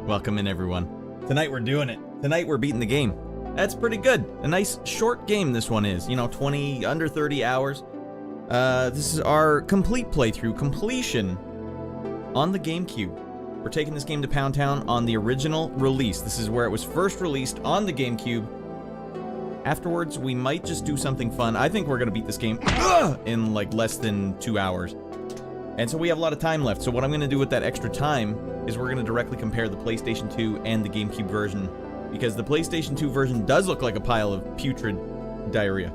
Welcome in, everyone. Tonight we're doing it. Tonight we're beating the game. That's pretty good. A nice short game this one is. You know, under 30 hours. This is our complete playthrough, completion on the GameCube. We're taking this game to Pound Town on the original release. This is where it was first released on the GameCube. Afterwards, we might just do something fun. I think we're going to beat this game in like less than 2 hours. And so we have a lot of time left. So what I'm going to do with that extra time is we're going to directly compare the PlayStation 2 and the GameCube version. Because the PlayStation 2 version does look like a pile of putrid diarrhea.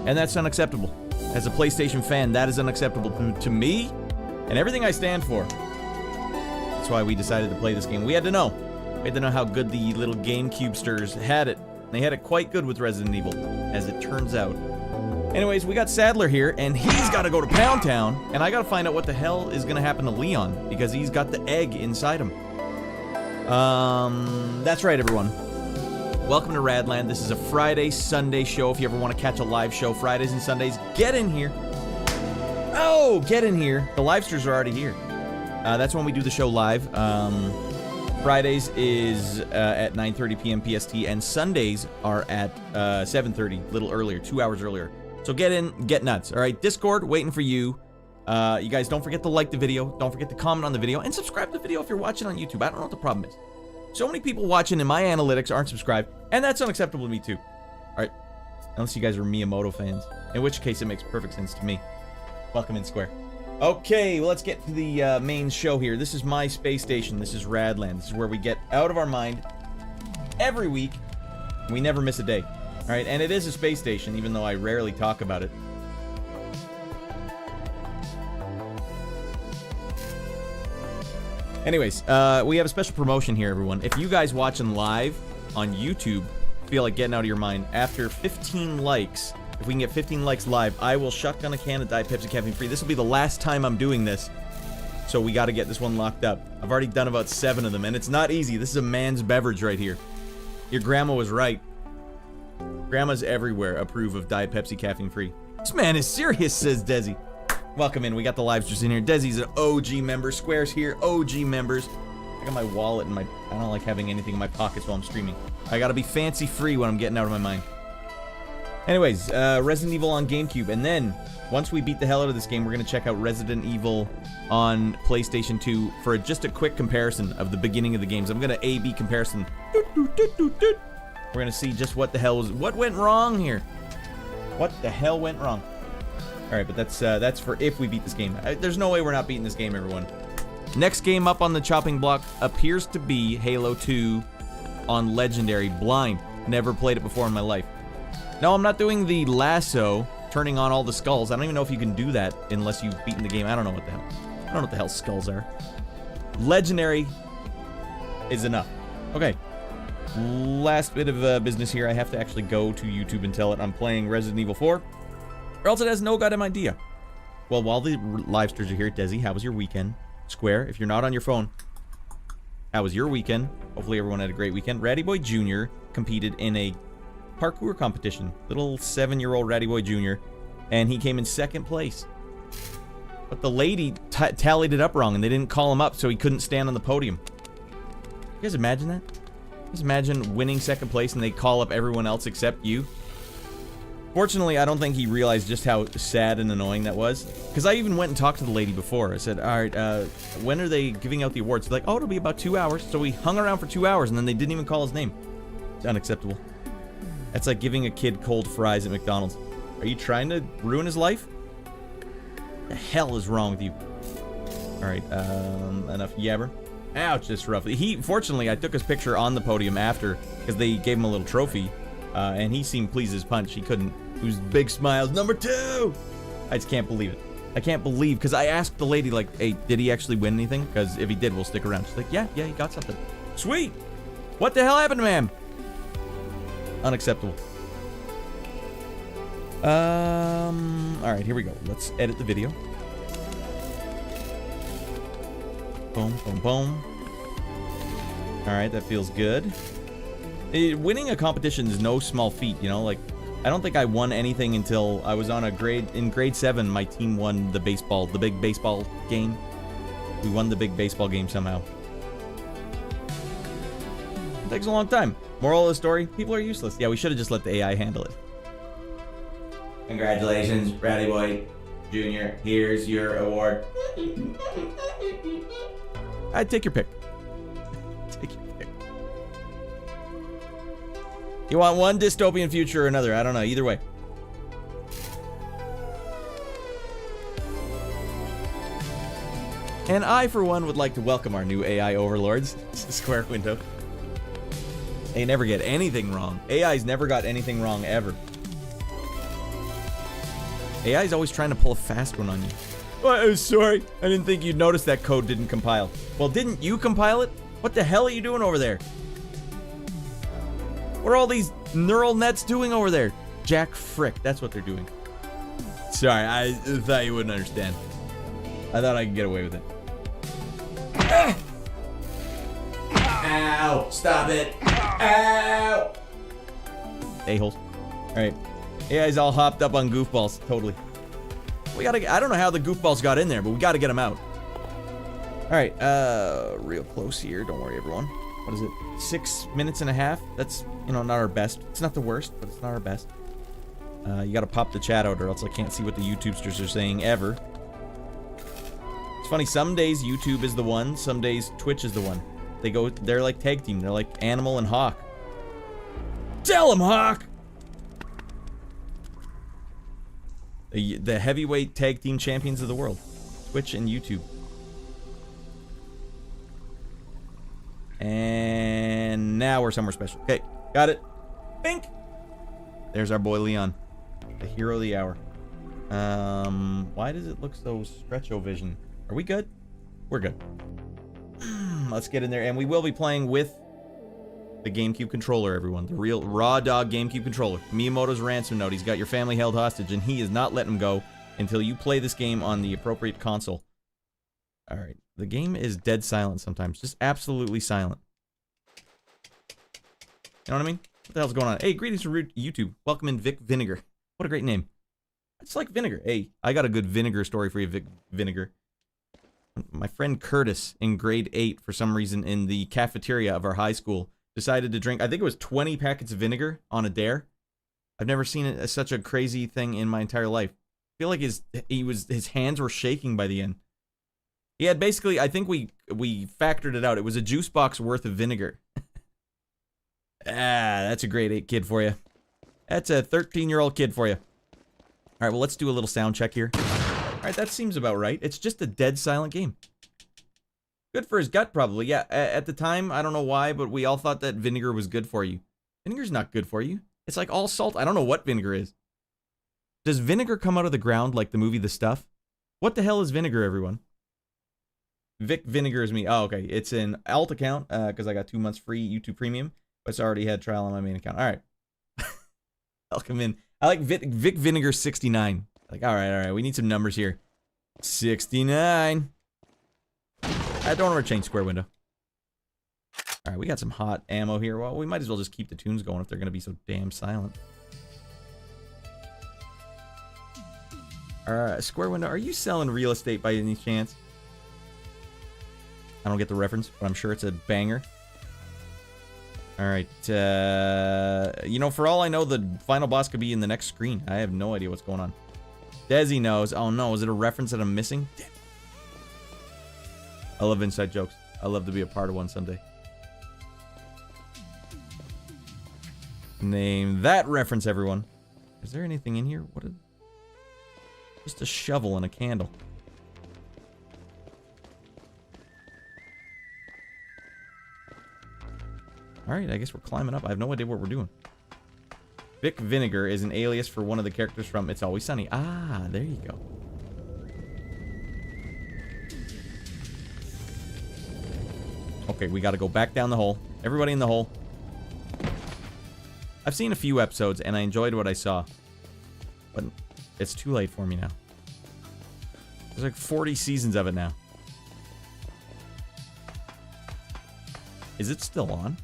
And that's unacceptable. As a PlayStation fan, that is unacceptable to me and everything I stand for. That's why we decided to play this game. We had to know. We had to know how good the little GameCubesters had it. They had it quite good with Resident Evil, as it turns out. Anyways, we got Sadler here, and he's got to go to Pound Town, and I got to find out what the hell is going to happen to Leon, because he's got the egg inside him. That's right, everyone. Welcome to Raddland. This is a Friday, Sunday show. If you ever want to catch a live show, Fridays and Sundays, get in here. Oh, get in here. The livesters are already here. That's when we do the show live. Fridays is at 9:30 p.m. PST, and Sundays are at 7:30, a little earlier, 2 hours earlier. So get in, get nuts. All right, Discord, waiting for you. You guys, don't forget to like the video. Don't forget to comment on the video, and subscribe to the video if you're watching on YouTube. I don't know what the problem is. So many people watching in my analytics aren't subscribed, and that's unacceptable to me, too. All right, unless you guys are Miyamoto fans, in which case it makes perfect sense to me. Welcome in, Square. Okay, well, let's get to the main show here. This is my space station. This is Raddland. This is where we get out of our mind every week. We never miss a day. All right, and it is a space station, even though I rarely talk about it. Anyways, we have a special promotion here, everyone. If you guys watching live on YouTube feel like getting out of your mind, after 15 likes... If we can get 15 likes live, I will shotgun a can of Diet Pepsi caffeine free. This will be the last time I'm doing this. So we got to get this one locked up. I've already done about 7 of them, and it's not easy. This is a man's beverage right here. Your grandma was right. Grandmas everywhere approve of Diet Pepsi caffeine free. This man is serious, says Desi. Welcome in. We got the livestreams in here. Desi's an OG member. Square's here. OG members. I got my wallet and I don't like having anything in my pockets while I'm streaming. I got to be fancy free when I'm getting out of my mind. Anyways, Resident Evil on GameCube, and then, once we beat the hell out of this game, we're going to check out Resident Evil on PlayStation 2 for just a quick comparison of the beginning of the games. I'm going to A-B comparison. We're going to see just what the hell what went wrong here. What the hell went wrong? Alright, but that's for if we beat this game. There's no way we're not beating this game, everyone. Next game up on the chopping block appears to be Halo 2 on Legendary Blind. Never played it before in my life. No, I'm not doing the lasso, turning on all the skulls. I don't even know if you can do that unless you've beaten the game. I don't know what the hell. I don't know what the hell skulls are. Legendary is enough. Okay. Last bit of business here. I have to actually go to YouTube and tell it I'm playing Resident Evil 4, or else it has no goddamn idea. Well, while the livestreams are here, Desi, how was your weekend? Square, if you're not on your phone, how was your weekend? Hopefully everyone had a great weekend. Ratty Boy Jr. competed in a parkour competition. Little 7-year-old Ratty Boy Jr. And he came in 2nd place. But the lady tallied it up wrong, and they didn't call him up, so he couldn't stand on the podium. You guys imagine that? Just imagine winning 2nd place, and they call up everyone else except you. Fortunately, I don't think he realized just how sad and annoying that was. Because I even went and talked to the lady before. I said, alright, when are they giving out the awards? She's like, oh, it'll be about 2 hours. So we hung around for 2 hours, and then they didn't even call his name. It's unacceptable. That's like giving a kid cold fries at McDonald's. Are you trying to ruin his life? The hell is wrong with you? Alright, enough yabber. Ouch, that's rough. Fortunately, I took his picture on the podium after, because they gave him a little trophy, and he seemed pleased as punch. He couldn't. He was big smiles. Number 2! I just can't believe it. I can't believe, because I asked the lady, like, hey, did he actually win anything? Because if he did, we'll stick around. She's like, yeah, he got something. Sweet! What the hell happened to him? Unacceptable. Alright, here we go. Let's edit the video. Boom, boom, boom. Alright, that feels good. Winning a competition is no small feat, you know? Like, I don't think I won anything until I was on in grade 7, my team won the big baseball game. We won the big baseball game somehow. It takes a long time. Moral of the story, people are useless. Yeah, we should have just let the AI handle it. Congratulations, Ratty Boy Jr. Here's your award. I'd take your pick. Take your pick. You want one dystopian future or another? I don't know. Either way. And I, for one, would like to welcome our new AI overlords. Square window. They never get anything wrong. AI's never got anything wrong, ever. AI's always trying to pull a fast one on you. Oh, sorry. I didn't think you'd notice that code didn't compile. Well, didn't you compile it? What the hell are you doing over there? What are all these neural nets doing over there? Jack Frick, that's what they're doing. Sorry, I thought you wouldn't understand. I thought I could get away with it. Ah! Ow! Stop it! Ow! A-holes. Alright. AI's all hopped up on goofballs. Totally. We gotta... I don't know how the goofballs got in there, but we gotta get them out. Alright, real close here. Don't worry, everyone. What is it? 6 minutes and a half? That's, you know, not our best. It's not the worst, but it's not our best. You gotta pop the chat out or else I can't see what the YouTubesters are saying ever. It's funny, some days YouTube is the one, some days Twitch is the one. They're like tag team. They're like Animal and Hawk. Tell him, Hawk! The heavyweight tag team champions of the world. Twitch and YouTube. And now we're somewhere special. Okay, got it. Bink! There's our boy Leon. The hero of the hour. Why does it look so stretch-o-vision? Are we good? We're good. Let's get in there. And we will be playing with the GameCube controller, everyone. The real raw dog GameCube controller. Miyamoto's ransom note. He's got your family held hostage, and he is not letting him go until you play this game on the appropriate console. Alright. The game is dead silent sometimes. Just absolutely silent. You know what I mean? What the hell's going on? Hey, greetings from YouTube. Welcome in, Vic Vinegar. What a great name. It's like vinegar. Hey, I got a good vinegar story for you, Vic Vinegar. My friend Curtis in grade 8, for some reason, in the cafeteria of our high school, decided to drink, I think it was 20 packets of vinegar on a dare. I've never seen it as such a crazy thing in my entire life. I feel like his hands were shaking by the end. He had basically, I think we factored it out. It was a juice box worth of vinegar. That's a grade 8 kid for you. That's a 13-year-old kid for you. Alright, well, let's do a little sound check here. Alright, that seems about right. It's just a dead silent game. Good for his gut, probably. Yeah, at the time, I don't know why, but we all thought that vinegar was good for you. Vinegar's not good for you. It's like all salt. I don't know what vinegar is. Does vinegar come out of the ground like the movie The Stuff? What the hell is vinegar, everyone? Vic Vinegar is me. Oh, okay. It's an alt account, because I got 2 months free YouTube Premium, but it's already had trial on my main account. Alright. Welcome in. I like Vic Vinegar 69. Like, alright, we need some numbers here. 69. I don't want to change square window. Alright, we got some hot ammo here. Well, we might as well just keep the tunes going if they're going to be so damn silent. Square window, are you selling real estate by any chance? I don't get the reference, but I'm sure it's a banger. Alright, you know, for all I know, the final boss could be in the next screen. I have no idea what's going on. Desi knows. Oh no, is it a reference that I'm missing? Damn. I love inside jokes. I love to be a part of one someday. Name that reference, everyone. Is there anything in here? What? Just a shovel and a candle. Alright, I guess we're climbing up. I have no idea what we're doing. Vic Vinegar is an alias for one of the characters from It's Always Sunny. Ah, there you go. Okay, we gotta go back down the hole. Everybody in the hole. I've seen a few episodes, and I enjoyed what I saw. But it's too late for me now. There's like 40 seasons of it now. Is it still on?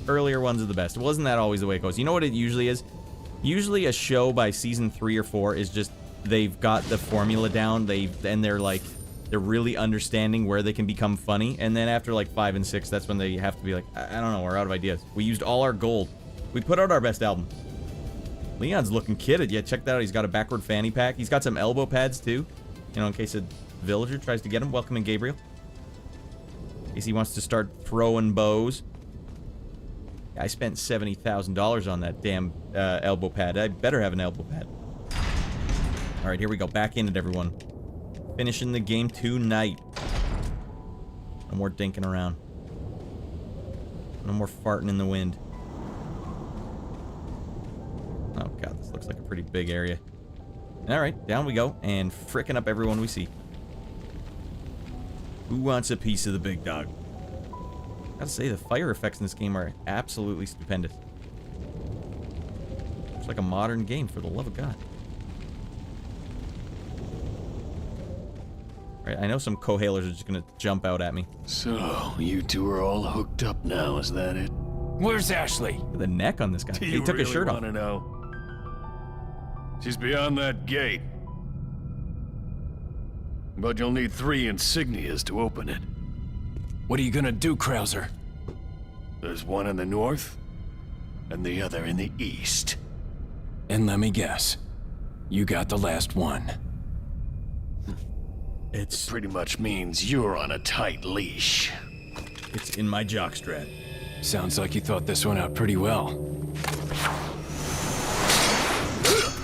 Earlier ones are the best. Wasn't that always the way it goes? You know what it usually is? Usually a show by season 3 or 4 is just, they've got the formula down, and they're like They're really understanding where they can become funny, and then after like 5 and 6, that's when they have to be like, I don't know, we're out of ideas. We used all our gold. We put out our best album. Leon's looking kitted. Yeah, check that out. He's got a backward fanny pack. He's got some elbow pads too, you know, in case a villager tries to get him. Welcome in, Gabriel. In case he wants to start throwing bows. Yeah, I spent $70,000 on that damn elbow pad. I better have an elbow pad. All right, here we go. Back in it, everyone. Finishing the game tonight. No more dinking around. No more farting in the wind. Oh god, this looks like a pretty big area. Alright, down we go, and fricking up everyone we see. Who wants a piece of the big dog? Gotta say, the fire effects in this game are absolutely stupendous. It's like a modern game, for the love of God. Right, I know some Cohalos are just gonna jump out at me. So, you two are all hooked up now, is that it? Where's Ashley? The neck on this guy. He took his shirt off. Do you really want to know? She's beyond that gate. But you'll need 3 insignias to open it. What are you gonna do, Krauser? There's one in the north, and the other in the east. And let me guess. You got the last one. It pretty much means you're on a tight leash. It's in my jockstrap. Sounds like you thought this one out pretty well.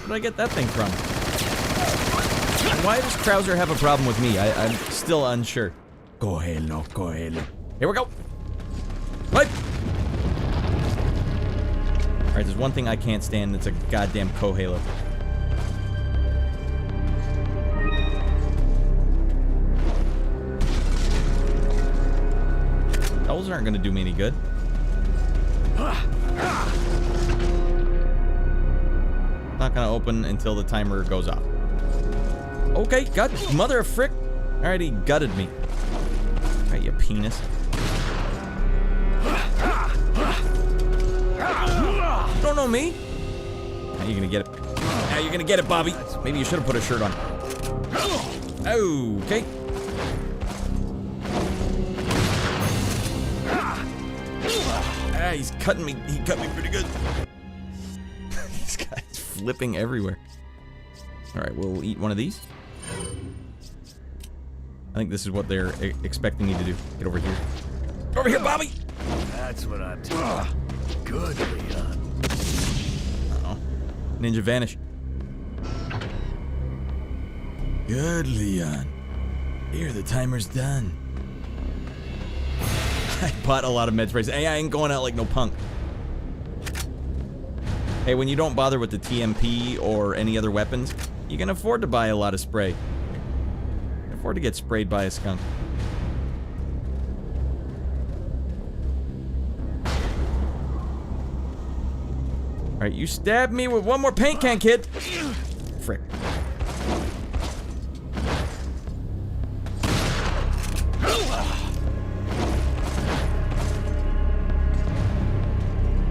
Where did I get that thing from? Why does Krauser have a problem with me? I'm still unsure. Cohalo, Cohalo. Here we go. What? Alright, there's one thing I can't stand. It's a goddamn Cohalo. Those aren't gonna do me any good. Not gonna open until the timer goes off. Okay, gut, mother of frick. Alright, he gutted me. Alright, you penis. You don't know me? Now you're gonna get it. Now you're gonna get it, Bobby. Maybe you should have put a shirt on. Okay. Ah, he's cutting me. He cut me pretty good. This guy's flipping everywhere. Alright, we'll eat one of these. I think this is what they're expecting me to do. Get over here. Over here, Bobby! That's what I'm talking. Good, Leon. Uh-oh. Ninja vanish. Good, Leon. Here, the timer's done. I bought a lot of med sprays. Hey, I ain't going out like no punk. Hey, when you don't bother with the TMP or any other weapons, you can afford to buy a lot of spray. You can afford to get sprayed by a skunk. Alright, you stabbed me with one more paint can, kid! Frick.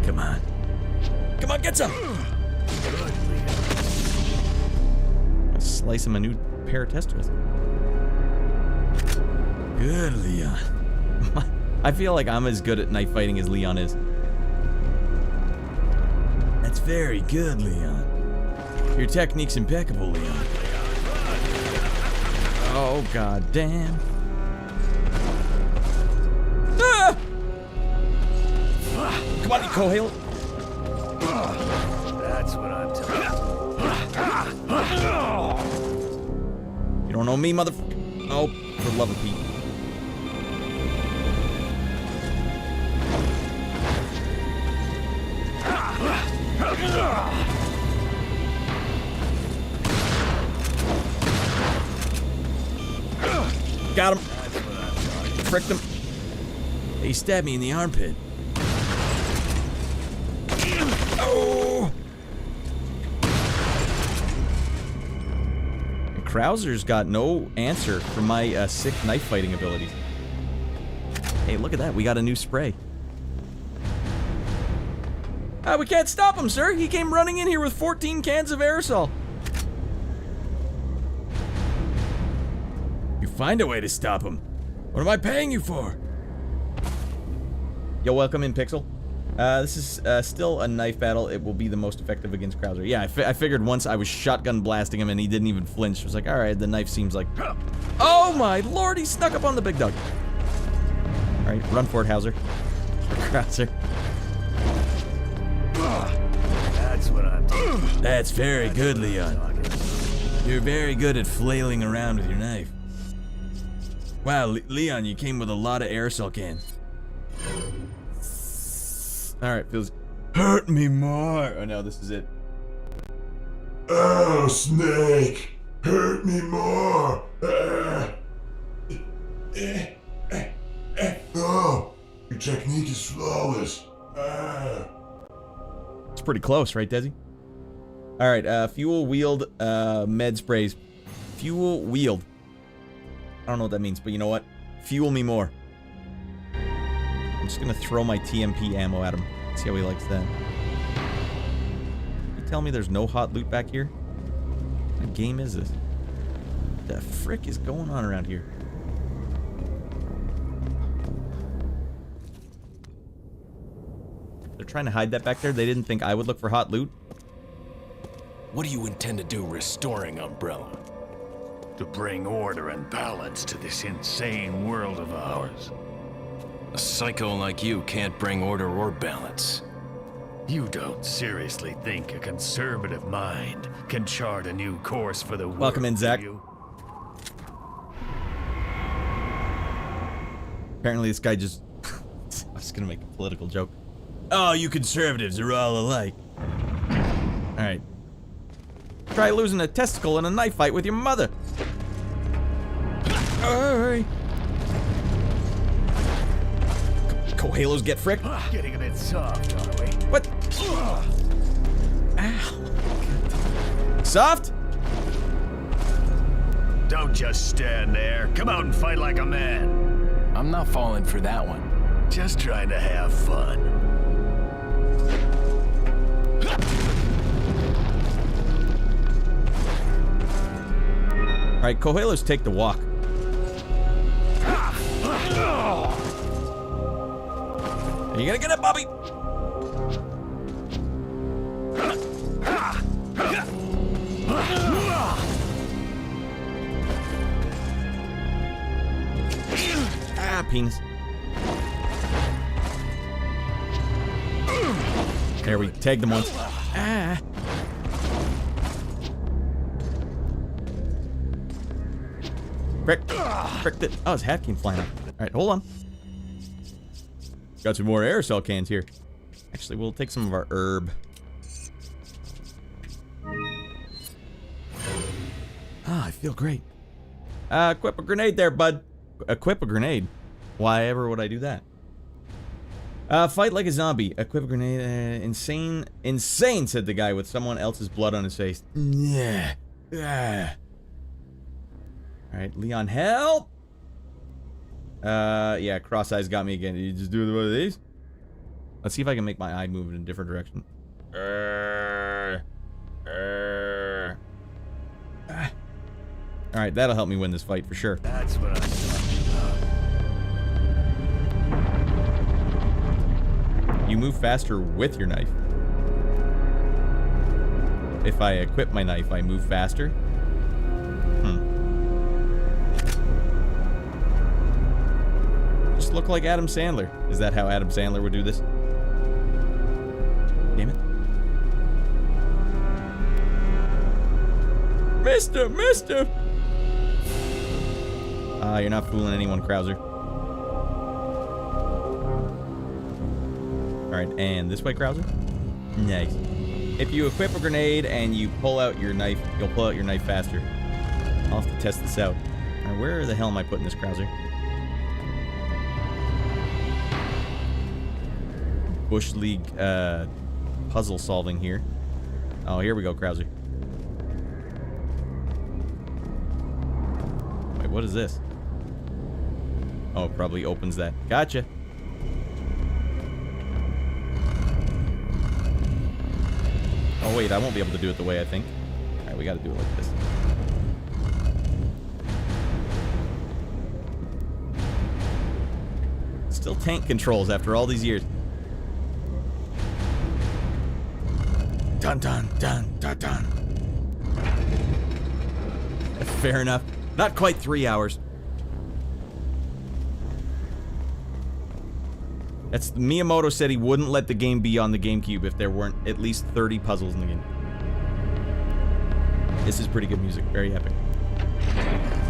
Come on. Come on, get some! I'll slice him a new pair of testicles. Good, Leon. I feel like I'm as good at knife fighting as Leon is. That's very good, Leon. Your technique's impeccable, Leon. Oh, god damn. Ah! Come on, you Cohalo. That's what I'm talking. You don't know me, motherfucker. Oh, for the love of Pete. Got him. Fricked him. He stabbed me in the armpit. Oh! And Krauser's got no answer for my sick knife fighting abilities. Hey, look at that. We got a new spray. We can't stop him, sir. He came running in here with 14 cans of aerosol. You find a way to stop him. What am I paying you for? Yo, welcome in, Pixel. This is still a knife battle. It will be the most effective against Krauser. Yeah, I figured once I was shotgun blasting him and he didn't even flinch. I was like, alright, the knife seems like... Oh my lord, he snuck up on the big dog. Alright, run for it, Hauser. Krauser. That's what I'm doing. That's very good, Leon. You're very good at flailing around with your knife. Wow, Leon, you came with a lot of aerosol cans. Alright, feels... Hurt me more! Oh no, this is it. Oh, Snake! Hurt me more! Oh, your technique is flawless. It's pretty close, right, Desi? Alright, fuel wheeled med sprays. Fuel wheeled. I don't know what that means, but you know what? Fuel me more. I'm just gonna throw my TMP ammo at him. See how he likes that. You tell me there's no hot loot back here? What game is this? What the frick is going on around here? They're trying to hide that back there? They didn't think I would look for hot loot? What do you intend to do restoring Umbrella? To bring order and balance to this insane world of ours. A psycho like you can't bring order or balance. You don't seriously think a conservative mind can chart a new course for the world? Welcome in, Zach. do you? Apparently this guy just... I was gonna make a political joke. Oh, you conservatives are all alike. Alright. Try losing a testicle in a knife fight with your mother. Alright. Cohalos get frick? Getting a bit soft, are we? What? Ow. Soft? Don't just stand there. Come out and fight like a man. I'm not falling for that one. Just trying to have fun. Alright, Cohalos take the walk. Are you gonna get it, Bobby? Ah, penis. There, we tagged them once. Ah. Frick. Fricked it. Oh, his hat came flying up. Alright, hold on. Got some more aerosol cans here. Actually, we'll take some of our herb. Ah, I feel great. Equip a grenade there, bud. Equip a grenade. Why ever would I do that? Fight like a zombie. Equip a grenade. Insane, said the guy with someone else's blood on his face. Yeah. Yeah. Alright, Leon, help! Yeah, cross eyes got me again. Did you just do one of these? Let's see if I can make my eye move in a different direction. Alright, that'll help me win this fight for sure. That's what I'm talking about. You move faster with your knife. If I equip my knife, I move faster. Just look like Adam Sandler. Is that how Adam Sandler would do this? Damn it. Mister! You're not fooling anyone, Krauser. Alright, and this way, Krauser? Nice. If you equip a grenade and you pull out your knife, you'll pull out your knife faster. I'll have to test this out. Alright, where the hell am I putting this, Krauser? Bush League, puzzle solving here. Oh, here we go, Krauser. Wait, what is this? Oh, it probably opens that. Gotcha. Oh, wait, I won't be able to do it the way I think. Alright, we gotta do it like this. Still tank controls after all these years. Dun dun dun dun dun. Fair enough. Not quite 3 hours. Miyamoto said he wouldn't let the game be on the GameCube if there weren't at least 30 puzzles in the game. This is pretty good music. Very epic.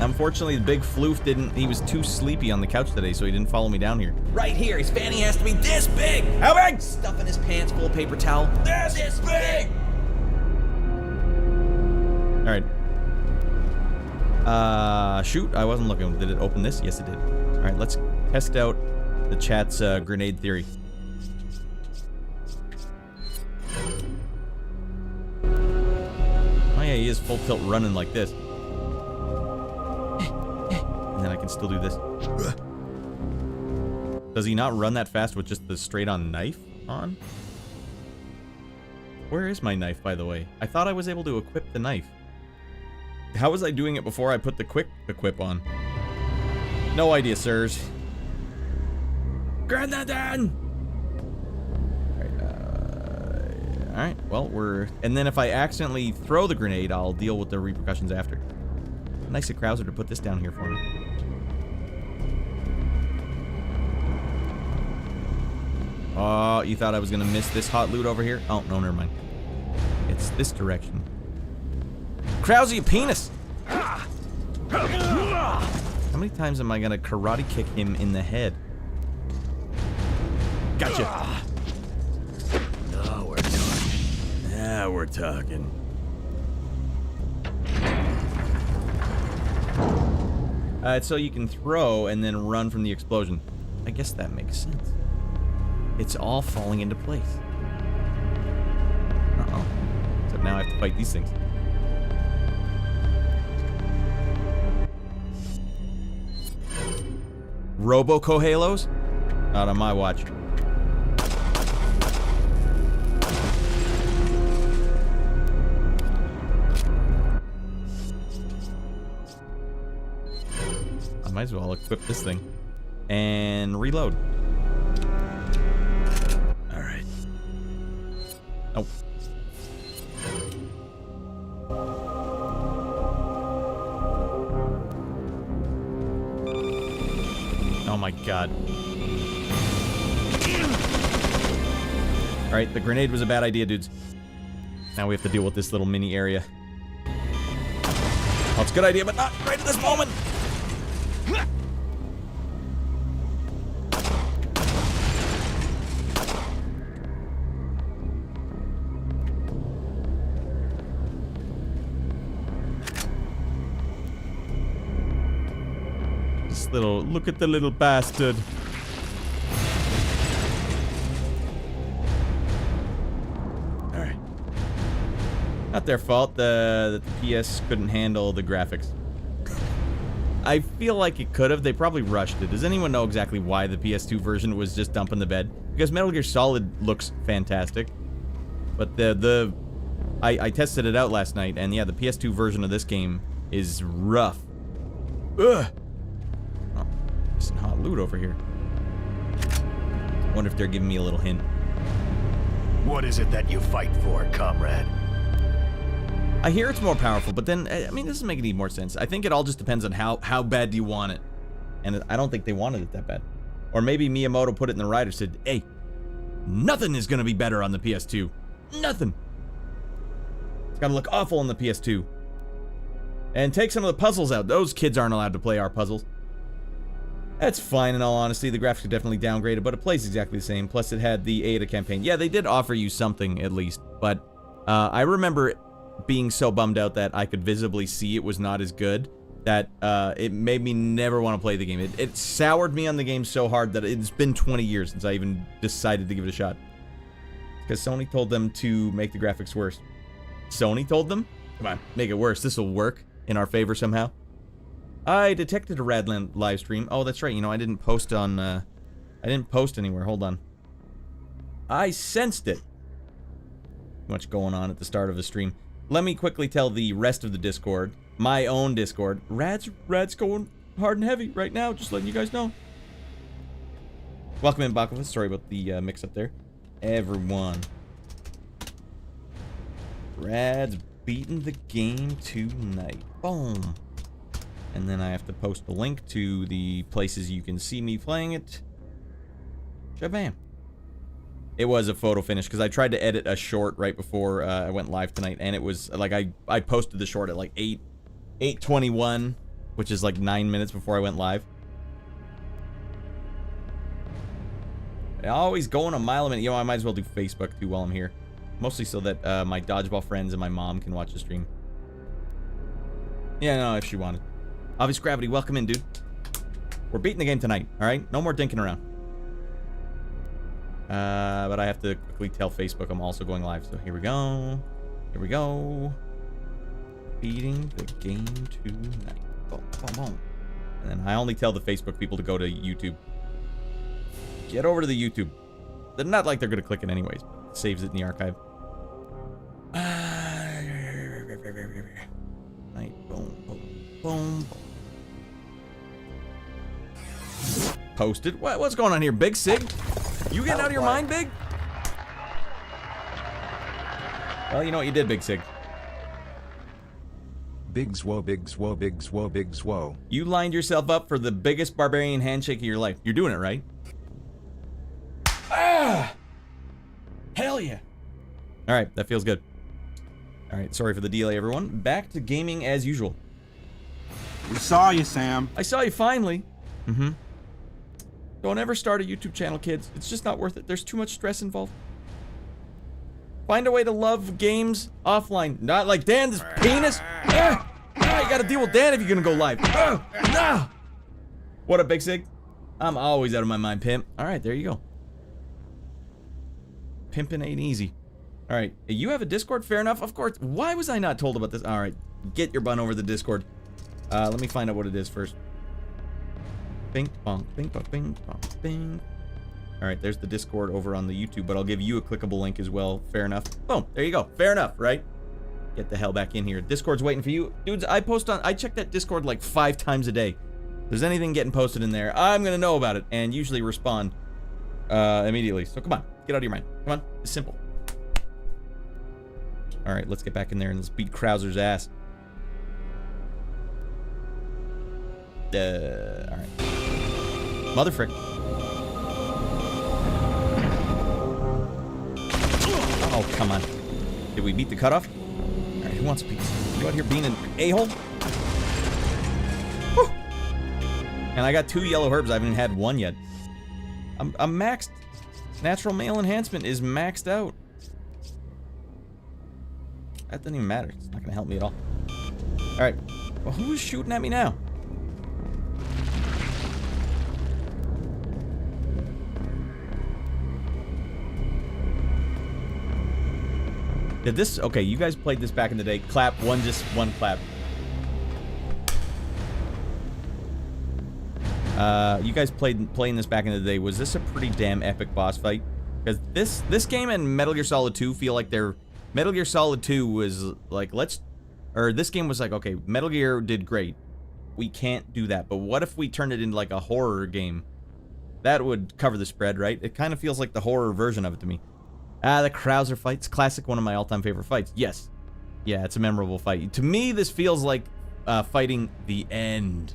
Unfortunately, the big floof didn't... He was too sleepy on the couch today, so he didn't follow me down here. Right here. His fanny has to be this big. How big? Stuffing his pants full of paper towel. This big. All right. Shoot. I wasn't looking. Did it open this? Yes, it did. All right, let's test out the chat's grenade theory. Oh yeah, he is full tilt running like this. And then I can still do this. Does he not run that fast with just the straight-on knife on? Where is my knife, by the way? I thought I was able to equip the knife. How was I doing it before I put the quick equip on? No idea, sirs. Grenade! Alright, well, and then if I accidentally throw the grenade, I'll deal with the repercussions after. Nice of Krauser to put this down here for me. Oh, you thought I was gonna miss this hot loot over here? Oh, no, never mind. It's this direction. Krauser, you penis! How many times am I gonna karate kick him in the head? Gotcha. Now we're talking. Now we're talking. So you can throw and then run from the explosion. I guess that makes sense. It's all falling into place. Uh-oh. Except now I have to fight these things. Robo Cohalos? Not on my watch. I might as well equip this thing. And reload. Alright. Oh. Oh my god. Alright, the grenade was a bad idea, dudes. Now we have to deal with this little mini area. Oh, it's a good idea, but not right at this moment! This little... Look at the little bastard. Not their fault that the PS couldn't handle the graphics. I feel like it could have. They probably rushed it. Does anyone know exactly why the PS2 version was just dumping the bed? Because Metal Gear Solid looks fantastic. But I tested it out last night, and yeah, the PS2 version of this game is rough. Ugh! Oh, there's some hot loot over here. Wonder if they're giving me a little hint. What is it that you fight for, comrade? I hear it's more powerful, but then, I mean, this doesn't make any more sense. I think it all just depends on how bad do you want it. And I don't think they wanted it that bad. Or maybe Miyamoto put it in the writer, said, hey, nothing is gonna be better on the PS2. Nothing. It's gotta look awful on the PS2. And take some of the puzzles out. Those kids aren't allowed to play our puzzles. That's fine in all honesty. The graphics are definitely downgraded, but it plays exactly the same. Plus it had the Ada campaign. Yeah, they did offer you something at least, but I remember being so bummed out that I could visibly see it was not as good that it made me never want to play the game. It soured me on the game so hard that it's been 20 years since I even decided to give it a shot. Because Sony told them to make the graphics worse. Sony told them? Come on, make it worse. This will work in our favor somehow. I detected a Raddland live stream. Oh, that's right. You know, I didn't post on, I didn't post anywhere. Hold on. I sensed it. Much going on at the start of the stream. Let me quickly tell the rest of the Discord, my own Discord. Radd's going hard and heavy right now, just letting you guys know. Welcome in, Baklava. Sorry about the mix-up there. Everyone. Radd's beating the game tonight. Boom. And then I have to post a link to the places you can see me playing it. Shabam. It was a photo finish because I tried to edit a short right before I went live tonight, and it was like I posted the short at like 8:21, which is like 9 minutes before I went live. Always going a mile a minute. You know, I might as well do Facebook too while I'm here, mostly so that my dodgeball friends and my mom can watch the stream. Yeah, no, if she wanted. Obvious Gravity, welcome in, dude. We're beating the game tonight. All right, no more dinking around. But I have to quickly tell Facebook I'm also going live. So here we go. Here we go. Beating the game tonight. Boom, boom, boom. And then I only tell the Facebook people to go to YouTube. Get over to the YouTube. They're not like they're going to click it anyways. But it saves it in the archive. Night. Boom, boom, boom, boom. Posted. What's going on here, Big Sig? You getting out of your mind, Big? Well, you know what you did, Big Sig. Big Zwo, Big Zwo, Big Zwo, Big Zwo. You lined yourself up for the biggest barbarian handshake of your life. You're doing it, right? Ah! Hell yeah. All right, that feels good. All right, sorry for the delay, everyone. Back to gaming as usual. We saw you, Sam. I saw you finally. Mm-hmm. Don't ever start a YouTube channel, kids. It's just not worth it. There's too much stress involved. Find a way to love games offline. Not like Dan, this penis. You gotta deal with Dan if you're gonna go live. No. What up, Big Sig? I'm always out of my mind, pimp. All right, there you go. Pimping ain't easy. All right, you have a Discord? Fair enough. Of course. Why was I not told about this? All right, get your bun over the Discord. Let me find out what it is first. Bing, bong, bing, bong, bing, bong, bing. All right, there's the Discord over on the YouTube, but I'll give you a clickable link as well. Fair enough. Boom, there you go. Fair enough, right? Get the hell back in here. Discord's waiting for you. Dudes, I check that Discord like 5 times a day. If there's anything getting posted in there, I'm gonna know about it and usually respond immediately. So come on, get out of your mind. Come on, it's simple. All right, let's get back in there and let's beat Krauser's ass. All right. Mother frick. Oh, come on. Did we beat the cutoff? All right, who wants a piece? You out here being an a-hole? Whew. And I got 2 yellow herbs. I haven't even had 1 yet. I'm maxed. Natural male enhancement is maxed out. That doesn't even matter. It's not going to help me at all. All right. Well, who's shooting at me now? Did this... Okay, you guys played this back in the day. Clap. Just one clap. You guys playing this back in the day. Was this a pretty damn epic boss fight? Because this game and Metal Gear Solid 2 feel like they're... Metal Gear Solid 2 was like, this game was like, okay, Metal Gear did great. We can't do that. But what if we turned it into like a horror game? That would cover the spread, right? It kind of feels like the horror version of it to me. The Krauser fight's classic, one of my all-time favorite fights. Yes. Yeah, it's a memorable fight. To me, this feels like fighting the end.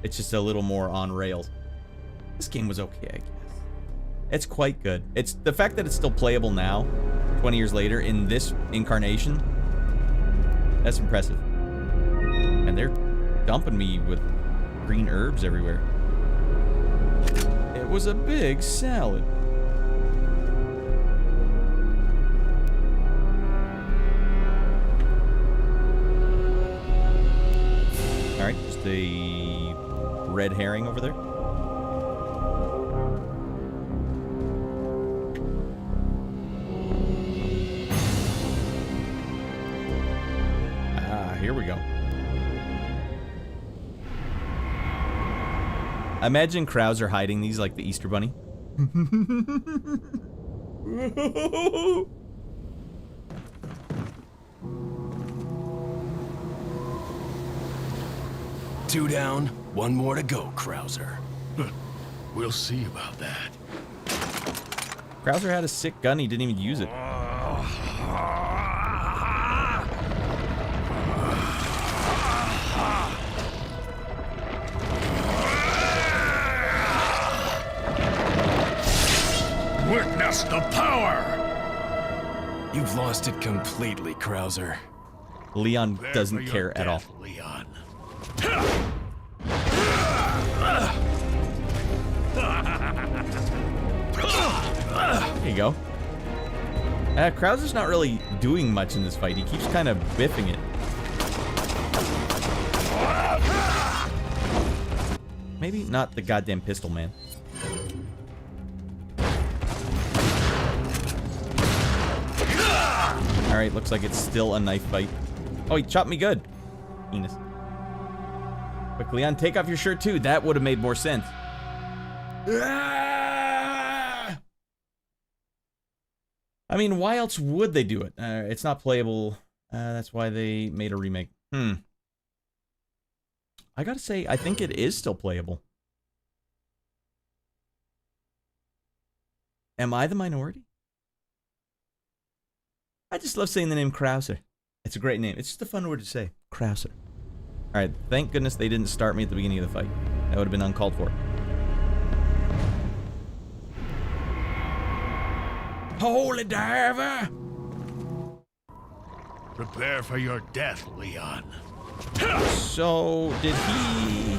It's just a little more on rails. This game was okay, I guess. It's quite good. It's the fact that it's still playable now, 20 years later, in this incarnation. That's impressive. And they're dumping me with green herbs everywhere. It was a big salad. Alright, just a red herring over there. Here we go. Imagine Krauser hiding these like the Easter Bunny. Two down, one more to go, Krauser. We'll see about that. Krauser had a sick gun, he didn't even use it. Witness the power! You've lost it completely, Krauser. Leon Prepare doesn't for your care at all. death, Leon. There you go. Krauser's not really doing much in this fight. He keeps kind of biffing it. Maybe not the goddamn pistol, man. Alright, looks like it's still a knife fight. Oh, he chopped me good. Penis. Quick, Leon, take off your shirt too. That would have made more sense. I mean, why else would they do it? It's not playable. That's why they made a remake. I gotta say, I think it is still playable. Am I the minority? I just love saying the name Krauser. It's a great name. It's just a fun word to say. Krauser. Alright, thank goodness they didn't start me at the beginning of the fight. That would have been uncalled for. Holy diver! Prepare for your death, Leon. So, did he...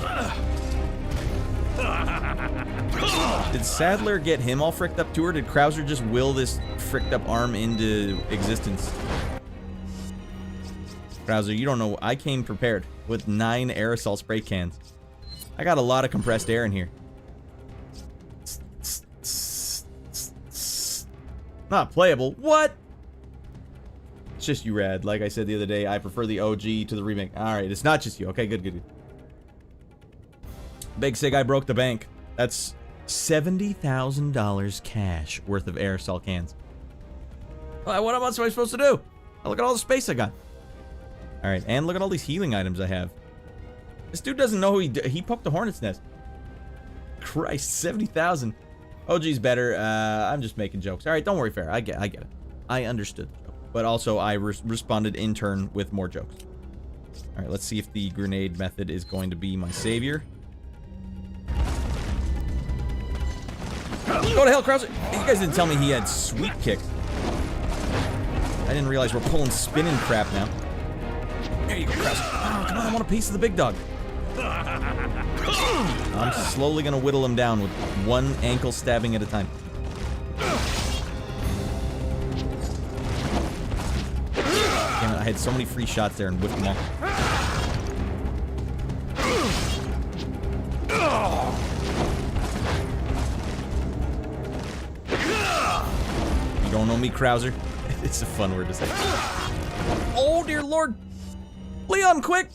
Did Sadler get him all fricked up too, or did Krauser just will this fricked up arm into existence? Krauser, you don't know. I came prepared with 9 aerosol spray cans. I got a lot of compressed air in here. Not playable. What? It's just you, Radd. Like I said the other day, I prefer the OG to the remake. Alright, it's not just you. Okay, good, good, good. Big Sig, I broke the bank. That's $70,000 cash worth of aerosol cans. Well, what else am I supposed to do? Oh, look at all the space I got. Alright, and look at all these healing items I have. This dude doesn't know who he poked the hornet's nest. Christ, 70,000. OG's better. I'm just making jokes. Alright, don't worry, Fair. I get it. I understood the joke. But also, I responded in turn with more jokes. Alright, let's see if the grenade method is going to be my savior. Go to hell, Krauser! You guys didn't tell me he had sweep kick. I didn't realize we're pulling spinning crap now. There you go, Krauser. Oh, come on, I want a piece of the big dog. I'm slowly gonna whittle him down with one ankle stabbing at a time. Damn it, I had so many free shots there and whipped them all. You don't know me, Krauser? It's a fun word to say. Oh, dear Lord! Leon, quick!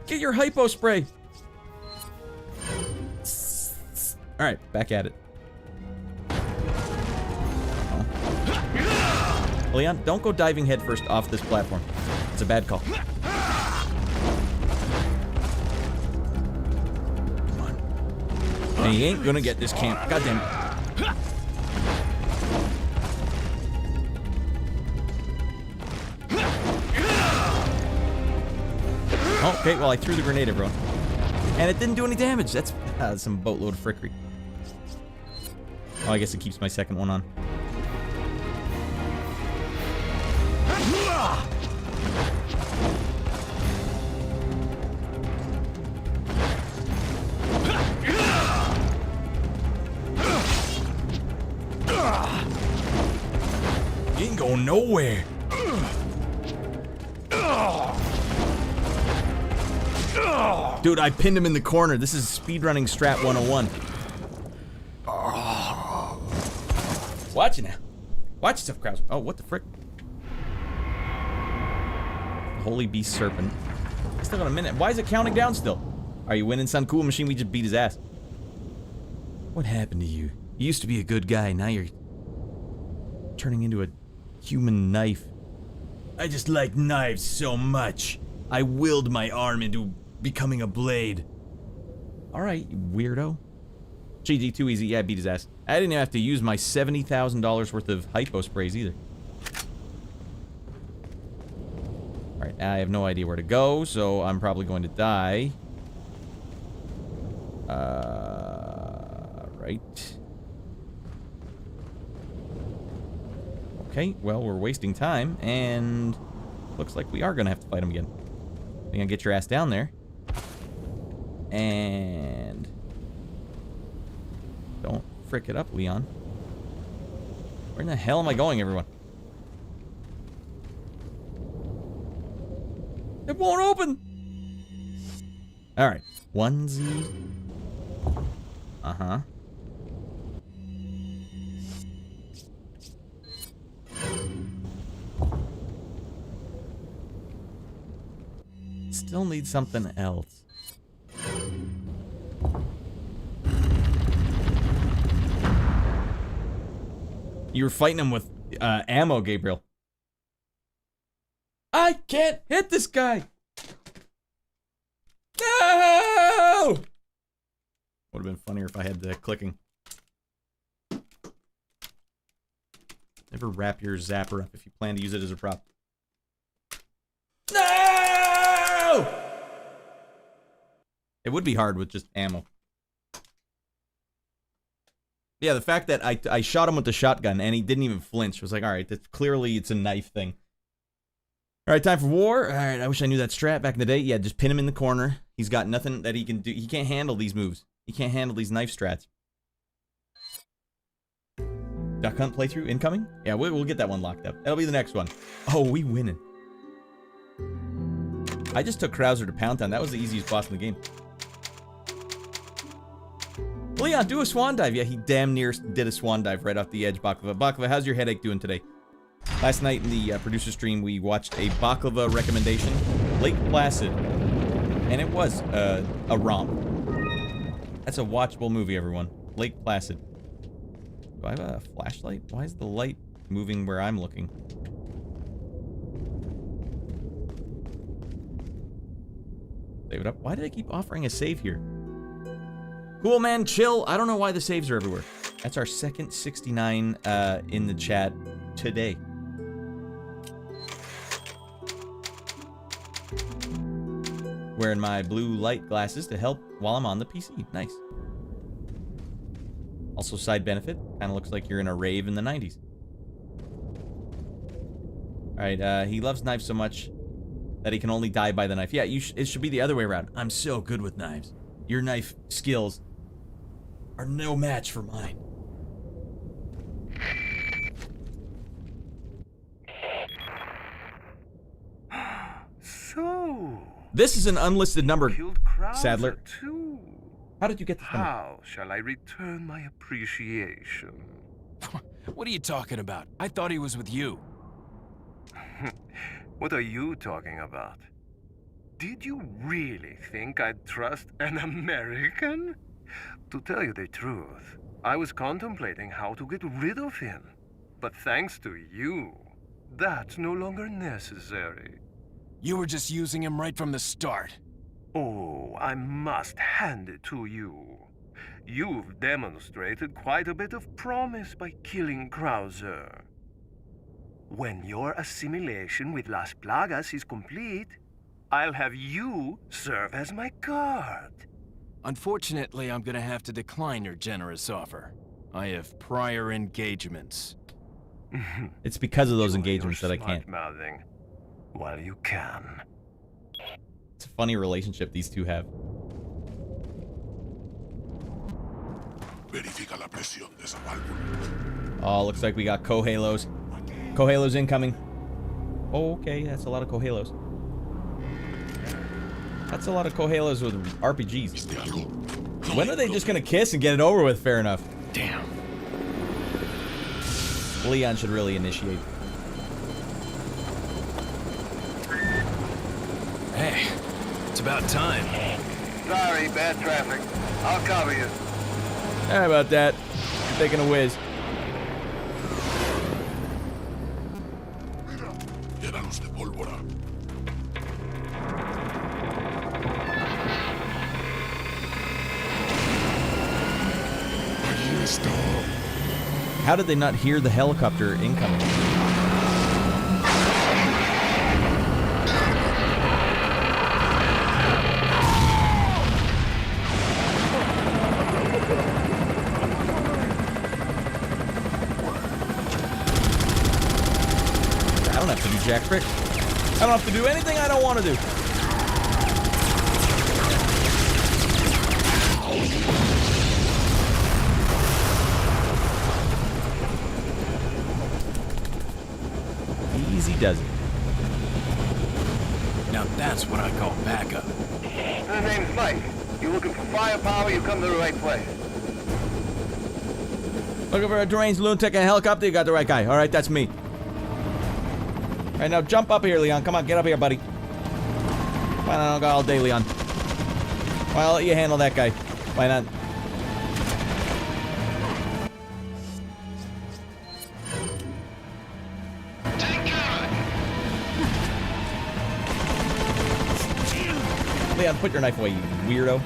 Get your hypo spray. Alright, back at it. Oh. Leon, don't go diving headfirst off this platform. It's a bad call. Come on. And he ain't gonna get this camp. God damn it. Okay, well, I threw the grenade, everyone. And it didn't do any damage. That's some boatload of frickery. Oh, I guess it keeps my second one on. You ain't going nowhere. Dude, I pinned him in the corner. This is speedrunning strat 101. Watch it now. Watch yourself, Krauser. Oh, what the frick? Holy beast serpent. Still got a minute. Why is it counting down still? Are you winning, son? Cool machine, we just beat his ass. What happened to you? You used to be a good guy. Now you're turning into a human knife. I just like knives so much. I willed my arm into becoming a blade. Alright, you weirdo. GG, too easy. Yeah, beat his ass. I didn't even have to use my $70,000 worth of hypo sprays either. Alright, I have no idea where to go, so I'm probably going to die. Right. Okay, well, we're wasting time, and looks like we are gonna have to fight him again. You're gonna get your ass down there. And... don't frick it up, Leon. Where in the hell am I going, everyone? It won't open! Alright. 1Z. Uh-huh. Still need something else. You were fighting him with ammo, Gabriel. I can't hit this guy! No! Would have been funnier if I had the clicking. Never wrap your zapper up if you plan to use it as a prop. No! It would be hard with just ammo. Yeah, the fact that I shot him with the shotgun and he didn't even flinch was like, alright, that's clearly it's a knife thing. Alright, time for war. Alright, I wish I knew that strat back in the day. Yeah, just pin him in the corner. He's got nothing that he can do. He can't handle these moves. He can't handle these knife strats. Duck Hunt playthrough incoming? Yeah, we'll get that one locked up. That'll be the next one. Oh, we winning. I just took Krauser to Pound Town. That was the easiest boss in the game. Leon, do a swan dive. Yeah, he damn near did a swan dive right off the edge, Baklava. Baklava, how's your headache doing today? Last night in the producer stream, we watched a Baklava recommendation, Lake Placid. And it was a romp. That's a watchable movie, everyone. Lake Placid. Do I have a flashlight? Why is the light moving where I'm looking? Save it up. Why do they keep offering a save here? Cool, man. Chill. I don't know why the saves are everywhere. That's our second 69 in the chat today. Wearing my blue light glasses to help while I'm on the PC. Nice. Also, side benefit. Kind of looks like you're in a rave in the 90s. Alright, he loves knives so much that he can only die by the knife. Yeah, it should be the other way around. I'm so good with knives. Your knife skills are no match for mine. So... This is an unlisted number, killed Krauser Sadler. Too. How did you get this number? How shall I return my appreciation? What are you talking about? I thought he was with you. What are you talking about? Did you really think I'd trust an American? To tell you the truth, I was contemplating how to get rid of him. But thanks to you, that's no longer necessary. You were just using him right from the start. Oh, I must hand it to you. You've demonstrated quite a bit of promise by killing Krauser. When your assimilation with Las Plagas is complete, I'll have you serve as my guard. Unfortunately, I'm gonna have to decline your generous offer. I have prior engagements. It's because of those Enjoy engagements your that I can't. smart-mouthing while you can. It's a funny relationship these two have. Verifica la presión de esa válvula. Oh, looks like we got Cohalos. Cohalos incoming. Oh, okay, that's a lot of Cohalos. That's a lot of Cohalos with RPGs. When are they just gonna kiss and get it over with? Fair enough. Damn. Leon should really initiate. Hey, it's about time. Sorry, bad traffic. I'll cover you. How about that? You're taking a whiz. Mira, llénalos de pólvora. How did they not hear the helicopter incoming? I don't have to do jack frick. I don't have to do anything I don't want to do. Easy does it. Now that's what I call backup. The name's Mike. You're looking for firepower, you come to the right place. Looking for a deranged lunatic and a helicopter? You got the right guy. Alright, that's me. Alright, now jump up here, Leon. Come on, get up here, buddy. Why not? I don't got all day, Leon. Well, I'll let you handle that guy. Why not? Leon, put your knife away, you weirdo.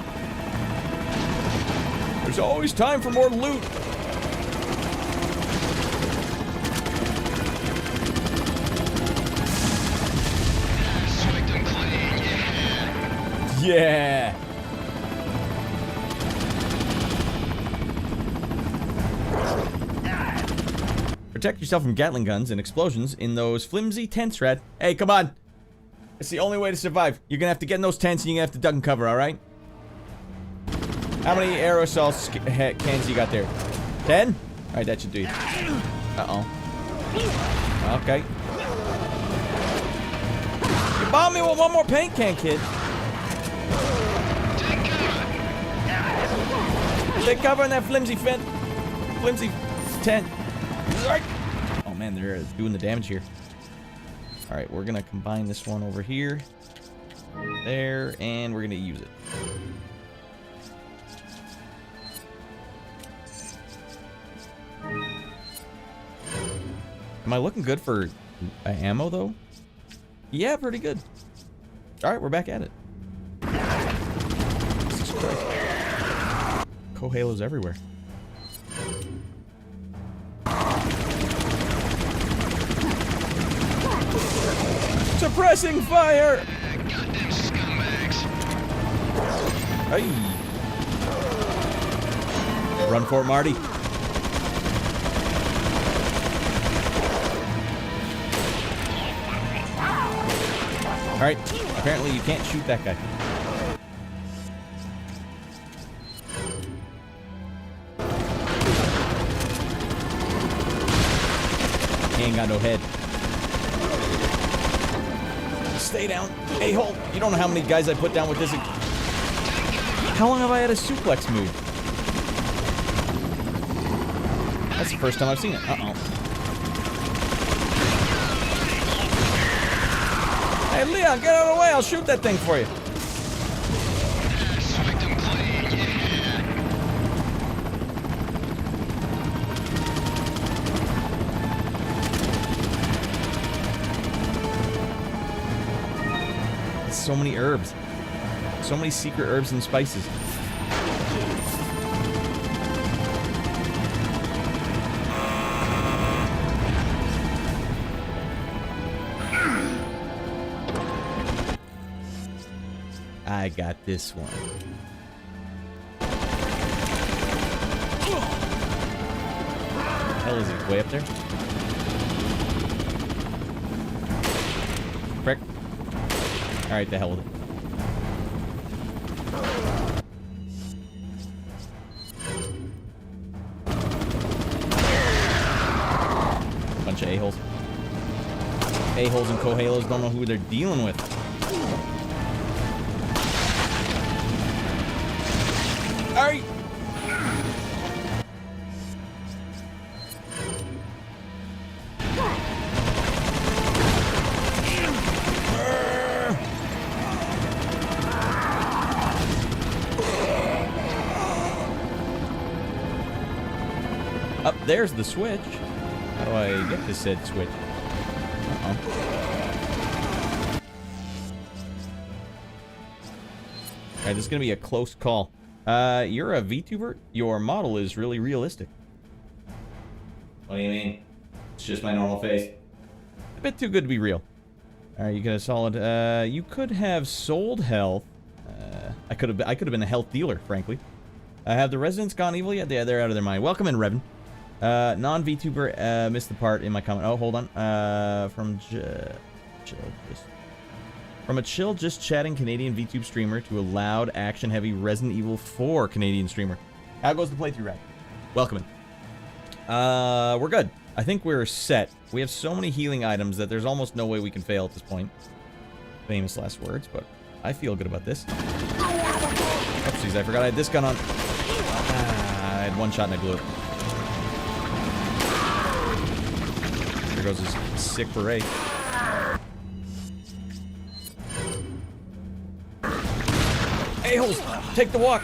There's always time for more loot. Yeah. Protect yourself from Gatling guns and explosions in those flimsy tents, Radd. Hey, come on. It's the only way to survive. You're gonna have to get in those tents and you're gonna have to duck and cover, alright? How many aerosol cans you got there? 10? Alright, that should do you. Uh-oh. Okay. You bombed me with one more paint can, kid. Take cover in that flimsy tent. Oh man, they're doing the damage here. Alright, we're gonna combine this one over here. There, and we're gonna use it. Am I looking good for ammo, though? Yeah, pretty good. Alright, we're back at it. Jesus Christ. Cohalos everywhere. Suppressing fire! Goddamn scumbags. Hey! Run for it, Marty. Alright, apparently you can't shoot that guy. He ain't got no head. Stay down. A-hole. You don't know how many guys I put down with this. How long have I had a suplex move? That's the first time I've seen it. Uh-oh. Hey, Leon, get out of the way. I'll shoot that thing for you. So many herbs. So many secret herbs and spices. I got this one. Hell is he? Way up there? Frick. Alright, the hell with it. Bunch of a-holes. A-holes and Cohalos don't know who they're dealing with. Alright! Up there's the switch. How do I get this said switch? Uh-oh. Alright, this is gonna be a close call. You're a VTuber? Your model is really realistic. What do you mean? It's just my normal face. A bit too good to be real. Alright, you get a solid, you could have sold health. I could have been a health dealer, frankly. Have the residents gone evil yet? Yeah, they're out of their mind. Welcome in, Revan. Non-VTuber, missed the part in my comment. Oh, hold on. From a chill, just chatting Canadian VTube streamer to a loud, action-heavy Resident Evil 4 Canadian streamer. How goes the playthrough, Radd? Welcome in. We're good. I think we're set. We have so many healing items that there's almost no way we can fail at this point. Famous last words, but I feel good about this. Oopsies, I forgot I had this gun on. I had one shot and I blew it. There goes his sick beret. A-holes! Take the walk!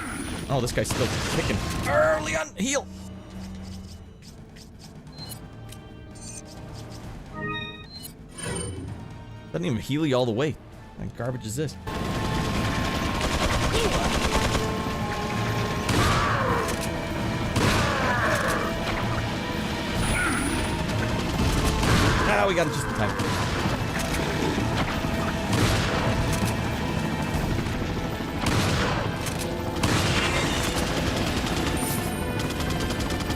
Oh, this guy's still kicking. Leon, heal! Doesn't even heal you all the way. What kind of garbage is this? Ah, we got it just in time.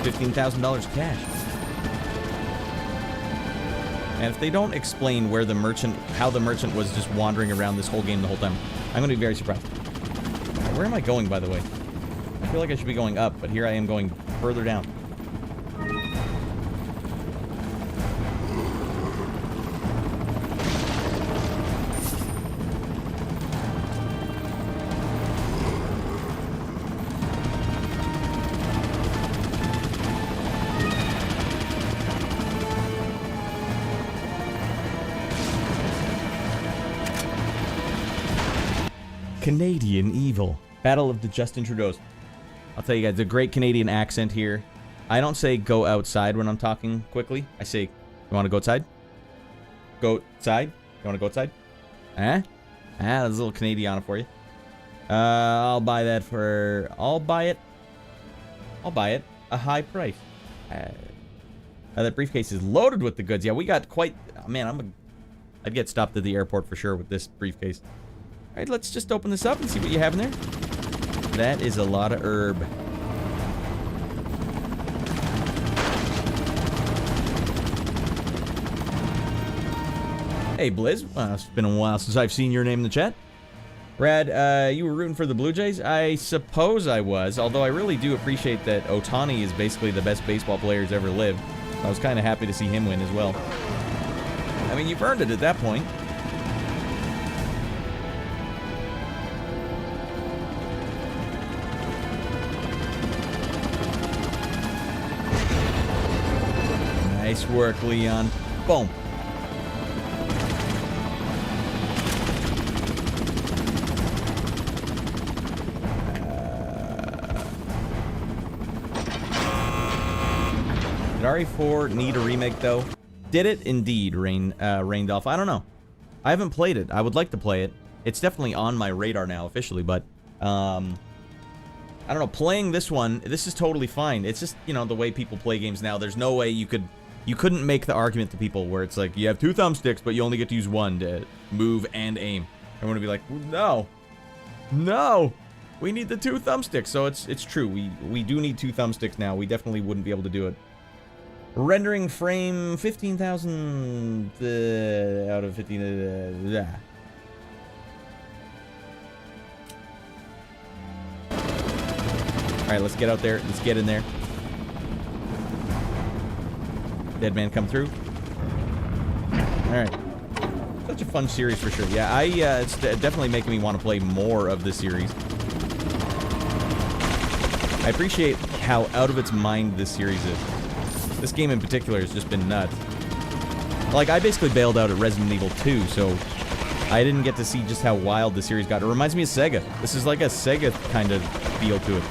$15,000 cash. And if they don't explain where the merchant, how the merchant was just wandering around this whole game the whole time, I'm going to be very surprised. Where am I going, by the way? I feel like I should be going up, but here I am going further down. Canadian evil. Battle of the Justin Trudeau's. I'll tell you guys, the great Canadian accent here. I don't say go outside when I'm talking quickly. I say, you want to go outside? Go outside? You want to go outside? Huh? Ah, there's a little Canadiana for you. I'll buy that for... I'll buy it a high price. That briefcase is loaded with the goods. Yeah, we got quite... Man, I'd get stopped at the airport for sure with this briefcase. All right, let's just open this up and see what you have in there. That is a lot of herb. Hey, Blizz. It's been a while since I've seen your name in the chat. Radd, you were rooting for the Blue Jays? I suppose I was, although I really do appreciate that Ohtani is basically the best baseball player who's ever lived. I was kind of happy to see him win as well. I mean, you've earned it at that point. Nice work, Leon. Boom. Did RE4 need a remake, though? Did it indeed, Raindolph? I don't know. I haven't played it. I would like to play it. It's definitely on my radar now, officially, but, I don't know. Playing this one, this is totally fine. It's just, you know, the way people play games now. There's no way you couldn't make the argument to people where it's like, you have 2 thumbsticks, but you only get to use one to move and aim. I want to be like, no. No! We need the 2 thumbsticks. So it's true. We do need 2 thumbsticks now. We definitely wouldn't be able to do it. Rendering frame 15,000 out of 15. Alright, let's get out there. Let's get in there. Dead man come through. Alright. Such a fun series for sure. Yeah, it's definitely making me want to play more of this series. I appreciate how out of its mind this series is. This game in particular has just been nuts. Like, I basically bailed out at Resident Evil 2, so I didn't get to see just how wild the series got. It reminds me of Sega. This is like a Sega kind of feel to it.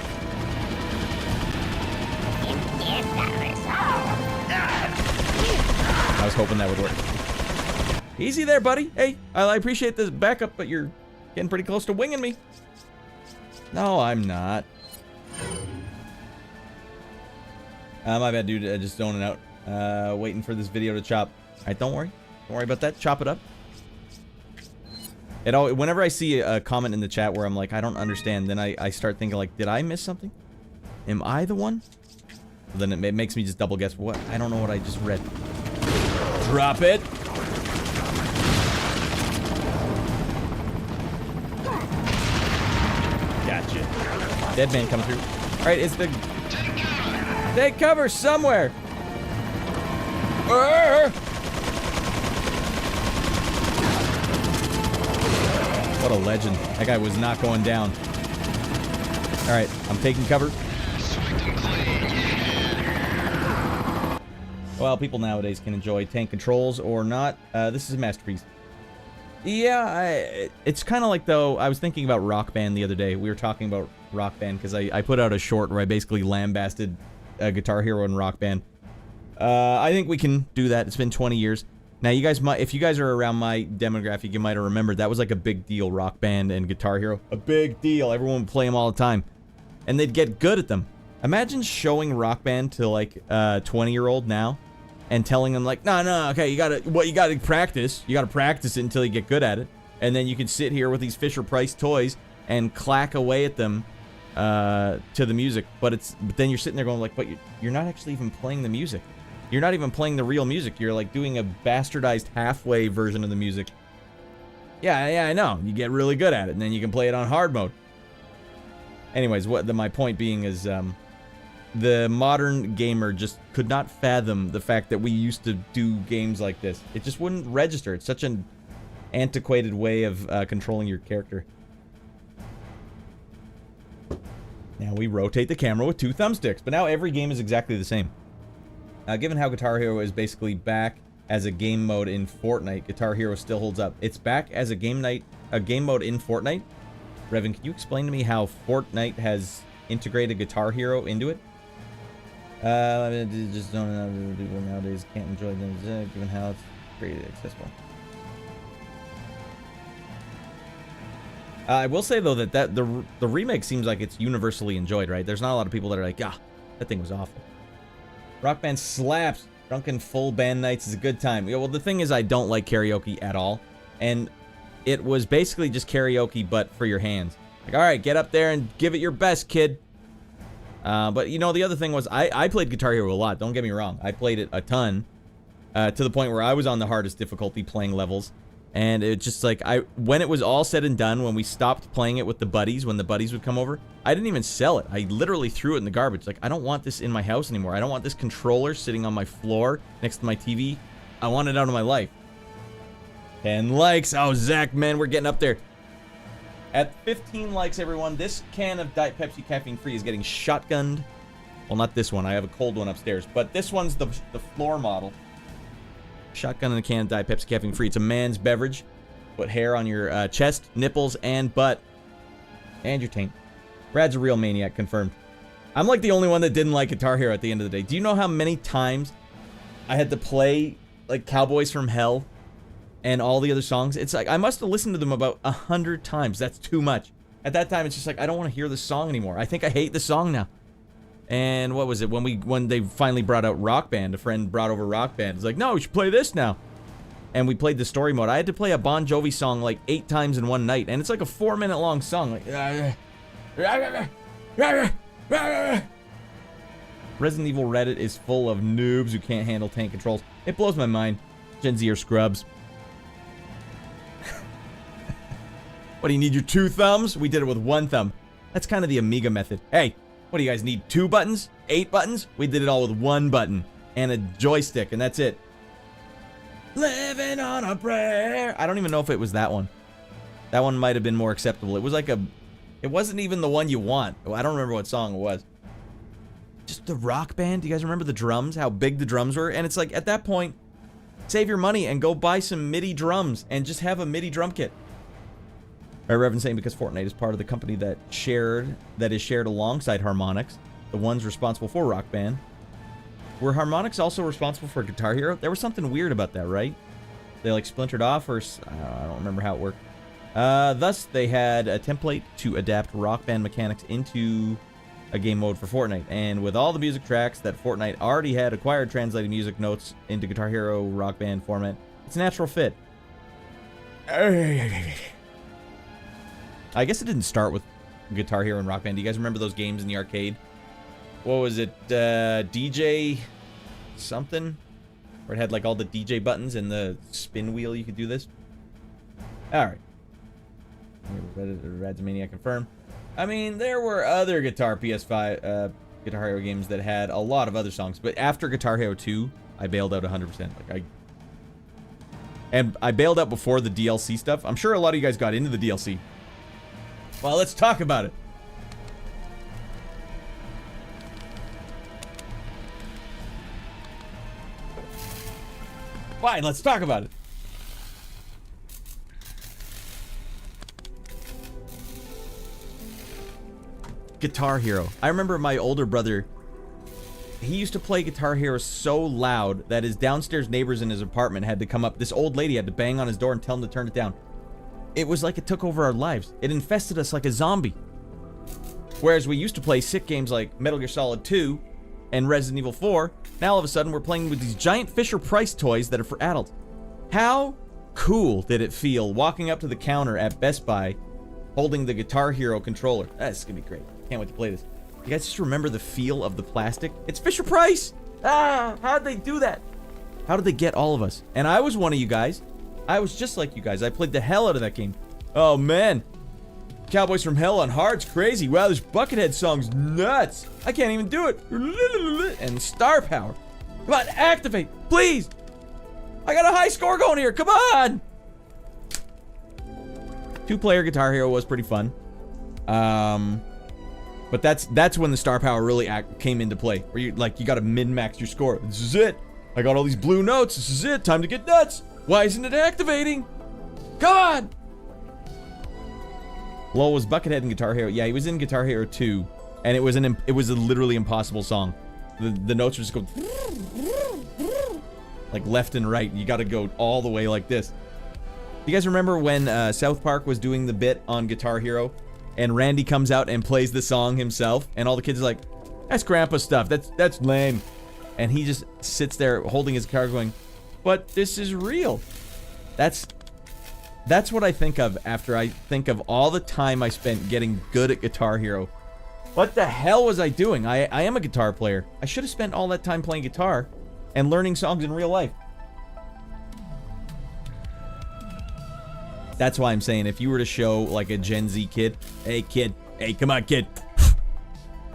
I was hoping that would work. Easy there, buddy. Hey, I appreciate this backup, but you're getting pretty close to winging me. No, I'm not. My bad, dude. Just zoning out. Waiting for this video to chop. Alright, don't worry. Don't worry about that. Chop it up. Whenever I see a comment in the chat where I'm like, I don't understand, then I start thinking like, did I miss something? Am I the one? Then it makes me just double guess what. I don't know what I just read. Drop it. Gotcha. Dead man coming through. Alright, it's the... Take cover somewhere! What a legend. That guy was not going down. Alright, I'm taking cover. Well, people nowadays can enjoy tank controls or not. This is a masterpiece. Yeah, it's kind of like, though, I was thinking about Rock Band the other day. We were talking about Rock Band because I put out a short where I basically lambasted Guitar Hero and Rock Band. I think we can do that. It's been 20 years. Now, you guys might, if you guys are around my demographic, you might have remembered that was like a big deal, Rock Band and Guitar Hero. A big deal. Everyone would play them all the time. And they'd get good at them. Imagine showing Rock Band to like a 20-year-old now and telling them like, no, okay, you gotta practice. You gotta practice it until you get good at it. And then you can sit here with these Fisher-Price toys and clack away at them to the music. But then you're sitting there going like, but you're not actually even playing the music. You're not even playing the real music. You're like doing a bastardized halfway version of the music. Yeah, I know. You get really good at it, and then you can play it on hard mode. Anyways, my point being is, the modern gamer just could not fathom the fact that we used to do games like this. It just wouldn't register. It's such an antiquated way of controlling your character. Now we rotate the camera with 2 thumbsticks, but now every game is exactly the same. Given how Guitar Hero is basically back as a game mode in Fortnite, Guitar Hero still holds up. It's back as a game mode in Fortnite. Revan, can you explain to me how Fortnite has integrated Guitar Hero into it? Just don't know. People nowadays can't enjoy them, given how it's created accessible. I will say though that the remake seems like it's universally enjoyed, right? There's not a lot of people that are like, that thing was awful. Rock Band slaps. Drunken full band nights is a good time. Yeah, well, the thing is, I don't like karaoke at all, and it was basically just karaoke, but for your hands. Like, all right, get up there and give it your best, kid. But you know, the other thing was, I played Guitar Hero a lot. Don't get me wrong. I played it a ton, to the point where I was on the hardest difficulty playing levels. And it just like, when it was all said and done, when we stopped playing it with the buddies, when the buddies would come over, I didn't even sell it. I literally threw it in the garbage. Like, I don't want this in my house anymore. I don't want this controller sitting on my floor next to my TV. I want it out of my life. 10 likes. Oh, Zach, man, we're getting up there. At 15 likes, everyone, this can of Diet Pepsi caffeine-free is getting shotgunned. Well, not this one. I have a cold one upstairs. But this one's the floor model. Shotgun in a can of Diet Pepsi caffeine-free. It's a man's beverage. Put hair on your chest, nipples, and butt. And your taint. Brad's a real maniac, confirmed. I'm like the only one that didn't like Guitar Hero at the end of the day. Do you know how many times I had to play, like, Cowboys from Hell and all the other songs? It's like, I must have listened to them about 100 times. That's too much. At that time, it's just like, I don't want to hear this song anymore. I think I hate the song now. And what was it? When they finally brought out Rock Band, a friend brought over Rock Band. It's like, no, we should play this now. And we played the story mode. I had to play a Bon Jovi song like 8 times in one night. And it's like a 4-minute long song. Like, Resident Evil Reddit is full of noobs who can't handle tank controls. It blows my mind. Gen Z are scrubs. What, do you need your 2 thumbs? We did it with 1 thumb. That's kind of the Amiga method. Hey, what do you guys need? 2 buttons? 8 buttons? We did it all with 1 button and a joystick, and that's it. Living on a prayer. I don't even know if it was that one. That one might have been more acceptable. It was like it wasn't even the one you want. I don't remember what song it was. Just the Rock Band. Do you guys remember the drums? How big the drums were? And it's like, at that point, save your money and go buy some MIDI drums and just have a MIDI drum kit. Right, Revan saying because Fortnite is part of the company that is shared alongside Harmonix, the ones responsible for Rock Band. Were Harmonix also responsible for Guitar Hero? There was something weird about that, right? They like splintered off, or I don't remember how it worked. Thus, they had a template to adapt Rock Band mechanics into a game mode for Fortnite. And with all the music tracks that Fortnite already had acquired translating music notes into Guitar Hero Rock Band format, it's a natural fit. I guess it didn't start with Guitar Hero and Rock Band. Do you guys remember those games in the arcade? What was it? DJ something? Where it had like all the DJ buttons and the spin wheel, you could do this. Alright. Radsmania confirm. I mean, there were other PS5 Guitar Hero games that had a lot of other songs, but after Guitar Hero 2, I bailed out 100%. And I bailed out before the DLC stuff. I'm sure a lot of you guys got into the DLC. Well, let's talk about it. Fine, let's talk about it. Guitar Hero. I remember my older brother, he used to play Guitar Hero so loud that his downstairs neighbors in his apartment had to come up. This old lady had to bang on his door and tell him to turn it down. It was like it took over our lives. It infested us like a zombie. Whereas we used to play sick games like Metal Gear Solid 2 and Resident Evil 4, now all of a sudden we're playing with these giant Fisher-Price toys that are for adults. How cool did it feel walking up to the counter at Best Buy holding the Guitar Hero controller? That's gonna be great. Can't wait to play this. You guys just remember the feel of the plastic? It's Fisher-Price! Ah, how'd they do that? How did they get all of us? And I was one of you guys. I was just like you guys. I played the hell out of that game. Oh man. Cowboys from Hell on hard's crazy. Wow, this Buckethead song's nuts. I can't even do it. And Star Power. Come on, activate, please. I got a high score going here. Come on. 2-player Guitar Hero was pretty fun. But that's when the Star Power really came into play. Where you got to min-max your score. This is it. I got all these blue notes. This is it. Time to get nuts. Why isn't it activating? Come on. Lol, was Buckethead in Guitar Hero? Yeah, he was in Guitar Hero 2, and it was a literally impossible song. The notes were just going like left and right. You got to go all the way like this. You guys remember when South Park was doing the bit on Guitar Hero, and Randy comes out and plays the song himself, and all the kids are like, "That's Grandpa stuff. That's lame," and he just sits there holding his guitar, going, "But this is real." That's what I think of after I think of all the time I spent getting good at Guitar Hero. What the hell was I doing? I am a guitar player. I should have spent all that time playing guitar and learning songs in real life. That's why I'm saying if you were to show like a Gen Z kid, hey come on kid,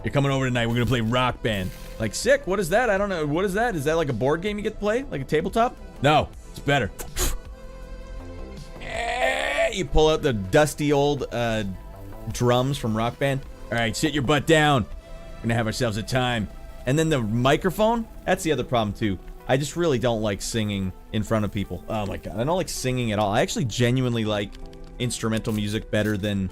you're coming over tonight, we're gonna play Rock Band. Like, sick, what is that? I don't know, what is that? Is that like a board game you get to play? Like a tabletop? No, it's better. You pull out the dusty old drums from Rock Band. All right, sit your butt down. We're gonna have ourselves a time. And then the microphone, that's the other problem too. I just really don't like singing in front of people. Oh my god, I don't like singing at all. I actually genuinely like instrumental music better than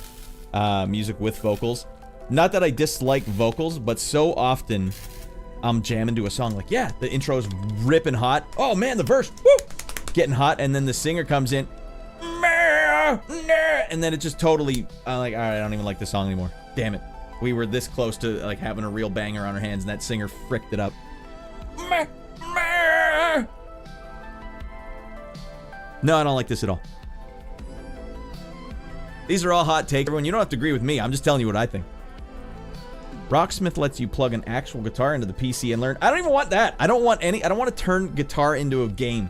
music with vocals. Not that I dislike vocals, but so often I'm jamming to a song like, yeah, the intro is ripping hot. Oh man, the verse, woo, getting hot, and then the singer comes in, and then it just totally, I'm like, all right, I don't even like this song anymore. Damn it. We were this close to like having a real banger on our hands, and that singer fricked it up. No, I don't like this at all. These are all hot takes. Everyone, you don't have to agree with me. I'm just telling you what I think. Rocksmith lets you plug an actual guitar into the PC and learn. I don't even want that. I don't want to turn guitar into a game.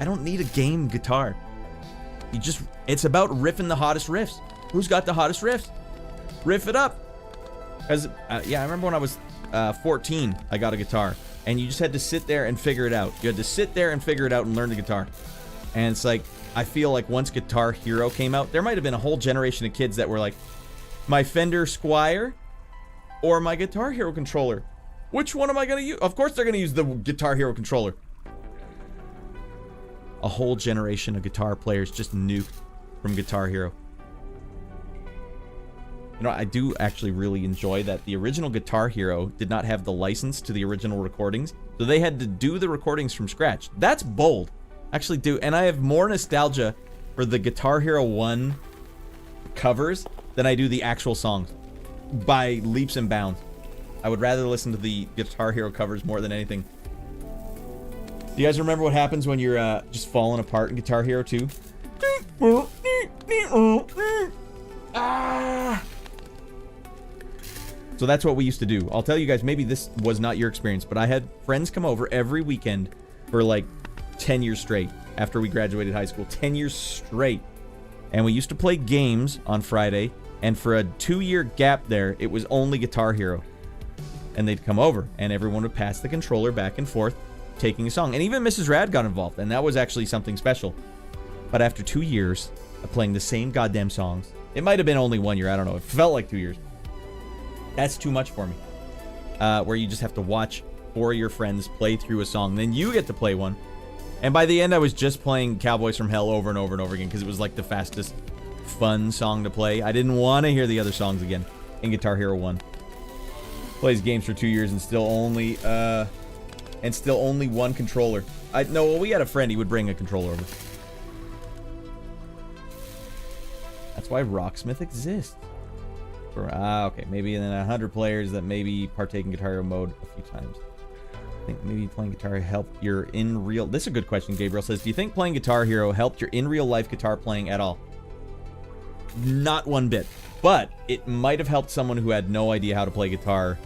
I don't need a game guitar. It's about riffing the hottest riffs. Who's got the hottest riffs? Riff it up. Because, yeah, I remember when I was 14, I got a guitar. And you just had to sit there and figure it out. You had to sit there and figure it out and learn the guitar. And it's like, I feel like once Guitar Hero came out, there might have been a whole generation of kids that were like, my Fender Squier or my Guitar Hero controller. Which one am I going to use? Of course they're going to use the Guitar Hero controller. A whole generation of guitar players just nuked from Guitar Hero. You know, I do actually really enjoy that the original Guitar Hero did not have the license to the original recordings, so they had to do the recordings from scratch. That's bold. Actually do, and I have more nostalgia for the Guitar Hero 1 covers than I do the actual songs. By leaps and bounds. I would rather listen to the Guitar Hero covers more than anything. Do you guys remember what happens when you're just falling apart in Guitar Hero 2? Ah! So that's what we used to do. I'll tell you guys, maybe this was not your experience, but I had friends come over every weekend for like 10 years straight after we graduated high school. 10 years straight. And we used to play games on Friday, and for a 2-year gap there, it was only Guitar Hero. And they'd come over, and everyone would pass the controller back and forth, taking a song. And even Mrs. Radd got involved, and that was actually something special. But after 2 years of playing the same goddamn songs, it might have been only 1 year, I don't know. It felt like 2 years. That's too much for me. Where you just have to watch 4 of your friends play through a song, then you get to play one. And by the end, I was just playing Cowboys from Hell over and over and over again because it was like the fastest, fun song to play. I didn't want to hear the other songs again in Guitar Hero 1. Plays games for 2 years and still only one controller. No, we had a friend, he would bring a controller over. That's why Rocksmith exists. Okay, maybe then 100 players that maybe partake in Guitar Hero mode a few times. I think maybe playing Guitar Hero helped your in real... This is a good question, Gabriel says. Do you think playing Guitar Hero helped your in real life guitar playing at all? Not one bit. But it might have helped someone who had no idea how to play guitar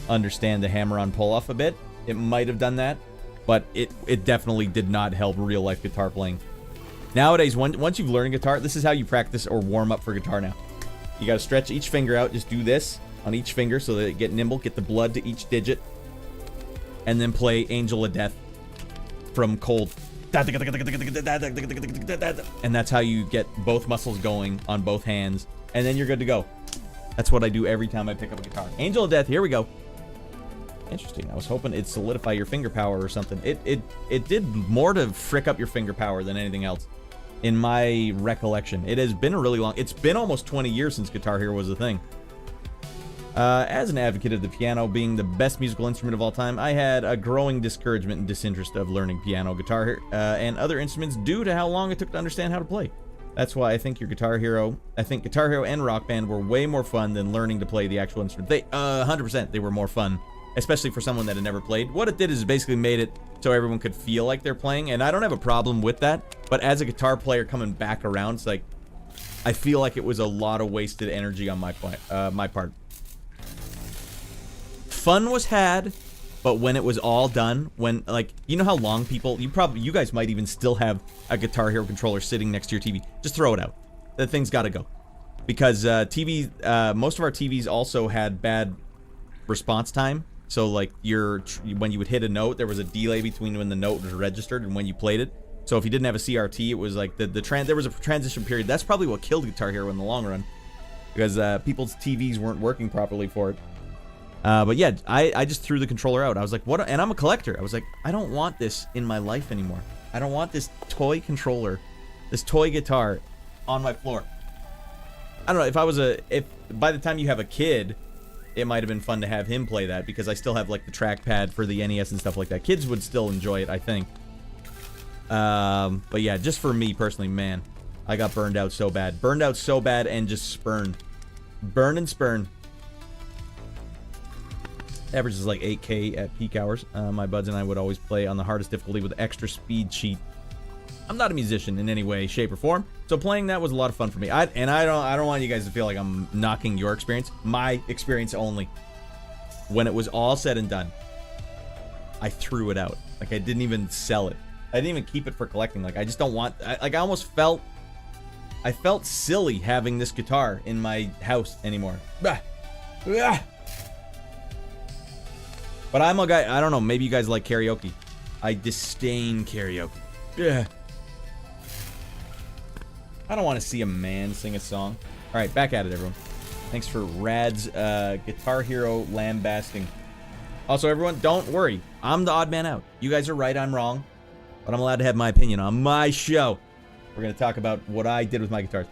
understand the hammer-on pull-off a bit. It might have done that. But it definitely did not help real life guitar playing. Nowadays, once you've learned guitar, this is how you practice or warm up for guitar now. You gotta stretch each finger out. Just do this on each finger so that it get nimble. Get the blood to each digit. And then play Angel of Death from cold. And that's how you get both muscles going on both hands. And then you're good to go. That's what I do every time I pick up a guitar. Angel of Death, here we go. Interesting. I was hoping it'd solidify your finger power or something. It did more to frick up your finger power than anything else. In my recollection. It has been a really long... It's been almost 20 years since Guitar Hero was a thing. As an advocate of the piano being the best musical instrument of all time, I had a growing discouragement and disinterest of learning piano, guitar, and other instruments due to how long it took to understand how to play. That's why I think Guitar Hero and Rock Band were way more fun than learning to play the actual instrument. 100%, they were more fun, especially for someone that had never played. What it did is basically made it so everyone could feel like they're playing, and I don't have a problem with that, but as a guitar player coming back around, it's like, I feel like it was a lot of wasted energy on my part. Fun was had, but when it was all done, when, like, you know how long people, you guys might even still have a Guitar Hero controller sitting next to your TV. Just throw it out. That thing's gotta go. Because most of our TVs also had bad response time. So, like, when you would hit a note, there was a delay between when the note was registered and when you played it. So if you didn't have a CRT, it was like there was a transition period. That's probably what killed Guitar Hero in the long run, because people's TVs weren't working properly for it. But yeah, I just threw the controller out. I was like, what? And I'm a collector. I was like, I don't want this in my life anymore. I don't want this toy controller, this toy guitar on my floor. I don't know, if by the time you have a kid, it might have been fun to have him play that, because I still have like the trackpad for the NES and stuff like that. Kids would still enjoy it, I think. But yeah, just for me personally, man, I got burned out so bad. Burned out so bad and just spurned. Burn and spurn. Average is like 8K at peak hours. My buds and I would always play on the hardest difficulty with extra speed cheat. I'm not a musician in any way, shape, or form, so playing that was a lot of fun for me. I don't want you guys to feel like I'm knocking your experience. My experience only. When it was all said and done, I threw it out. Like, I didn't even sell it. I didn't even keep it for collecting. Like, I just don't want... I almost felt... I felt silly having this guitar in my house anymore. But I'm a guy... I don't know, maybe you guys like karaoke. I disdain karaoke. Yeah. I don't want to see a man sing a song. Alright, back at it, everyone. Thanks for Radd's Guitar Hero lambasting. Also, everyone, don't worry. I'm the odd man out. You guys are right, I'm wrong. But I'm allowed to have my opinion on my show. We're going to talk about what I did with my guitars.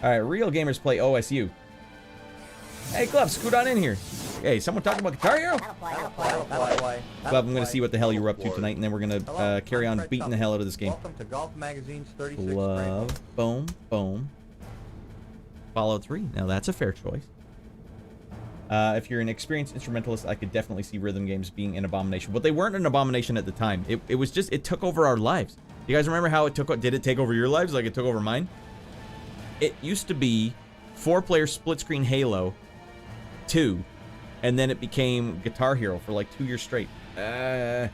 Alright, real gamers play OSU. Hey, Glove, scoot on in here. Hey, someone talking about Guitar Hero? Glove, I'm going to see what the hell you're up to tonight, and then we're going to carry on beating the hell out of this game. Welcome to Golf Magazine's 36 Glove, boom, boom. Fallout 3. Now that's a fair choice. If you're an experienced instrumentalist, I could definitely see rhythm games being an abomination. But they weren't an abomination at the time. It was just, it took over our lives. You guys remember how did it take over your lives like it took over mine? It used to be 4-player split-screen Halo 2, and then it became Guitar Hero for like 2 years straight. I'll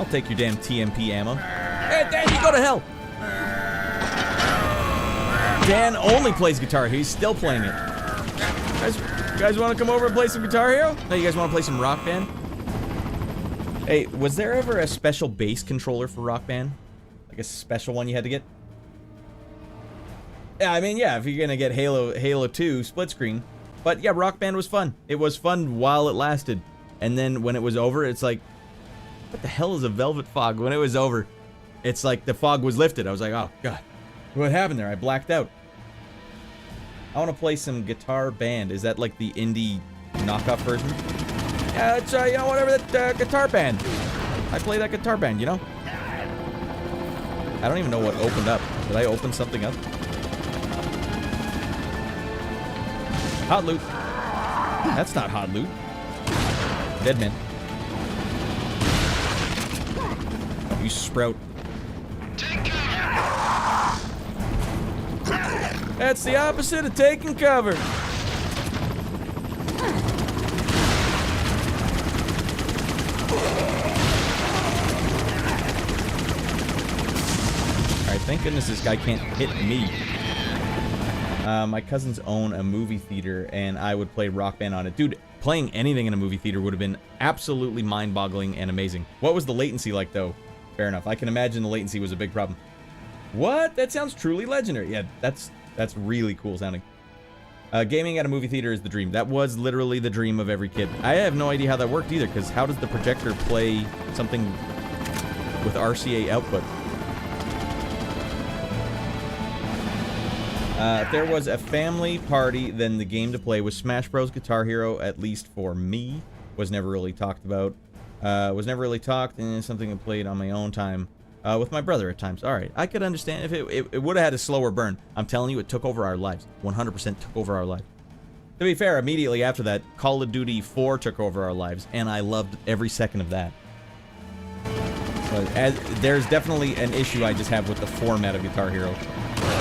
take your damn TMP ammo. Hey, Dan, you go to hell! Dan only plays Guitar Hero. He's still playing it. You guys want to come over and play some Guitar Hero? No, you guys want to play some Rock Band? Hey, was there ever a special bass controller for Rock Band? Like a special one you had to get? Yeah, I mean, yeah, if you're gonna get Halo 2 split screen. But yeah, Rock Band was fun. It was fun while it lasted. And then when it was over, it's like, what the hell is a velvet fog? When it was over, it's like the fog was lifted. I was like, oh, God. What happened there? I blacked out. I want to play some Guitar Band. Is that like the indie knockoff version? Yeah, it's, you know, whatever, that Guitar Band. I play that Guitar Band, you know? I don't even know what opened up. Did I open something up? Hot loot. That's not hot loot. Dead man. Oh, you sprout. That's the opposite of taking cover. Alright, thank goodness this guy can't hit me. My cousins own a movie theater, and I would play Rock Band on it. Dude, playing anything in a movie theater would have been absolutely mind-boggling and amazing. What was the latency like, though? Fair enough. I can imagine the latency was a big problem. What? That sounds truly legendary. Yeah, that's really cool sounding. Gaming at a movie theater is the dream. That was literally the dream of every kid. I have no idea how that worked either, because how does the projector play something with RCA output? If there was a family party, then the game to play was Smash Bros. Guitar Hero, at least for me. Was never really talked about. Was never really talked, and it's something I played on my own time. With my brother at times. Alright, I could understand if it would have had a slower burn. I'm telling you, it took over our lives. 100% took over our lives. To be fair, immediately after that, Call of Duty 4 took over our lives, and I loved every second of that. But there's definitely an issue I just have with the format of Guitar Hero.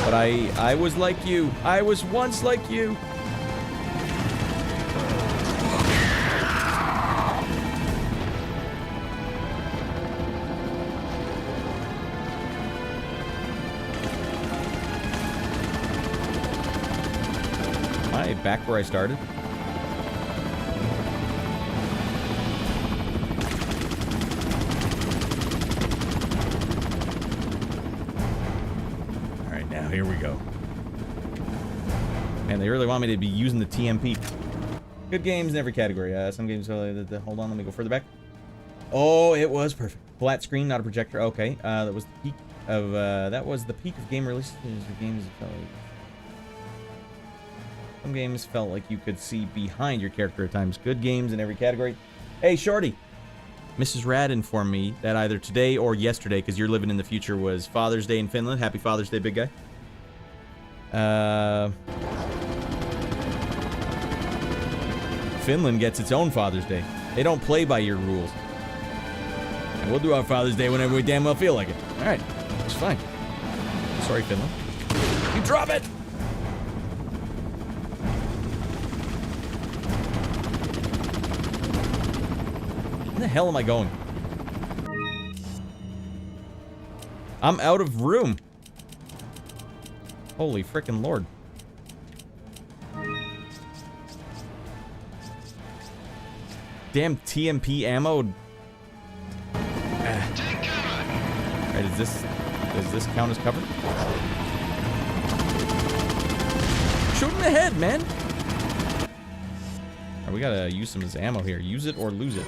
But I was like you. I was once like you. Back where I started. Alright, now here we go. Man, they really want me to be using the TMP. Good games in every category. Some games, hold on, let me go further back. Oh, it was perfect. Flat screen, not a projector. Okay, that was the peak of game releases. The games felt like, some games felt like you could see behind your character at times. Good games in every category. Hey, Shorty. Mrs. Radd informed me that either today or yesterday, because you're living in the future, was Father's Day in Finland. Happy Father's Day, big guy. Finland gets its own Father's Day. They don't play by your rules. And we'll do our Father's Day whenever we damn well feel like it. Alright, it's fine. Sorry, Finland. You drop it! Where the hell am I going? I'm out of room. Holy frickin' Lord. Damn TMP ammo. Alright, does this count as cover? Shoot in the head, man. Alright, we gotta use some of this ammo here. Use it or lose it.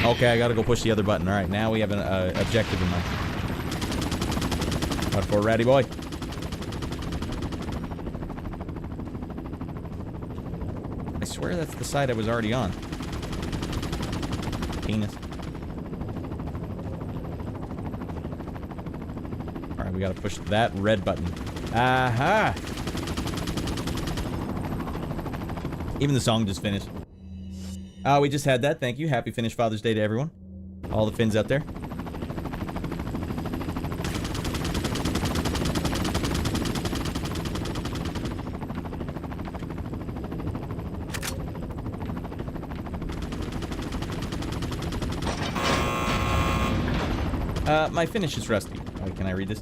Okay, I gotta go push the other button. Alright, now we have an objective in mind. What for, Ratty boy? swear that's the side I was already on. Penis. Alright, we gotta push that red button. Aha! Even the song just finished. We just had that. Thank you. Happy finished Father's Day to everyone. All the Finns out there. My Finnish is rusty. Can I read this?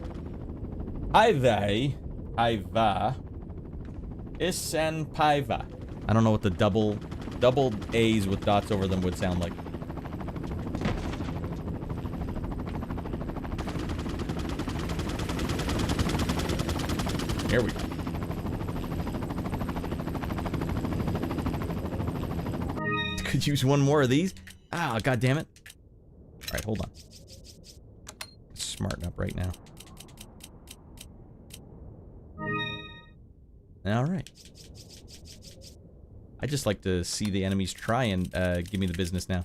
Aiva, isen paiva. I don't know what the double A's with dots over them would sound like. Here we go. Could use one more of these. Ah, god damn it. All right, hold on. Smarten up right now. All right. I just like to see the enemies try and give me the business now.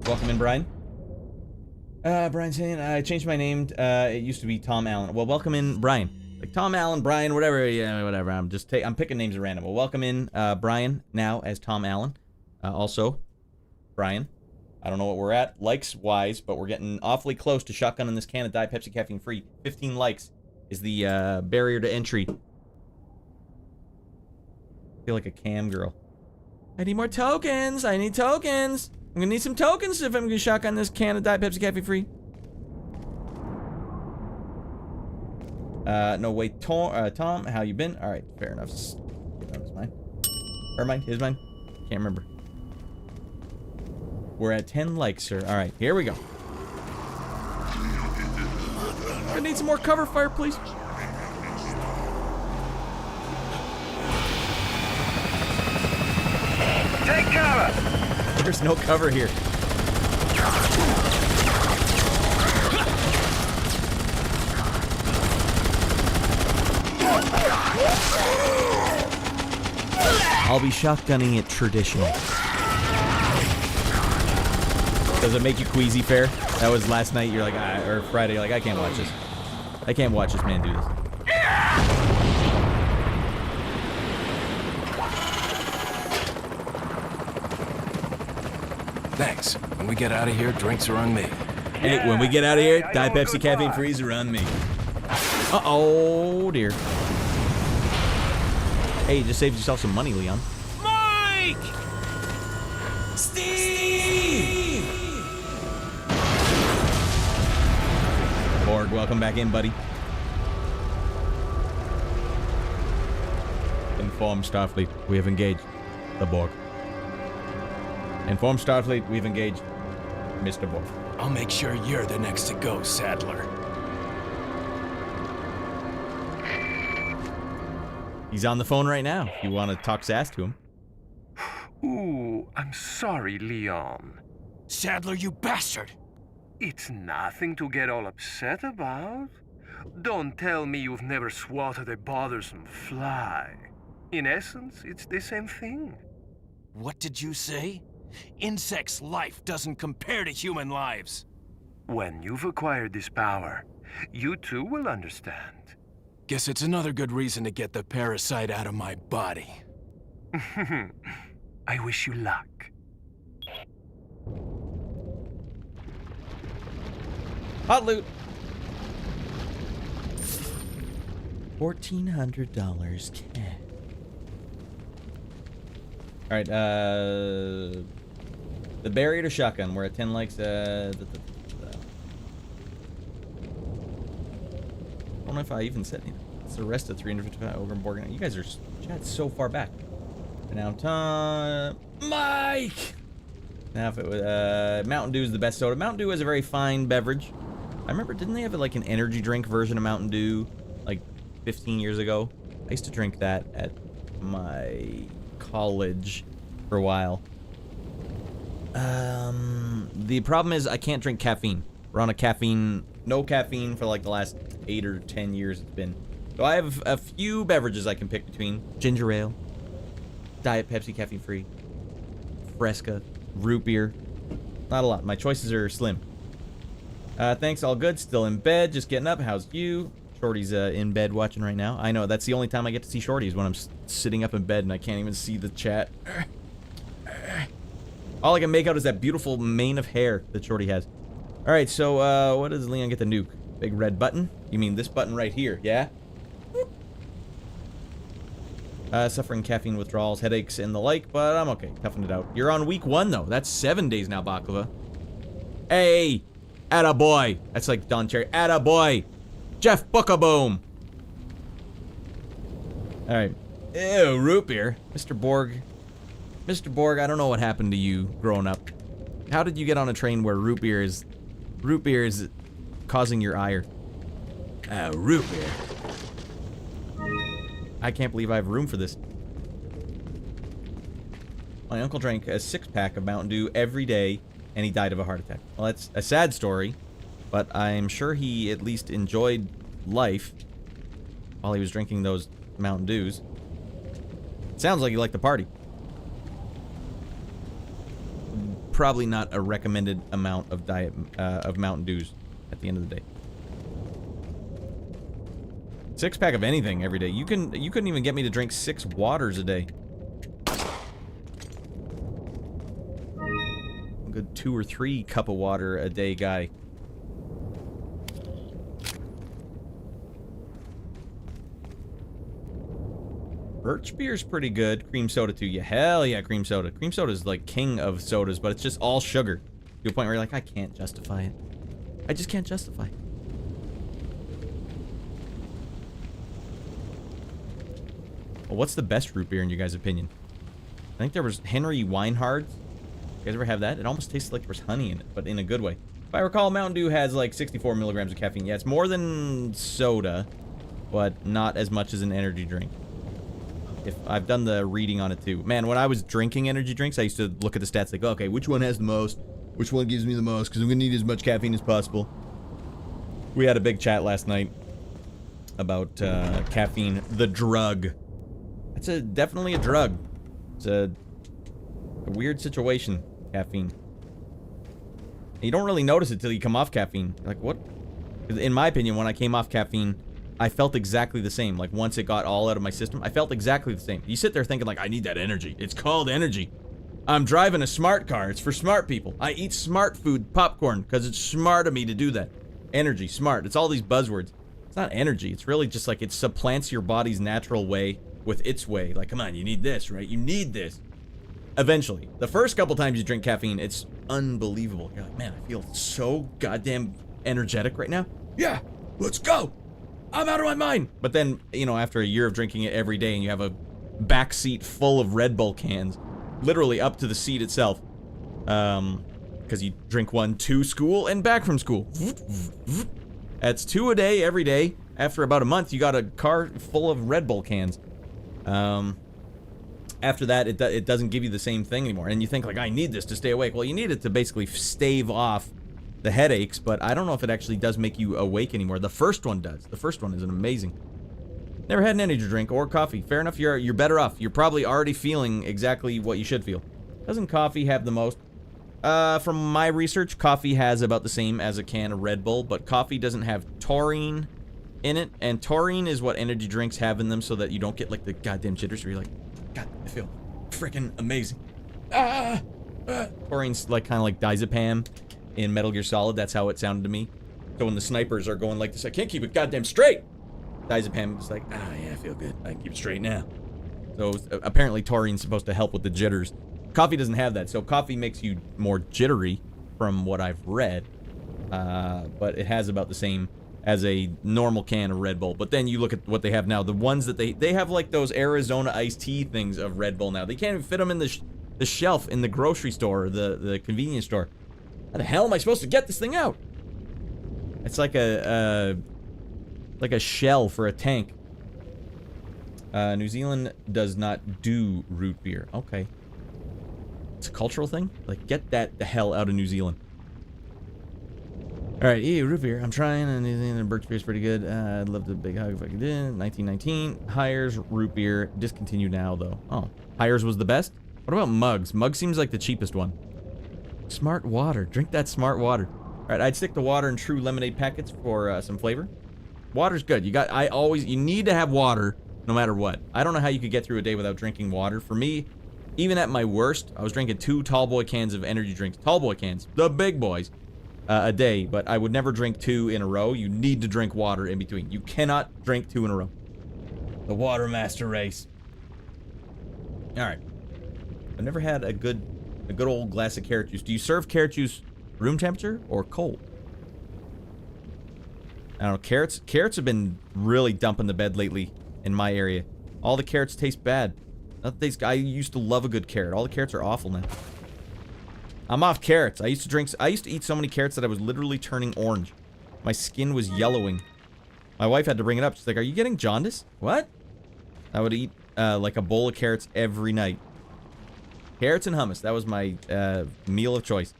Welcome in, Brian. Brian saying, I changed my name. It used to be Tom Allen. Well, welcome in, Brian. Like Tom Allen, Brian, whatever, yeah, whatever. I'm picking names at random. Well, welcome in, Brian, now as Tom Allen. Also, Brian. I don't know what we're at, likes-wise, but we're getting awfully close to shotgunning this can of Diet Pepsi caffeine free. 15 likes is the barrier to entry. I feel like a cam girl. I need more tokens. I need tokens. I'm gonna need some tokens if I'm gonna shotgun this can of Diet Pepsi caffeine free. No, wait, Tom, how you been? All right, fair enough. That was mine. Or mine, his mine. Can't remember. We're at 10 likes, sir. All right, here we go. I need some more cover fire, please. Take cover! There's no cover here. I'll be shotgunning it traditional. Does it make you queasy, Fair? That was last night. You're like, or Friday. You're like, I can't watch this. I can't watch this man do this. Thanks. When we get out of here, drinks are on me. Hey, when we get out of here, Diet Pepsi caffeine freeze are on me. Uh-oh, dear. Hey, you just saved yourself some money, Leon. Mike! Steve! Borg, welcome back in, buddy. Inform Starfleet, we have engaged the Borg. Inform Starfleet, we've engaged Mr. Borg. I'll make sure you're the next to go, Saddler. He's on the phone right now, if you want to talk sass to him. Ooh, I'm sorry, Leon. Saddler, you bastard! It's nothing to get all upset about. Don't tell me you've never swatted a bothersome fly. In essence, it's the same thing. What did you say? Insects' life doesn't compare to human lives. When you've acquired this power, you too will understand. Guess it's another good reason to get the parasite out of my body. I wish you luck. Hot loot. $1,400 cash. All right, the barrier to shotgun. We're at 10 likes. I don't know if I even said anything. It's the rest of 355 over in Borg. You guys are chat so far back. And now time, Mike. Now if it was Mountain Dew is the best soda. Mountain Dew is a very fine beverage. I remember, didn't they have like an energy drink version of Mountain Dew like 15 years ago? I used to drink that at my college for a while. The problem is I can't drink caffeine. We're on a caffeine, no caffeine for like the last 8 or 10 years it's been. So I have a few beverages I can pick between. Ginger ale, Diet Pepsi caffeine free, Fresca, root beer. Not a lot. My choices are slim. Thanks, all good. Still in bed, just getting up. How's you? Shorty's in bed watching right now. I know, that's the only time I get to see Shorty is when I'm sitting up in bed and I can't even see the chat. All I can make out is that beautiful mane of hair that Shorty has. Alright, so, what does Leon get the nuke? Big red button? You mean this button right here, yeah? Suffering caffeine withdrawals, headaches, and the like, but I'm okay. Toughing it out. You're on week 1, though. That's 7 days now, Baklava. Hey! Attaboy! That's like Don Cherry. Attaboy! Jeff Bookaboom! Alright. Ew, root beer. Mr. Borg. Mr. Borg, I don't know what happened to you growing up. How did you get on a train where root beer is causing your ire? Root beer. I can't believe I have room for this. My uncle drank a 6-pack of Mountain Dew every day, and he died of a heart attack. Well, that's a sad story, but I'm sure he at least enjoyed life while he was drinking those Mountain Dews. Sounds like he liked the party. Probably not a recommended amount of of Mountain Dews at the end of the day. 6-pack of anything every day. You couldn't even get me to drink 6 waters a day. A good 2 or 3 cup of water a day guy. Birch beer's pretty good. Cream soda too. Yeah, hell yeah, cream soda. Cream soda is like king of sodas, but it's just all sugar. To a point where you're like, I can't justify it. I just can't justify it. Well, what's the best root beer in your guys' opinion? I think there was Henry Weinhard's. You guys ever have that? It almost tastes like there was honey in it, but in a good way. If I recall, Mountain Dew has like 64 milligrams of caffeine. Yeah, it's more than soda, but not as much as an energy drink. If I've done the reading on it too. Man, when I was drinking energy drinks, I used to look at the stats like, okay, which one has the most? Which one gives me the most? Because I'm going to need as much caffeine as possible. We had a big chat last night about caffeine, the drug. It's definitely a drug. It's a weird situation, caffeine. And you don't really notice it till you come off caffeine. You're like, what? 'Cause in my opinion, when I came off caffeine, I felt exactly the same. Like, once it got all out of my system, I felt exactly the same. You sit there thinking, like, I need that energy. It's called energy. I'm driving a smart car. It's for smart people. I eat smart food, popcorn, because it's smart of me to do that. Energy, smart. It's all these buzzwords. It's not energy. It's really just like it supplants your body's natural way with its way. Like, come on, you need this, right? You need this. Eventually. The first couple times you drink caffeine, it's unbelievable. You're like, man, I feel so goddamn energetic right now. Yeah, let's go. I'm out of my mind. But then, you know, after a year of drinking it every day and you have a back seat full of Red Bull cans, literally up to the seat itself, because you drink one to school and back from school. That's 2 a day, every day. After about a month, you got a car full of Red Bull cans. After that, it doesn't give you the same thing anymore. And you think, like, I need this to stay awake. Well, you need it to basically stave off the headaches, but I don't know if it actually does make you awake anymore. The first one does. The first one is an amazing. Never had an energy drink or coffee. Fair enough, you're better off. You're probably already feeling exactly what you should feel. Doesn't coffee have the most? From my research, coffee has about the same as a can of Red Bull, but coffee doesn't have taurine in it, and taurine is what energy drinks have in them so that you don't get, like, the goddamn jitters where you're like, God, I feel freaking amazing. Taurine's like kind of like diazepam in Metal Gear Solid. That's how it sounded to me. So when the snipers are going like this, I can't keep it goddamn straight. Diazepam is like, yeah, I feel good. I can keep it straight now. So apparently taurine's supposed to help with the jitters. Coffee doesn't have that, so coffee makes you more jittery from what I've read. But it has about the same as a normal can of Red Bull. But then you look at what they have now. The ones that they have, like those Arizona iced tea things of Red Bull now. They can't even fit them in the shelf in the grocery store or the convenience store. How the hell am I supposed to get this thing out? It's like a shell for a tank. New Zealand does not do root beer. Okay. It's a cultural thing. Like, get that the hell out of New Zealand. All right, root beer. I'm trying, and the birch beer's pretty good. I'd love the big hug if I could. 1919. Hires root beer. Discontinued now, though. Oh, Hires was the best. What about Mugs? Mugs seems like the cheapest one. Smart water. Drink that smart water. All right, I'd stick to water and true lemonade packets for some flavor. Water's good. You need to have water no matter what. I don't know how you could get through a day without drinking water. For me, even at my worst, I was drinking 2 tall boy cans of energy drinks. Tall boy cans, the big boys, a day. But I would never drink 2 in a row. You need to drink water in between. You cannot drink 2 in a row. The Water Master race. All right. I've never had a good old glass of carrot juice. Do you serve carrot juice room temperature or cold? I don't know. Carrots have been really dumping the bed lately in my area. All the carrots taste bad. I used to love a good carrot. All the carrots are awful now. I'm off carrots. I used to eat so many carrots that I was literally turning orange. My skin was yellowing. My wife had to bring it up. She's like, "Are you getting jaundice?" What? I would eat like a bowl of carrots every night. Carrots and hummus. That was my meal of choice.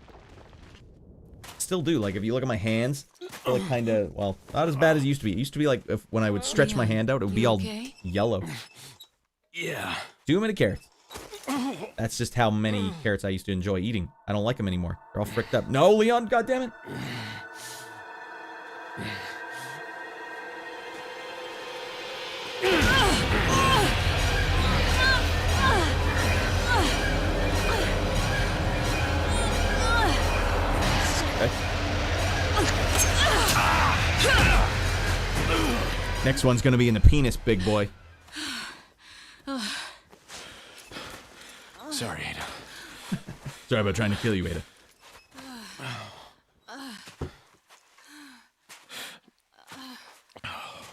Still do. Like, if you look at my hands, they're like kind of, well, not as bad as it used to be. It used to be like when I would stretch my hand out, it would be all yellow. Yeah. Too many carrots. That's just how many carrots I used to enjoy eating. I don't like them anymore. They're all fricked up. No, Leon, goddammit. Next one's gonna be in the penis, big boy. Sorry, Ada. Sorry about trying to kill you, Ada.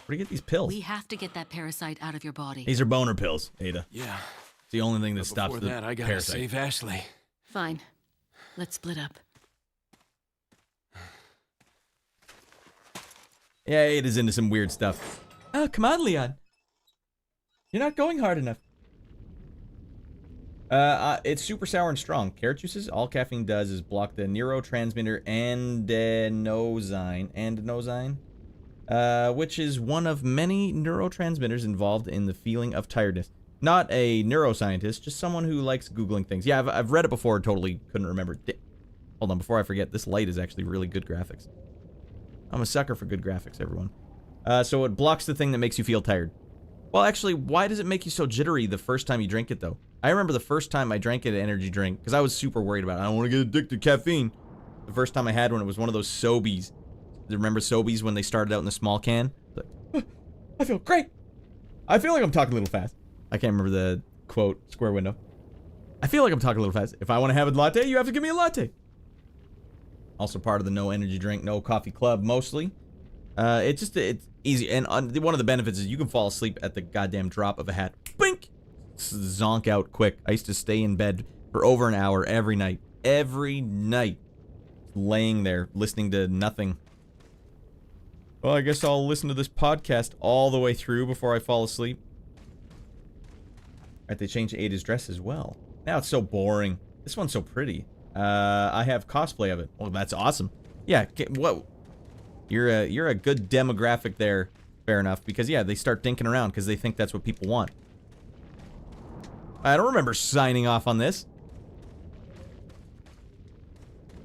Where do you get these pills? We have to get that parasite out of your body. These are boner pills, Ada. Yeah. It's the only thing that stops the that, I gotta parasite. save Ashley. Fine. Let's split up. Yeah, Ada's into some weird stuff. Oh, come on, Leon. You're not going hard enough. It's super sour and strong. Carrot juices, all caffeine does is block the neurotransmitter adenosine, which is one of many neurotransmitters involved in the feeling of tiredness. Not a neuroscientist, just someone who likes Googling things. Yeah, I've read it before, totally couldn't remember. Hold on, before I forget, this light is actually really good graphics. I'm a sucker for good graphics, everyone. So it blocks the thing that makes you feel tired. Well, actually, why does it make you so jittery the first time you drink it, though? I remember the first time I drank an energy drink, because I was super worried about it. I don't want to get addicted to caffeine. The first time I had one, it was one of those Sobeys. Remember Sobeys when they started out in the small can? Like, I feel great. I feel like I'm talking a little fast. I can't remember the quote, square window. I feel like I'm talking a little fast. If I want to have a latte, you have to give me a latte. Also part of the no energy drink, no coffee club, mostly. It's easy. And one of the benefits is you can fall asleep at the goddamn drop of a hat. Blink! Zonk out quick. I used to stay in bed for over an hour every night. Every night. Laying there, listening to nothing. Well, I guess I'll listen to this podcast all the way through before I fall asleep. Alright, they changed Ada's dress as well. Now it's so boring. This one's so pretty. I have cosplay of it. Well, that's awesome. Yeah, what? You're a good demographic there. Fair enough, because yeah, they start dinking around because they think that's what people want. I don't remember signing off on this.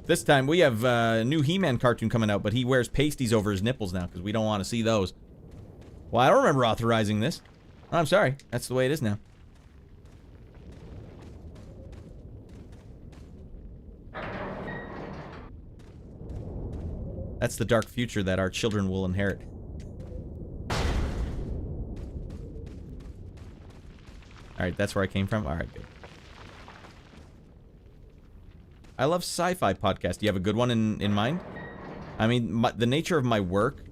This time we have a new He-Man cartoon coming out, but he wears pasties over his nipples now because we don't want to see those. Well, I don't remember authorizing this. I'm sorry. That's the way it is now. That's the dark future that our children will inherit. Alright, that's where I came from? Alright, good. I love sci-fi podcasts. Do you have a good one in mind? I mean, the nature of my work,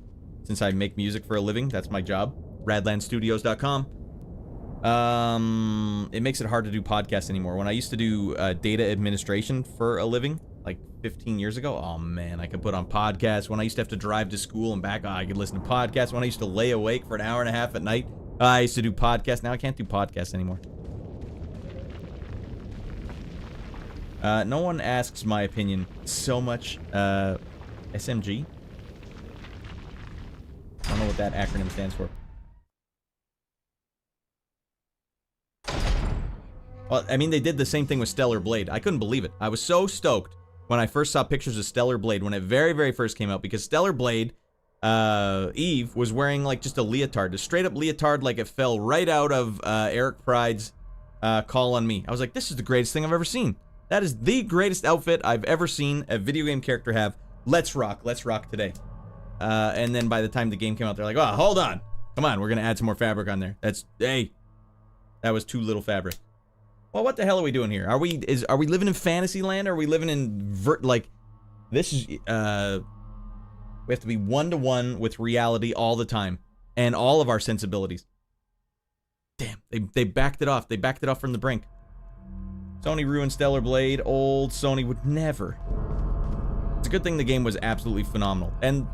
since I make music for a living, that's my job, raddlandstudios.com, it makes it hard to do podcasts anymore. When I used to do data administration for a living, like 15 years ago, oh man, I could put on podcasts. When I used to have to drive to school and back, I could listen to podcasts. When I used to lay awake for an hour and a half at night, I used to do podcasts. Now I can't do podcasts anymore. No one asks my opinion so much. SMG? I don't know what that acronym stands for. Well, I mean, they did the same thing with Stellar Blade. I couldn't believe it. I was so stoked when I first saw pictures of Stellar Blade when it very, very first came out, because Stellar Blade, Eve, was wearing, like, just a leotard. A straight-up leotard, like it fell right out of Eric Pride's Call on Me. I was like, this is the greatest thing I've ever seen. That is the greatest outfit I've ever seen a video game character have. Let's rock today. And then by the time the game came out, they're like, oh, hold on. Come on, we're going to add some more fabric on there. Hey, that was too little fabric. Well, what the hell are we doing here? Are we living in fantasy land? Or are we living in this is we have to be one-to-one with reality all the time and all of our sensibilities. Damn, they backed it off. They backed it off from the brink. Sony ruined Stellar Blade. Old Sony would never. It's a good thing the game was absolutely phenomenal. And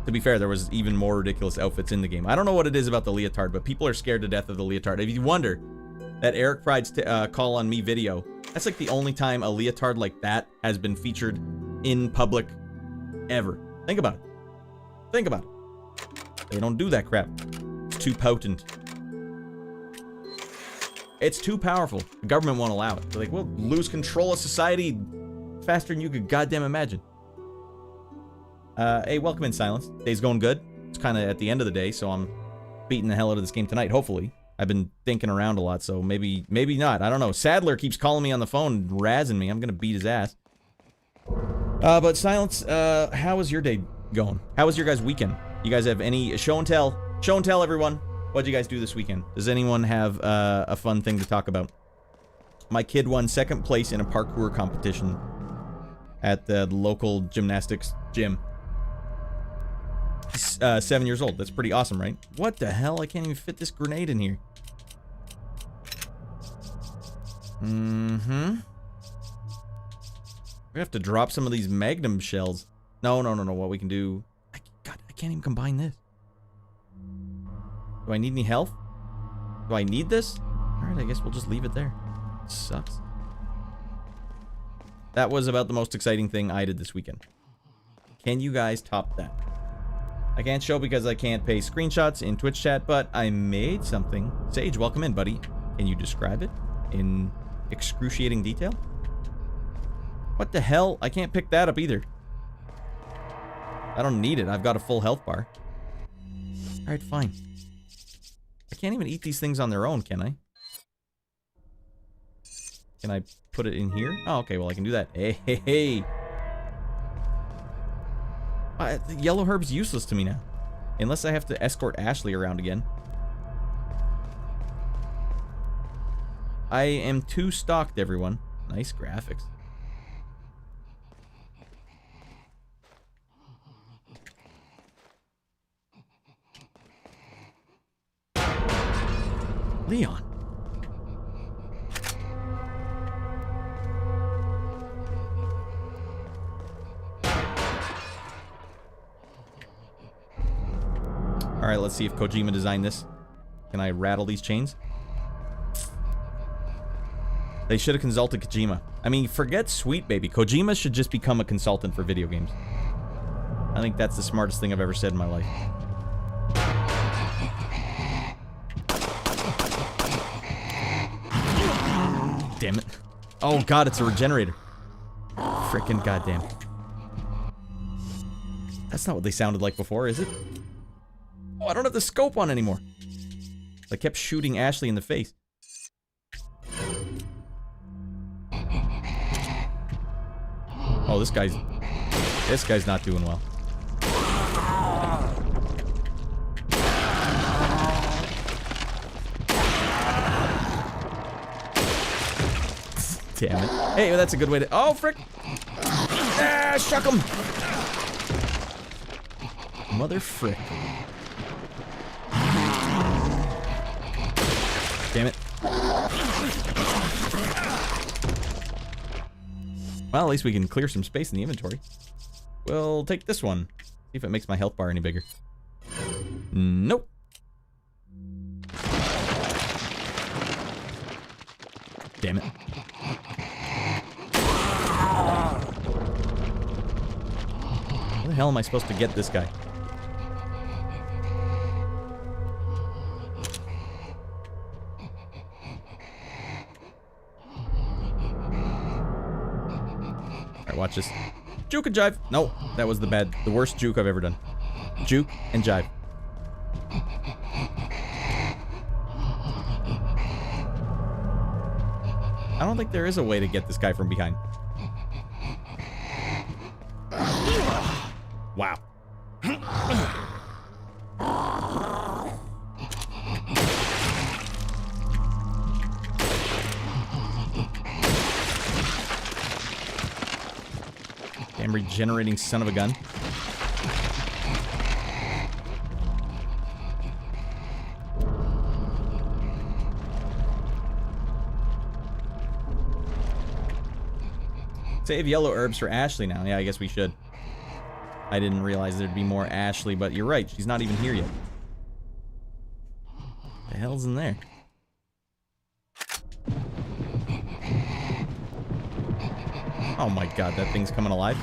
to be fair, there was even more ridiculous outfits in the game. I don't know what it is about the leotard, but people are scared to death of the leotard. If you wonder, that Eric Pride's Call on Me video, that's like the only time a leotard like that has been featured in public ever. Think about it. Think about it. They don't do that crap. It's too potent. It's too powerful. The government won't allow it. They're like, we'll lose control of society faster than you could goddamn imagine. Hey, welcome in, Silence. Day's going good. It's kind of at the end of the day, so I'm beating the hell out of this game tonight, hopefully. I've been thinking around a lot, so maybe not. I don't know. Sadler keeps calling me on the phone and razzing me. I'm gonna beat his ass. But Silence, how was your day going? How was your guys' weekend? You guys have any show and tell? Show and tell, everyone. What'd you guys do this weekend? Does anyone have a fun thing to talk about? My kid won 2nd place in a parkour competition at the local gymnastics gym. He's 7 years old. That's pretty awesome, right? What the hell? I can't even fit this grenade in here. We have to drop some of these Magnum shells. No. What we can do... God, I can't even combine this. Do I need any health? Do I need this? Alright, I guess we'll just leave it there. It sucks. That was about the most exciting thing I did this weekend. Can you guys top that? I can't show because I can't pay screenshots in Twitch chat, but I made something. Sage, welcome in, buddy. Can you describe it in excruciating detail? What the hell? I can't pick that up either. I don't need it. I've got a full health bar. Alright, fine. I can't even eat these things on their own, can I? Can I put it in here? Oh, okay, well, I can do that. Hey. The yellow herb's useless to me now. Unless I have to escort Ashley around again. I am too stocked, everyone. Nice graphics. Leon. Alright, let's see if Kojima designed this. Can I rattle these chains? They should have consulted Kojima. I mean, forget Sweet Baby. Kojima should just become a consultant for video games. I think that's the smartest thing I've ever said in my life. Damn it. Oh god, it's a regenerator. Frickin' goddamn. That's not what they sounded like before, is it? Oh, I don't have the scope on anymore. I kept shooting Ashley in the face. Oh, this guy's not doing well. Damn it. Hey, well, that's a good way to... Oh, frick! Ah, shuck him! Mother frick. Damn it. Well, at least we can clear some space in the inventory. We'll take this one. See if it makes my health bar any bigger. Nope. Damn it. the hell am I supposed to get this guy? Alright, watch this. Juke and jive. No, that was the worst juke I've ever done. Juke and jive. I don't think there is a way to get this guy from behind. Wow. Damn regenerating son of a gun. Save yellow herbs for Ashley now. Yeah, I guess we should. I didn't realize there'd be more Ashley, but you're right. She's not even here yet. The hell's in there? Oh my god, that thing's coming alive.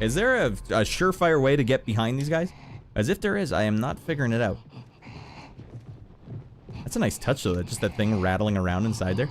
Is there a surefire way to get behind these guys? As if there is, I am not figuring it out. That's a nice touch though, just that thing rattling around inside there.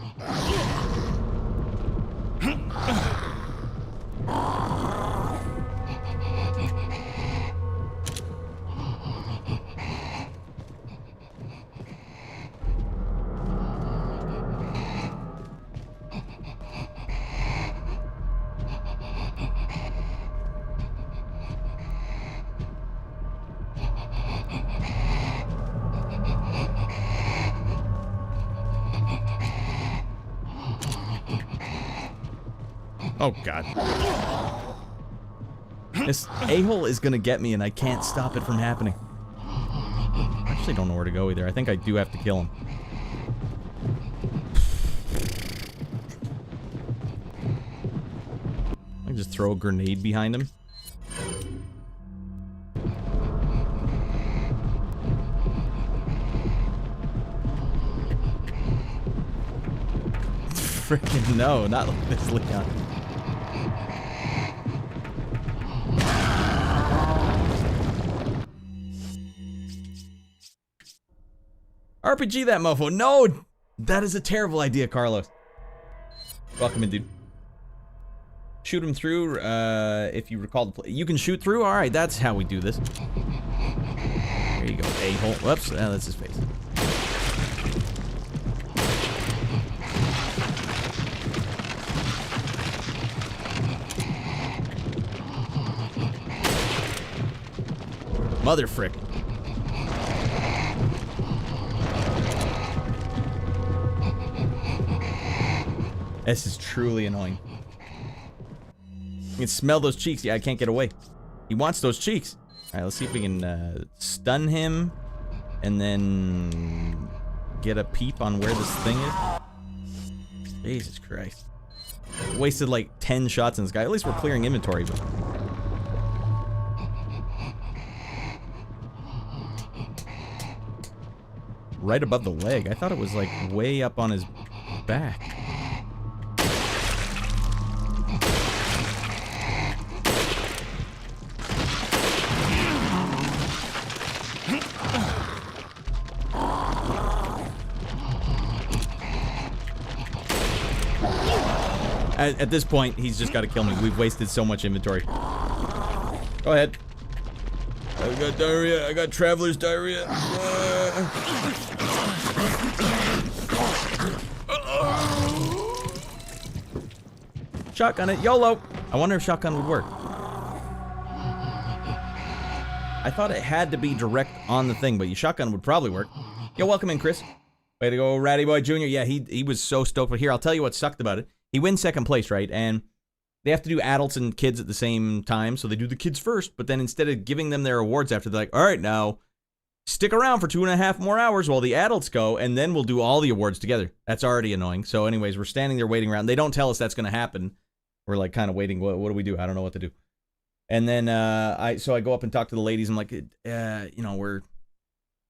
Oh, God. This a-hole is gonna get me, and I can't stop it from happening. I actually don't know where to go either. I think I do have to kill him. I can just throw a grenade behind him. Freaking no, not like this, Leon. RPG that mofo. No! That is a terrible idea, Carlos. Welcome in, dude. Shoot him through, if you recall the play. You can shoot through? Alright, that's how we do this. There you go, a-hole. Whoops, that's his face. Mother frick. This is truly annoying. You can smell those cheeks. Yeah, I can't get away. He wants those cheeks. Alright, let's see if we can stun him and then get a peep on where this thing is. Jesus Christ. Wasted like 10 shots in this guy. At least we're clearing inventory, but... right above the leg. I thought it was like way up on his back. At this point, he's just got to kill me. We've wasted so much inventory. Go ahead. I got diarrhea. I got traveler's diarrhea. Shotgun it. YOLO. I wonder if shotgun would work. I thought it had to be direct on the thing, but your shotgun would probably work. Yo, welcome in, Chris. Way to go, Ratty Boy Jr. Yeah, he was so stoked. But here, I'll tell you what sucked about it. He wins second place, right? And they have to do adults and kids at the same time, so they do the kids first, but then instead of giving them their awards after, they're like, all right, now stick around for 2.5 more hours while the adults go, and then we'll do all the awards together. That's already annoying. So anyways, we're standing there waiting around. They don't tell us that's going to happen. We're like kind of waiting. What do we do? I don't know what to do. And then so I go up and talk to the ladies. I'm like, you know,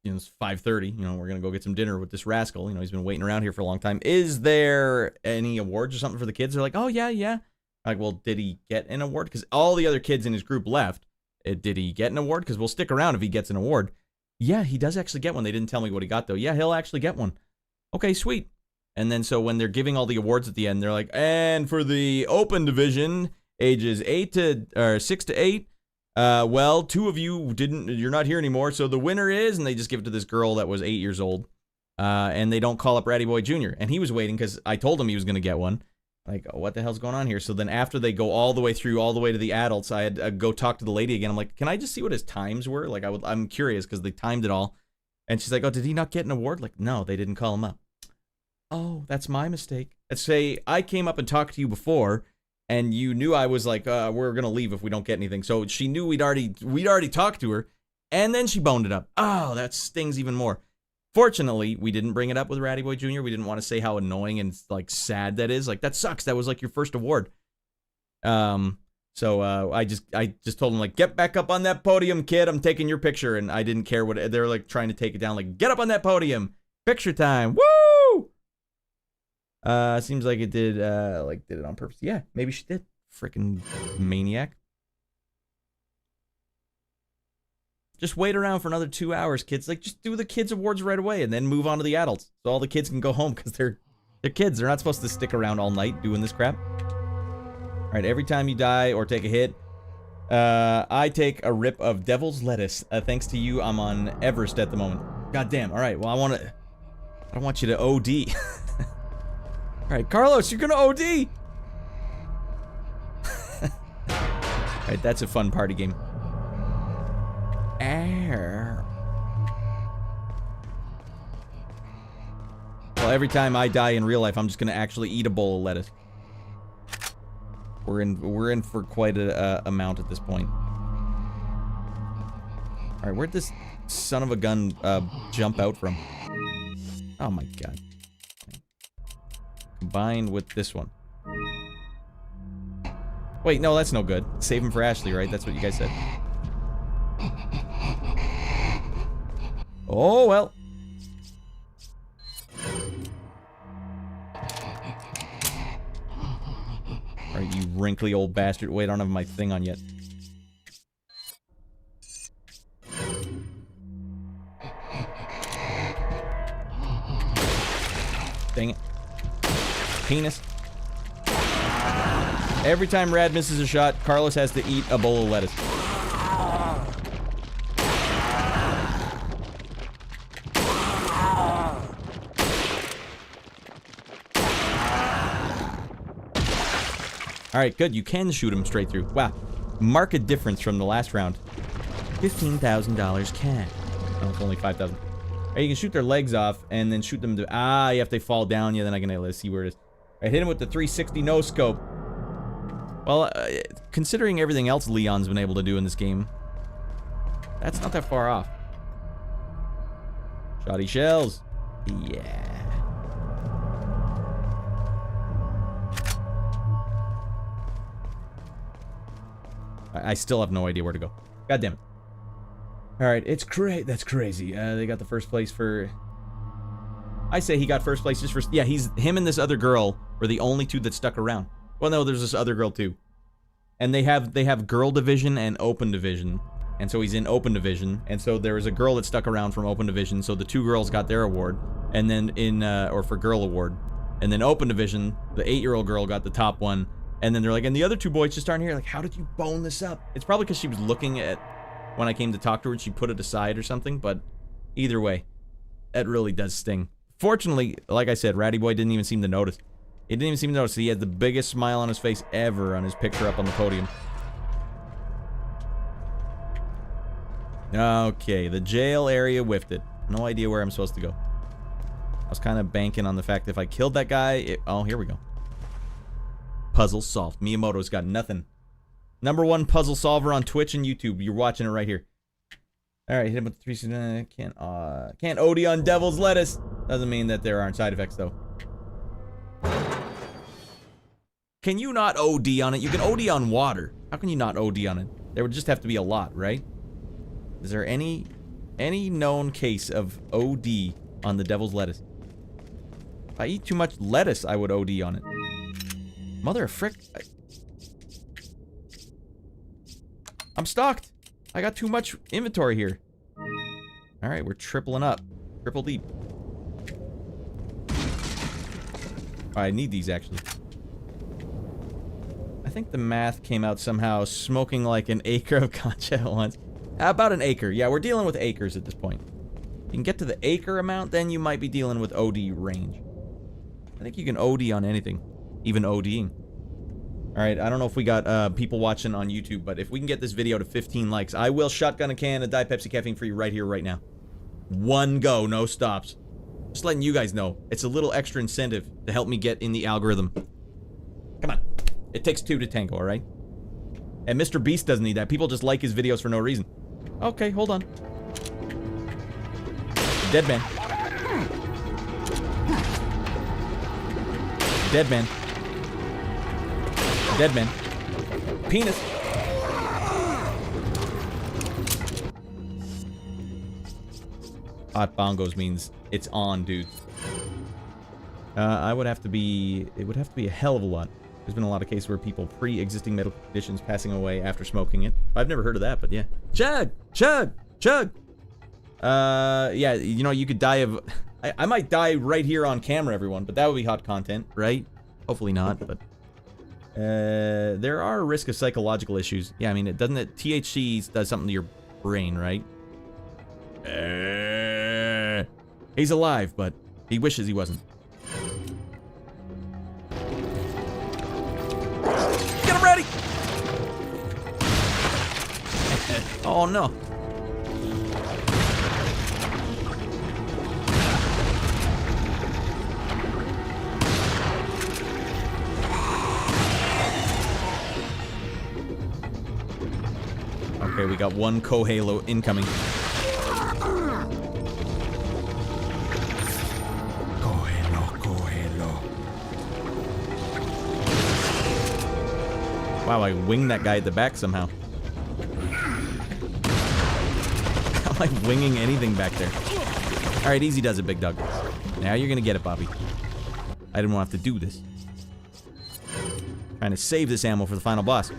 you know, it's 5:30. You know, we're gonna go get some dinner with this rascal. You know, he's been waiting around here for a long time. Is there any awards or something for the kids? They're like, oh yeah, yeah. Like, well, did he get an award? Because all the other kids in his group left. Did he get an award? Because we'll stick around if he gets an award. Yeah, he does actually get one. They didn't tell me what he got though. Yeah, he'll actually get one. Okay, sweet. And then so when they're giving all the awards at the end, they're like, and for the open division, ages 6 to 8. Well, 2 of you you're not here anymore, so the winner is, and they just give it to this girl that was 8 years old. And they don't call up Ratty Boy Jr. And he was waiting because I told him he was going to get one. Like, oh, what the hell's going on here? So then after they go all the way through, all the way to the adults, I had to go talk to the lady again. I'm like, can I just see what his times were? Like, I'm curious because they timed it all. And she's like, oh, did he not get an award? Like, no, they didn't call him up. Oh, that's my mistake. Let's say I came up and talked to you before, and you knew I was like, we're gonna leave if we don't get anything. So she knew we'd already talked to her, and then she boned it up. Oh, that stings even more. Fortunately, we didn't bring it up with Ratty Boy Jr. We didn't want to say how annoying and like sad that is. Like, that sucks. That was like your first award. So I just told him, like, get back up on that podium, kid. I'm taking your picture. And I didn't care what they were like trying to take it down. Like, get up on that podium. Picture time. Woo! Seems like it did it on purpose. Yeah, maybe she did. Freaking maniac. Just wait around for another 2 hours, kids. Like, just do the kids awards right away and then move on to the adults. So all the kids can go home because they're kids. They're not supposed to stick around all night doing this crap. All right, every time you die or take a hit, I take a rip of devil's lettuce. Thanks to you, I'm on Everest at the moment. God damn. All right, well, I don't want you to OD. All right, Carlos, you're gonna OD. All right, that's a fun party game. Well, every time I die in real life, I'm just gonna actually eat a bowl of lettuce. We're in for quite a amount at this point. All right, where'd this son of a gun jump out from? Oh my god. Combined with this one. Wait, no, that's no good. Save him for Ashley, right? That's what you guys said. Oh, well. Alright, you wrinkly old bastard. Wait, I don't have my thing on yet. Dang it. Penis. Every time Radd misses a shot, Carlos has to eat a bowl of lettuce. Alright, good. You can shoot him straight through. Wow. Mark a difference from the last round. $15,000 cash. Oh, it's only 5,000. Right, you can shoot their legs off and then shoot them to... Ah, you have to fall down. Yeah, then I can let's see where it is. Alright, hit him with the 360 no scope. Well, considering everything else Leon's been able to do in this game, that's not that far off. Shoddy shells. Yeah. I still have no idea where to go. God damn it. Alright, it's that's crazy. They got the first place for... I say he got first place just for... Yeah, him and this other girl were the only two that stuck around. Well, no, there's this other girl too. And they have girl division and open division. And so he's in open division. And so there was a girl that stuck around from open division. So the 2 girls got their award. And then or for girl award. And then open division, the 8-year-old girl got the top one. And then they're like, and the other 2 boys just aren't here. Like, how did you bone this up? It's probably because she was looking at when I came to talk to her and she put it aside or something. But either way, that really does sting. Fortunately, like I said, Ratty Boy didn't even seem to notice. He didn't even seem to notice. He had the biggest smile on his face ever on his picture up on the podium. Okay, the jail area whiffed it. No idea where I'm supposed to go. I was kind of banking on the fact that if I killed that guy... Oh, here we go. Puzzle solved. Miyamoto's got nothing. #1 puzzle solver on Twitch and YouTube. You're watching it right here. Alright, hit him with the 3... Can't OD on devil's lettuce. Doesn't mean that there aren't side effects, though. Can you not OD on it? You can OD on water. How can you not OD on it? There would just have to be a lot, right? Is there any any known case of OD on the devil's lettuce. If I eat too much lettuce, I would OD on it. Mother of frick. I'm stocked. I got too much inventory here. Alright, we're tripling up. Triple deep. I need these, actually. I think the math came out somehow, smoking like an acre of concha at once. About an acre. Yeah, we're dealing with acres at this point. You can get to the acre amount, then you might be dealing with OD range. I think you can OD on anything. Even ODing. Alright, I don't know if we got people watching on YouTube, but if we can get this video to 15 likes, I will shotgun a can of Diet Pepsi caffeine free right here, right now. One go, no stops. Just letting you guys know. It's a little extra incentive to help me get in the algorithm. Come on. It takes two to tango, alright? And Mr. Beast doesn't need that. People just like his videos for no reason. Okay, hold on. Dead man. Dead man. Dead man. Penis. Hot bongos means it's on, dude. I would have to be... It would have to be a hell of a lot. There's been a lot of cases where people pre-existing medical conditions passing away after smoking it. I've never heard of that, but yeah. Chug! Chug! Chug! Yeah, you know, you could die of... I might die right here on camera, everyone, but that would be hot content, right? Hopefully not, but... there are a risk of psychological issues. Yeah, I mean, doesn't it... THC does something to your brain, right? He's alive, but he wishes he wasn't. Get him ready! Oh, no. Okay, we got one Cohalo incoming. Wow, I winged that guy at the back somehow. How am I winging anything back there? Alright, easy does it, big dog. Now you're gonna get it, Bobby. I didn't want to have to do this. Trying to save this ammo for the final boss.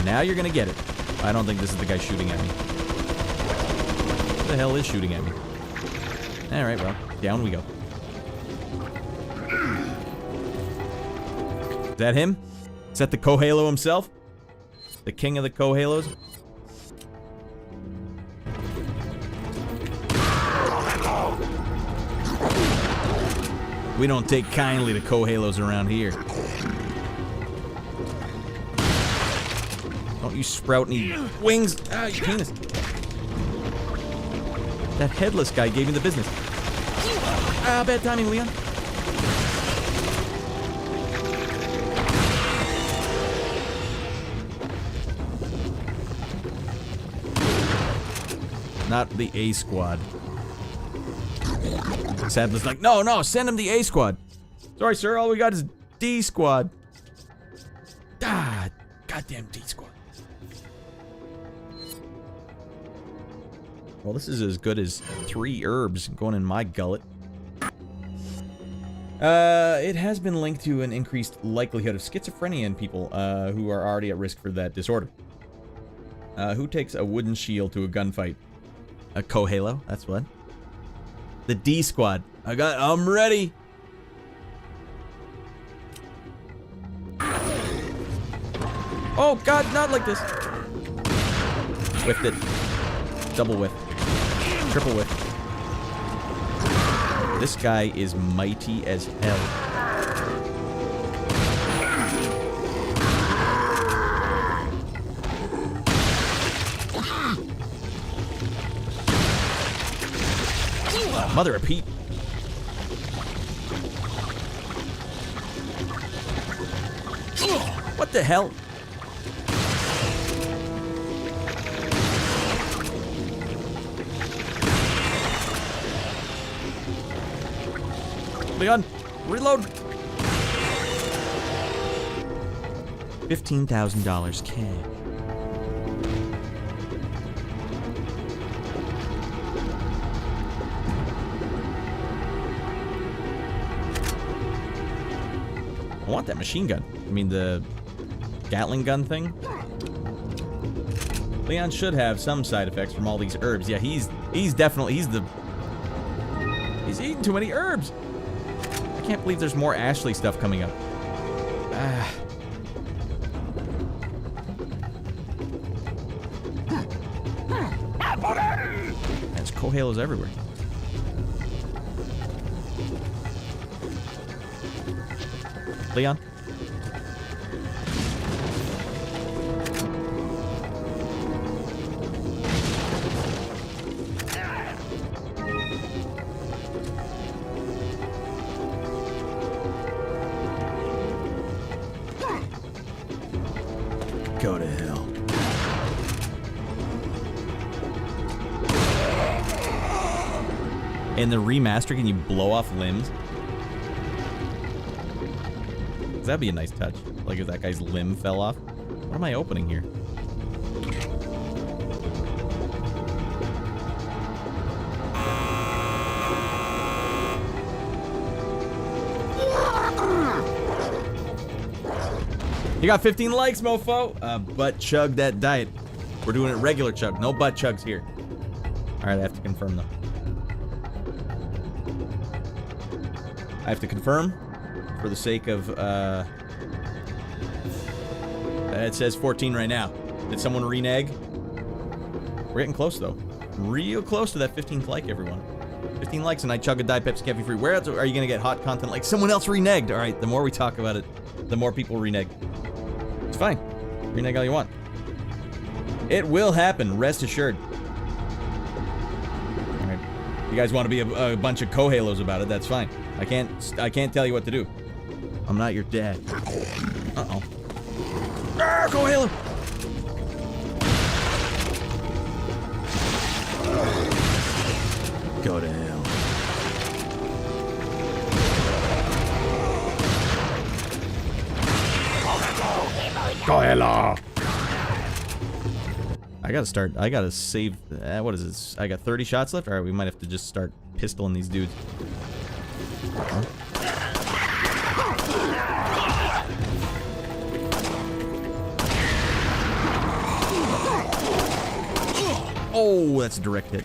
Now you're gonna get it. I don't think this is the guy shooting at me. Who the hell is shooting at me? Alright, well, down we go. Is that him? Is that the Cohalo himself? The king of the Cohalos? We don't take kindly to Cohalos around here. Don't you sprout any wings! Ah, you penis! That headless guy gave me the business. Ah, bad timing, Leon. Not the A squad. Sadler's like, no, send him the A squad. Sorry, sir, all we got is D squad. Ah, goddamn D squad. Well, this is as good as 3 herbs going in my gullet. It has been linked to an increased likelihood of schizophrenia in people who are already at risk for that disorder. Who takes a wooden shield to a gunfight? A Cohalo, that's what. The D squad. I'm ready. Oh god, not like this. Whiffed it. Double whiff. Triple whiff. This guy is mighty as hell. Mother of Pete. What the hell? Leon, reload. $15,000 cash. I want that machine gun. I mean, the Gatling gun thing. Leon should have some side effects from all these herbs. Yeah, he's definitely, he's eating too many herbs. I can't believe there's more Ashley stuff coming up. There's Cohalos everywhere. Leon? Go to hell. In the remaster, can you blow off limbs? That'd be a nice touch. Like if that guy's limb fell off. What am I opening here? You got 15 likes, mofo. Butt chug that diet. We're doing it regular chug. No butt chugs here. All right, I have to confirm though. I have to confirm for the sake of, it says 14 right now. Did someone renege? We're getting close though. Real close to that 15th like, everyone. 15 likes and I chug a Diet Pepsi Caffeine Free. Where else are you gonna get hot content like someone else reneged? All right, the more we talk about it, the more people renege. It's fine. Renege all you want. It will happen, rest assured. All right. You guys want to be a bunch of Cohalos about it, that's fine. I can't tell you what to do. I'm not your dad. Uh-oh. Ah, Cohalo! Go to hell. Cohalo! I gotta save, what is this? I got 30 shots left? Alright, we might have to just start pistoling these dudes. Oh, that's a direct hit.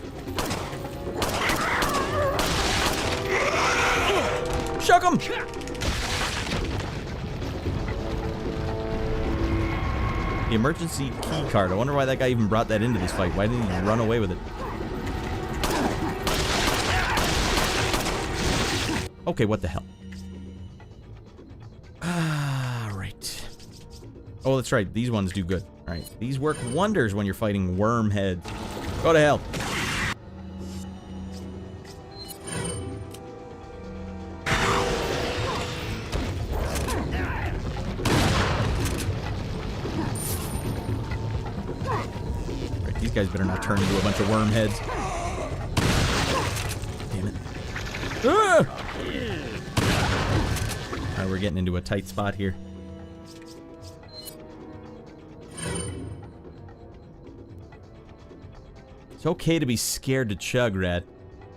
Shook him! The emergency key card. I wonder why that guy even brought that into this fight. Why didn't he run away with it? Okay, what the hell? Right. Oh, that's right. These ones do good. All right. These work wonders when you're fighting worm heads. Go to hell. Right, these guys better not turn into a bunch of worm heads. Damn it. Ah! All right, we're getting into a tight spot here. It's okay to be scared to chug, Radd.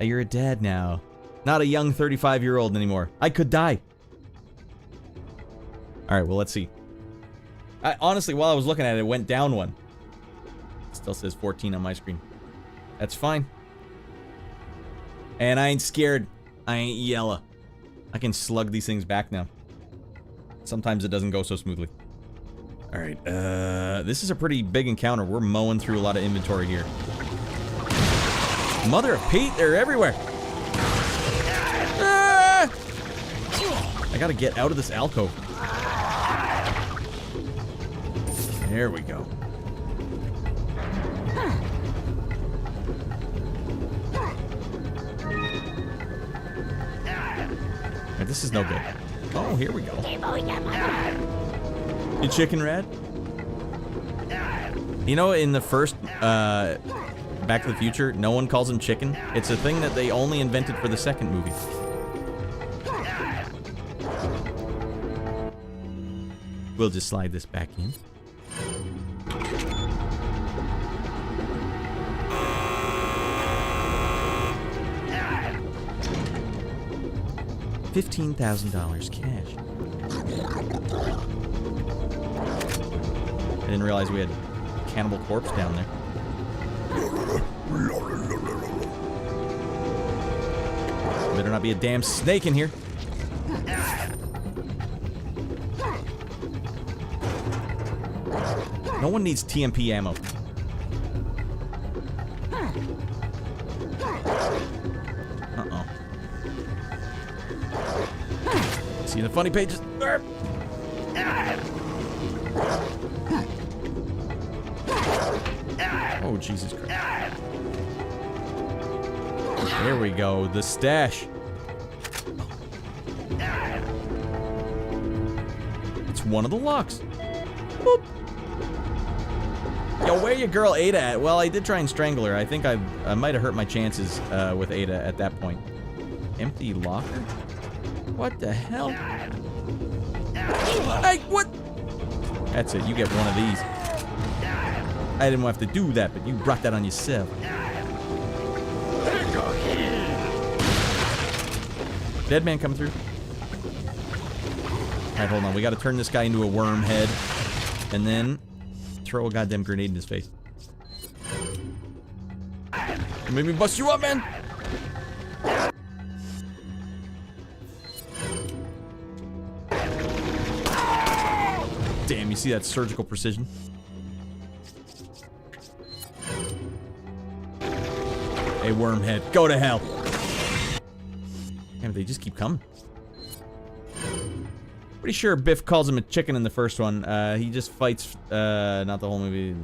You're a dad now. Not a young 35-year-old anymore. I could die. Alright, well, let's see. Honestly, while I was looking at it, it went down one. It still says 14 on my screen. That's fine. And I ain't scared. I ain't yellow. I can slug these things back now. Sometimes it doesn't go so smoothly. Alright, this is a pretty big encounter. We're mowing through a lot of inventory here. Mother of Pete, they're everywhere. Ah! I gotta get out of this alcove. There we go. Right, this is no good. Oh, here we go. You chicken, Radd? You know, in the first Back to the Future, no one calls him chicken. It's a thing that they only invented for the second movie. We'll just slide this back in. $15,000 cash. didn't realize we had Cannibal Corpse down there. Better not be a damn snake in here. No one needs TMP ammo. Uh-oh. See the funny pages? Oh, Jesus Christ. There we go. The stash. It's one of the locks. Boop. Yo, where you girl Ada at? Well, I did try and strangle her. I think I might have hurt my chances with Ada at that point. Empty locker? What the hell? Hey, what? That's it. You get one of these. I didn't have to do that, but you brought that on yourself. Dead man coming through. Alright, hold on. We gotta turn this guy into a worm head. And then throw a goddamn grenade in his face. Make me bust you up, man! Damn, you see that surgical precision? Hey, wormhead, go to hell! Damn, they just keep coming. Pretty sure Biff calls him a chicken in the first one. He just fights, not the whole movie. No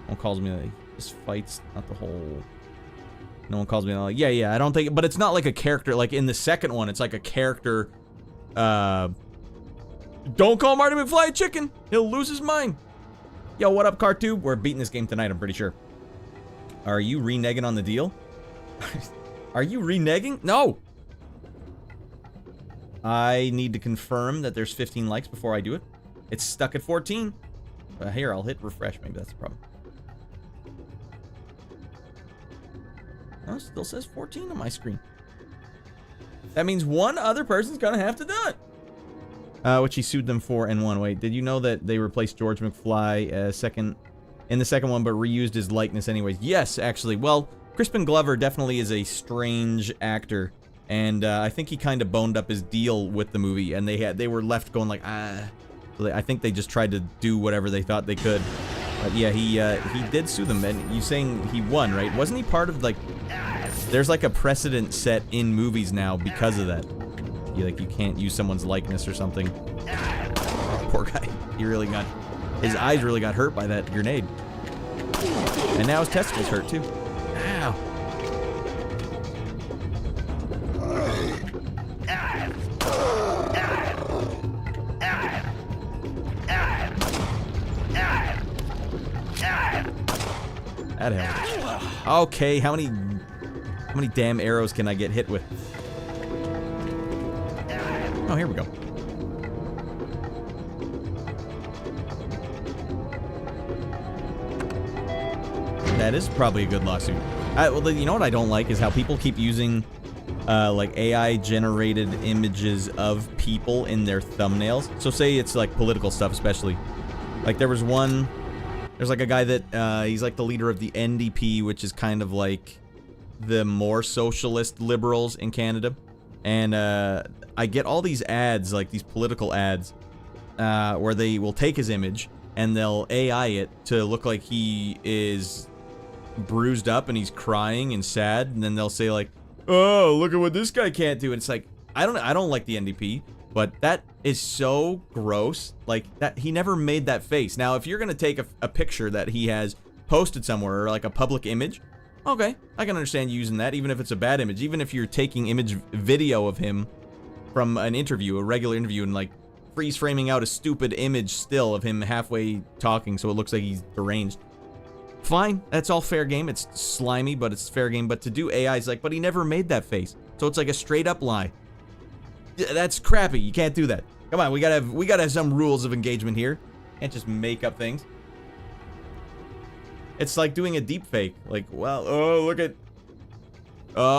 one calls me that. He just fights, not the whole... No one calls me that. Like, yeah, I don't think... But it's not like a character, like in the second one, it's like a character, don't call Marty McFly a chicken! He'll lose his mind! Yo, what up, Cartube? We're beating this game tonight, I'm pretty sure. Are you reneging on the deal? Are you reneging? No! I need to confirm that there's 15 likes before I do it. It's stuck at 14. Here, I'll hit refresh. Maybe that's the problem. Oh, it still says 14 on my screen. That means one other person's gonna have to do it. Which he sued them for and won. Wait, did you know that they replaced George McFly in the second one, but reused his likeness anyways? Yes, actually. Well, Crispin Glover definitely is a strange actor. And I think he kind of boned up his deal with the movie, and they were left going like, ah. So I think they just tried to do whatever they thought they could. But yeah, he did sue them, and you saying he won, right? Wasn't he part of, like, there's like a precedent set in movies now because of that. You can't use someone's likeness or something. Poor guy. He really got, his eyes really got hurt by that grenade. And now his testicles hurt too. Ow. That helped. Okay, how many damn arrows can I get hit with? Oh, here we go. That is probably a good lawsuit. Well, you know what I don't like is how people keep using like AI-generated images of people in their thumbnails. So say it's like political stuff, especially. Like there was one... There's like a guy that, he's like the leader of the NDP, which is kind of like the more socialist liberals in Canada. And I get all these ads, like these political ads, where they will take his image and they'll AI it to look like he is bruised up and he's crying and sad. And then they'll say like, oh, look at what this guy can't do. And it's like, I don't like the NDP. But that is so gross. Like, that he never made that face. Now, if you're going to take a picture that he has posted somewhere, or like a public image, okay, I can understand using that, even if it's a bad image. Even if you're taking video of him from an interview, a regular interview, and like freeze framing out a stupid image still of him halfway talking so it looks like he's deranged. Fine, that's all fair game. It's slimy, but it's fair game. But to do AI is like, but he never made that face. So it's like a straight up lie. That's crappy. You can't do that. Come on, we gotta have some rules of engagement here. Can't just make up things. It's like doing a deep fake. Like, well, oh, look at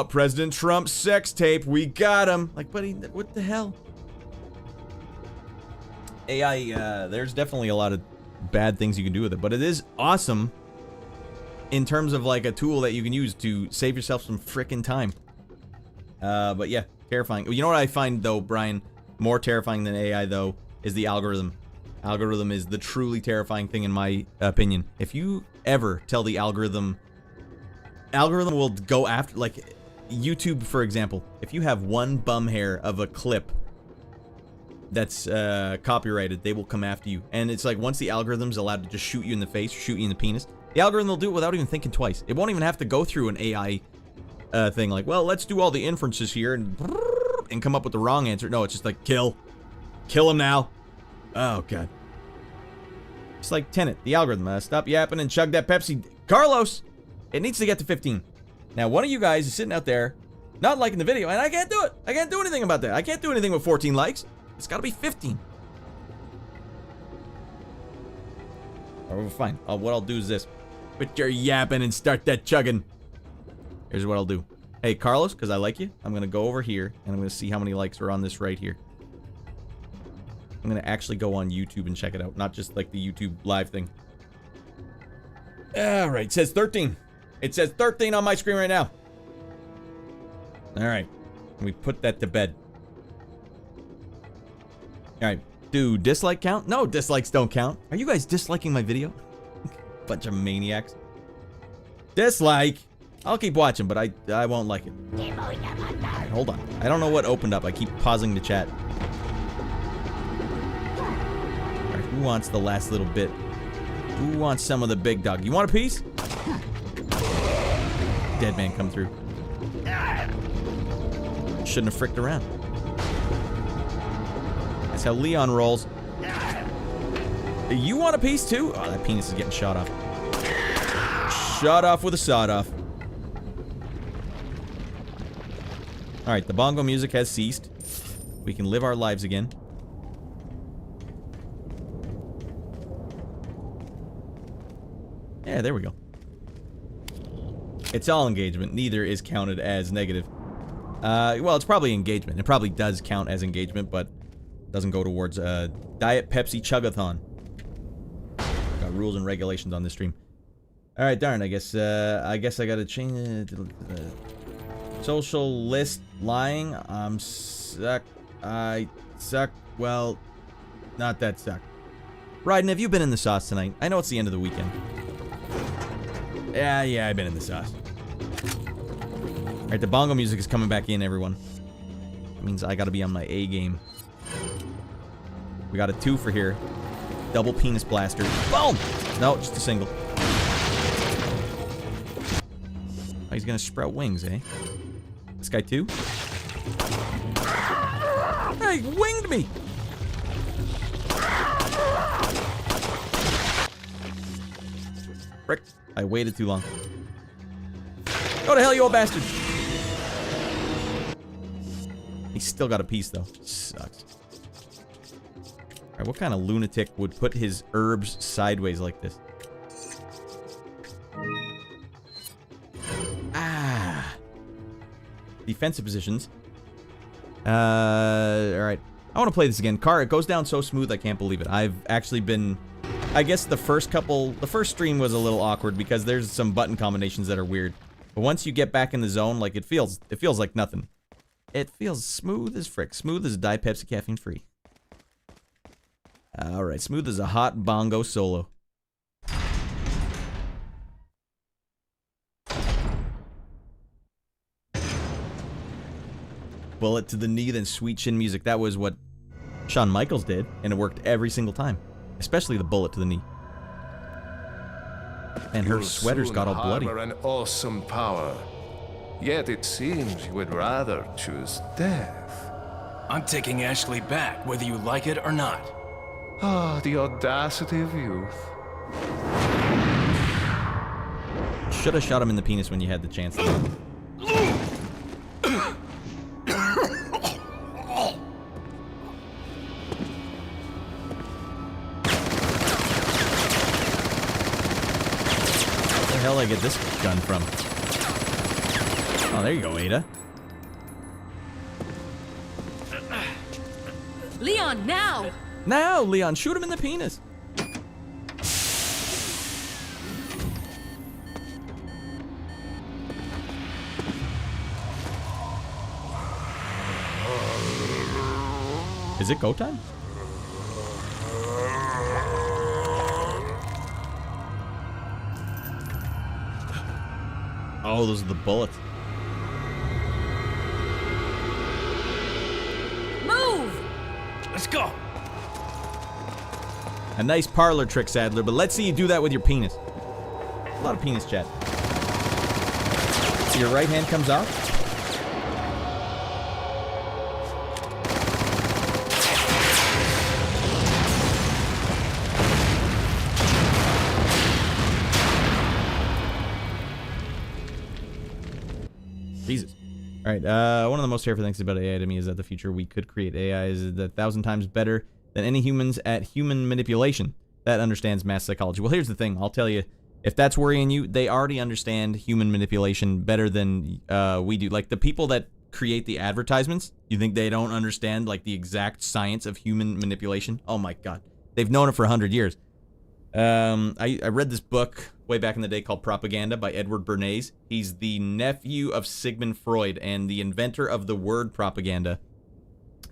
President Trump's sex tape. We got him. Like, buddy, what the hell? AI, there's definitely a lot of bad things you can do with it. But it is awesome in terms of like a tool that you can use to save yourself some frickin' time. But yeah, terrifying. You know what I find though, Brian, more terrifying than AI though, is the algorithm. Algorithm is the truly terrifying thing in my opinion. If you ever tell the algorithm will go after, like YouTube for example, if you have one bum hair of a clip that's copyrighted, they will come after you. And it's like once the algorithm's allowed to just shoot you in the face, or shoot you in the penis, the algorithm will do it without even thinking twice. It won't even have to go through an AI thing like, well, let's do all the inferences here and come up with the wrong answer. No, it's just like, kill him now. Oh, God. It's like Tenet, the algorithm. Stop yapping and chug that Pepsi. Carlos, it needs to get to 15. Now, one of you guys is sitting out there not liking the video, and I can't do it. I can't do anything about that. I can't do anything with 14 likes. It's got to be 15. All right, fine. What I'll do is this. Quit your yapping and start that chugging. Here's what I'll do. Hey, Carlos, because I like you, I'm going to go over here, and I'm going to see how many likes are on this right here. I'm going to actually go on YouTube and check it out, not just like the YouTube live thing. All right, it says 13. It says 13 on my screen right now. All right, we put that to bed. All right, do dislike count? No, dislikes don't count. Are you guys disliking my video? Bunch of maniacs. Dislike. I'll keep watching, but I won't like it. All right, hold on. I don't know what opened up. I keep pausing the chat. All right, who wants the last little bit? Who wants some of the big dog? You want a piece? Dead man come through. Shouldn't have fricked around. That's how Leon rolls. You want a piece too? Oh, that penis is getting shot off. Shot off with a sawed off. Alright, the bongo music has ceased. We can live our lives again. Yeah, there we go. It's all engagement. Neither is counted as negative. Well, it's probably engagement. It probably does count as engagement, but doesn't go towards Diet Pepsi Chugathon. Got rules and regulations on this stream. All right, darn. I guess I gotta change social list lying. I'm suck. I suck. Well, not that suck. Raiden, have you been in the sauce tonight? I know it's the end of the weekend. Yeah, I've been in the sauce. Alright, the bongo music is coming back in, everyone. That means I gotta be on my A game. We got a 2 for here. Double penis blaster. Boom! No, just a single. Oh, he's gonna sprout wings, eh? This guy too? Hey, he winged me! Frick. I waited too long. Go to hell, you old bastard! He's still got a piece, though. Sucks. Alright, what kind of lunatic would put his herbs sideways like this? Ah! Defensive positions. Alright. I want to play this again. Car, it goes down so smooth, I can't believe it. I've actually been... I guess the first stream was a little awkward because there's some button combinations that are weird. But once you get back in the zone, like, it feels like nothing. It feels smooth as frick. Smooth as Diet Pepsi caffeine free. Alright, smooth as a hot bongo solo. Bullet to the knee, then sweet chin music. That was what Shawn Michaels did, and it worked every single time. Especially the bullet to the knee. And her sweater's got all bloody. An awesome power. Yet it seems you would rather choose death. I'm taking Ashley back, whether you like it or not. Ah, the audacity of youth. Should have shot him in the penis when you had the chance. Where the hell did I get this gun from? Oh, there you go, Ada. Leon, now! Now, Leon, shoot him in the penis. Is it go time? Oh, those are the bullets. Move! Let's go! A nice parlor trick, Sadler, but let's see you do that with your penis. A lot of penis chat. So your right hand comes off. Jesus. All right, one of the most terrifying things about AI to me is that the future we could create AI is 1,000 times better than any humans at human manipulation that understands mass psychology. Well, here's the thing. I'll tell you, if that's worrying you, they already understand human manipulation better than we do. Like, the people that create the advertisements, you think they don't understand, like, the exact science of human manipulation? Oh, my God. They've known it for 100 years. I read this book way back in the day called Propaganda by Edward Bernays. He's the nephew of Sigmund Freud and the inventor of the word propaganda.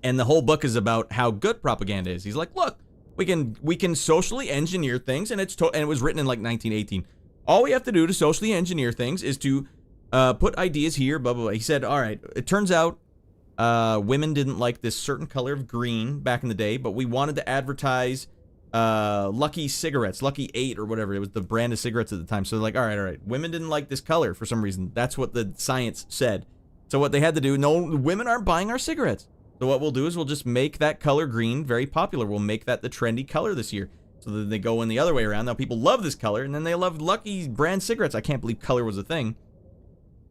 And the whole book is about how good propaganda is. He's like, look, we can socially engineer things, and and it was written in like 1918. All we have to do to socially engineer things is to put ideas here, blah, blah, blah. He said, all right, it turns out women didn't like this certain color of green back in the day, but we wanted to advertise Lucky cigarettes, Lucky 8 or whatever. It was the brand of cigarettes at the time. So they're like, all right. Women didn't like this color for some reason. That's what the science said. So what they had to do, no, women aren't buying our cigarettes. So what we'll do is we'll just make that color green very popular. We'll make that the trendy color this year. So then they go in the other way around. Now people love this color, and then they love Lucky brand cigarettes. I can't believe color was a thing.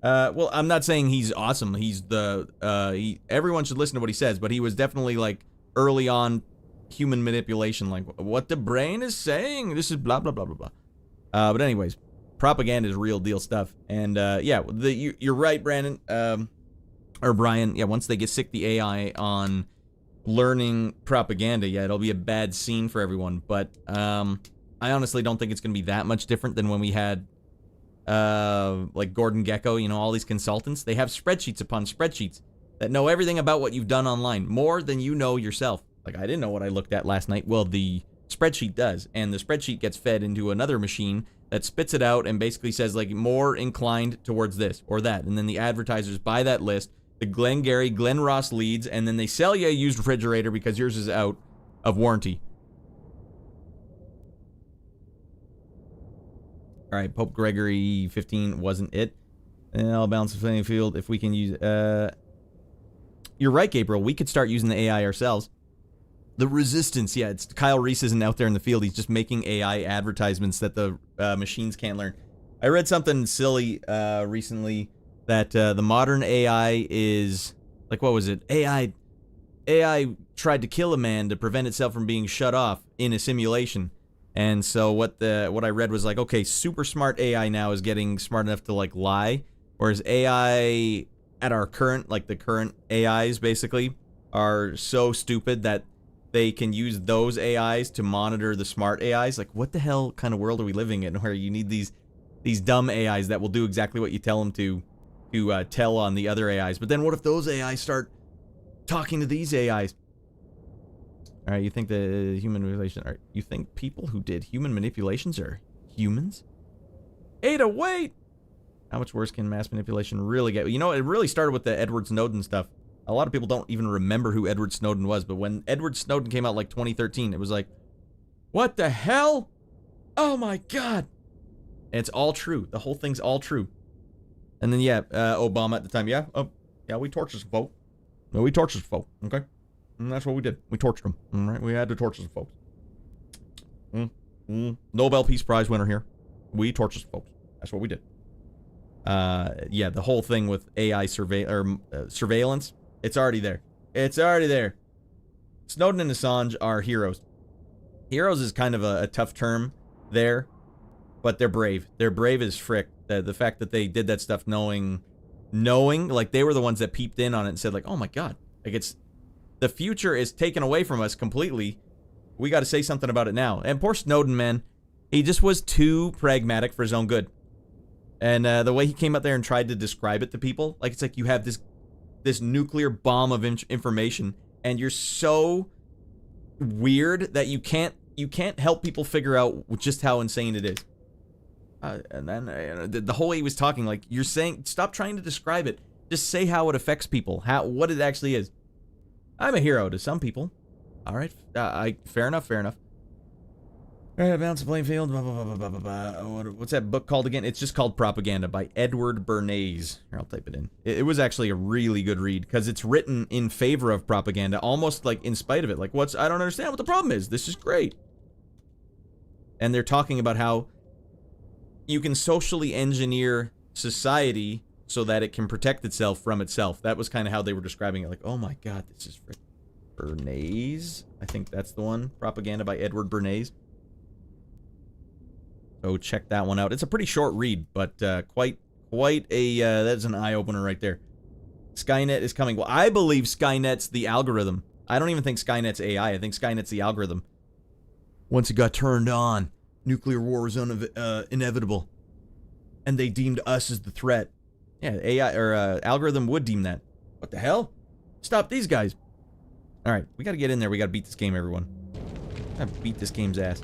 Well, I'm not saying he's awesome. He's everyone should listen to what he says, but he was definitely like early on human manipulation, like what the brain is saying. This is blah, blah, blah, blah, blah. But anyways, propaganda is real deal stuff. And yeah, you're right, Brandon. Or Brian, yeah, once they get sick the AI on learning propaganda, yeah, it'll be a bad scene for everyone. But I honestly don't think it's going to be that much different than when we had like Gordon Gekko, you know, all these consultants. They have spreadsheets upon spreadsheets that know everything about what you've done online, more than you know yourself. Like, I didn't know what I looked at last night. Well, the spreadsheet does, and the spreadsheet gets fed into another machine that spits it out and basically says, like, more inclined towards this or that. And then the advertisers buy that list, the Glengarry, Glen Ross leads, and then they sell you a used refrigerator because yours is out of warranty. All right, Pope Gregory 15 wasn't it. And I'll balance the playing field if we can use... You're right, Gabriel. We could start using the AI ourselves. The resistance, yeah, it's Kyle Reese isn't out there in the field. He's just making AI advertisements that the machines can't learn. I read something silly recently that the modern AI is, like, what was it? AI tried to kill a man to prevent itself from being shut off in a simulation. And so what I read was like, okay, super smart AI now is getting smart enough to, like, lie, whereas AI at our current, like, the current AIs basically are so stupid that they can use those AIs to monitor the smart AIs. Like, what the hell kind of world are we living in where you need these dumb AIs that will do exactly what you tell them to tell on the other AIs? But then what if those AIs start talking to these AIs? All right, you think the human manipulation... All right, you think people who did human manipulations are humans? Ada, wait! How much worse can mass manipulation really get? You know, it really started with the Edward Snowden stuff. A lot of people don't even remember who Edward Snowden was, but when Edward Snowden came out like 2013, it was like, what the hell? Oh my God. And it's all true. The whole thing's all true. And then, yeah, Obama at the time, yeah, we tortured some folk. No, we tortured some folk, okay? And that's what we did. We tortured them, all right? We had to torture some folks. Nobel Peace Prize winner here. We tortured some folks. That's what we did. Yeah, the whole thing with AI surveillance, it's already there. It's already there. Snowden and Assange are heroes. Heroes is kind of a tough term there, but they're brave. They're brave as frick. The fact that they did that stuff knowing, like, they were the ones that peeped in on it and said, like, oh my God, like, the future is taken away from us completely. We got to say something about it now. And poor Snowden, man, he just was too pragmatic for his own good. And the way he came out there and tried to describe it to people, like, it's like you have this nuclear bomb of information, and you're so weird that you can't help people figure out just how insane it is. And then the whole way he was talking, like, you're saying, stop trying to describe it. Just say how it affects people, what it actually is. I'm a hero to some people. All right, fair enough. All right, balance the playing field. Blah, blah, blah, blah, blah, blah. What's that book called again? It's just called Propaganda by Edward Bernays. Here, I'll type it in. It was actually a really good read because it's written in favor of propaganda, almost like in spite of it. Like, I don't understand what the problem is. This is great. And they're talking about how you can socially engineer society so that it can protect itself from itself. That was kind of how they were describing it. Like, oh my God, this is Bernays. I think that's the one. Propaganda by Edward Bernays. So check that one out. It's a pretty short read, but quite a that's an eye opener right there. Skynet is coming. Well, I believe Skynet's the algorithm. I don't even think Skynet's AI. I think Skynet's the algorithm. Once it got turned on, nuclear war was inevitable, and they deemed us as the threat. Yeah, AI or algorithm would deem that. What the hell? Stop these guys! All right, we got to get in there. We got to beat this game, everyone. Gotta beat this game's ass.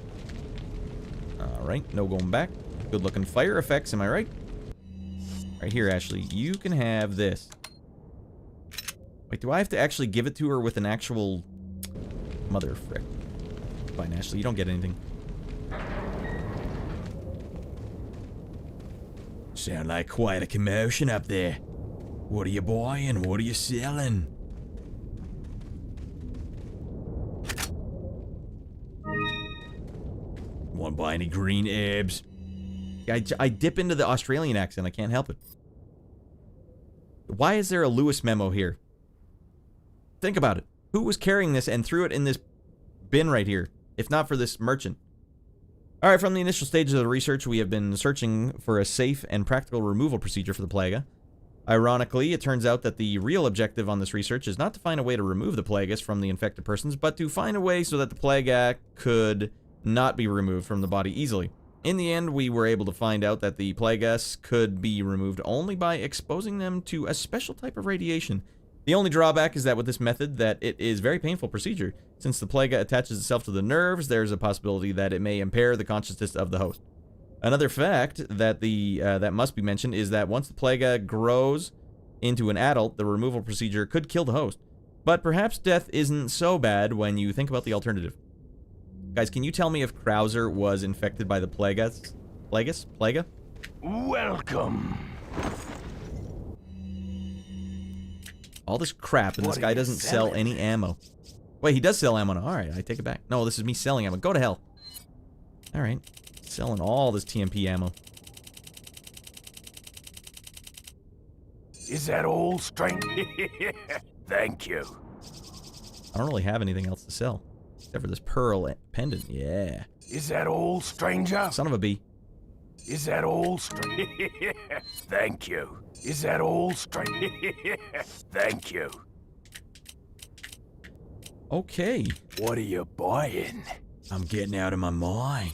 All right, no going back. Good looking fire effects. Am I right? Right here, Ashley. You can have this. Wait, do I have to actually give it to her with an actual mother frick? Fine, Ashley. You don't get anything. Sound like quite a commotion up there. What are you buying? What are you selling? Want to buy any green herbs? I dip into the Australian accent. I can't help it. Why is there a Lewis memo here? Think about it. Who was carrying this and threw it in this bin right here, if not for this merchant? All right, from the initial stages of the research, we have been searching for a safe and practical removal procedure for the Plaga. Ironically, it turns out that the real objective on this research is not to find a way to remove the Plagas from the infected persons, but to find a way so that the Plaga could not be removed from the body easily. In the end, we were able to find out that the Plagas could be removed only by exposing them to a special type of radiation. The only drawback is that with this method, that it is a very painful procedure. Since the Plaga attaches itself to the nerves, there's a possibility that it may impair the consciousness of the host. Another fact that that must be mentioned is that once the Plaga grows into an adult, the removal procedure could kill the host. But perhaps death isn't so bad when you think about the alternative. Guys, can you tell me if Krauser was infected by the Plagas? Plaga? Welcome. All this crap, and this guy doesn't sell any ammo. Wait, he does sell ammo now. Alright, I take it back. No, this is me selling ammo. Go to hell. Alright. Selling all this TMP ammo. Is that all, stranger? Thank you. I don't really have anything else to sell. Except for this pearl pendant. Yeah. Is that all, stranger? Son of a bee. Is that all, stranger? Thank you. Is that all, stranger? Thank you. Okay. What are you buying? I'm getting out of my mind.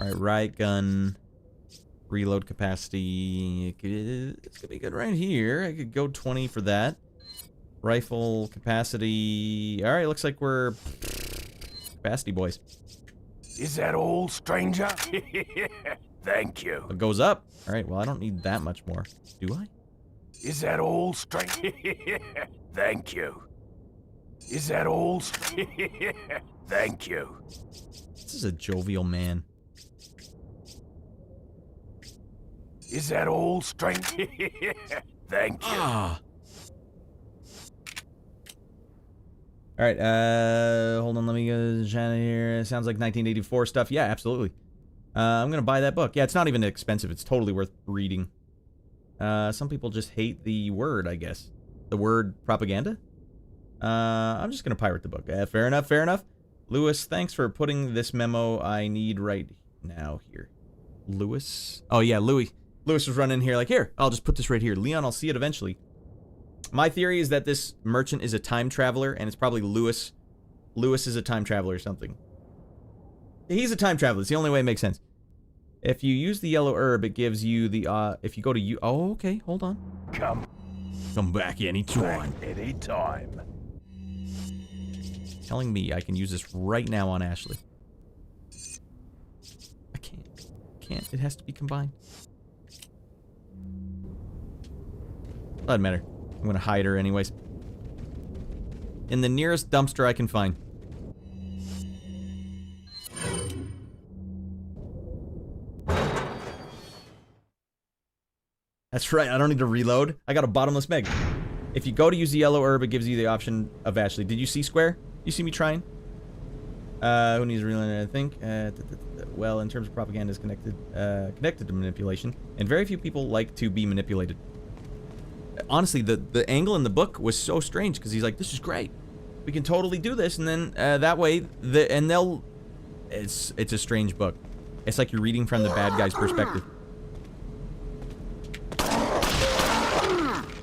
Alright, riot gun. Reload capacity. It's gonna be good right here. I could go 20 for that. Rifle capacity. Alright, looks like we're capacity boys. Is that all, stranger? Thank you. It goes up. Alright, well, I don't need that much more. Do I? Is that all, stranger? Thank you. Is that all? Thank you. This is a jovial man. Is that all, stranger? Thank you. Ah. Alright, hold on, let me go China here. Sounds like 1984 stuff. Yeah, absolutely. I'm gonna buy that book. Yeah, it's not even expensive. It's totally worth reading. Some people just hate the word, I guess. The word propaganda? I'm just gonna pirate the book. Fair enough, fair enough. Lewis, thanks for putting this memo I need right now here. Lewis? Oh, yeah, Louis. Lewis was running in here like, here, I'll just put this right here. Leon, I'll see it eventually. My theory is that this merchant is a time traveler, and it's probably Lewis. Lewis is a time traveler or something. He's a time traveler. It's the only way it makes sense. If you use the yellow herb, it gives you the, if you go to you, oh, okay, hold on. Come back anytime. Anytime. Telling me I can use this right now on Ashley. I can't. It has to be combined. Doesn't matter. I'm gonna hide her anyways. In the nearest dumpster I can find. That's right, I don't need to reload. I got a bottomless meg. If you go to use the yellow herb, it gives you the option of Ashley. Did you see Square? You see me trying? Who needs to reload? I think. Well, in terms of propaganda, is connected to manipulation, and very few people like to be manipulated. Honestly, the angle in the book was so strange because he's like, "This is great, we can totally do this," and then that way it's a strange book. It's like you're reading from the bad guy's perspective.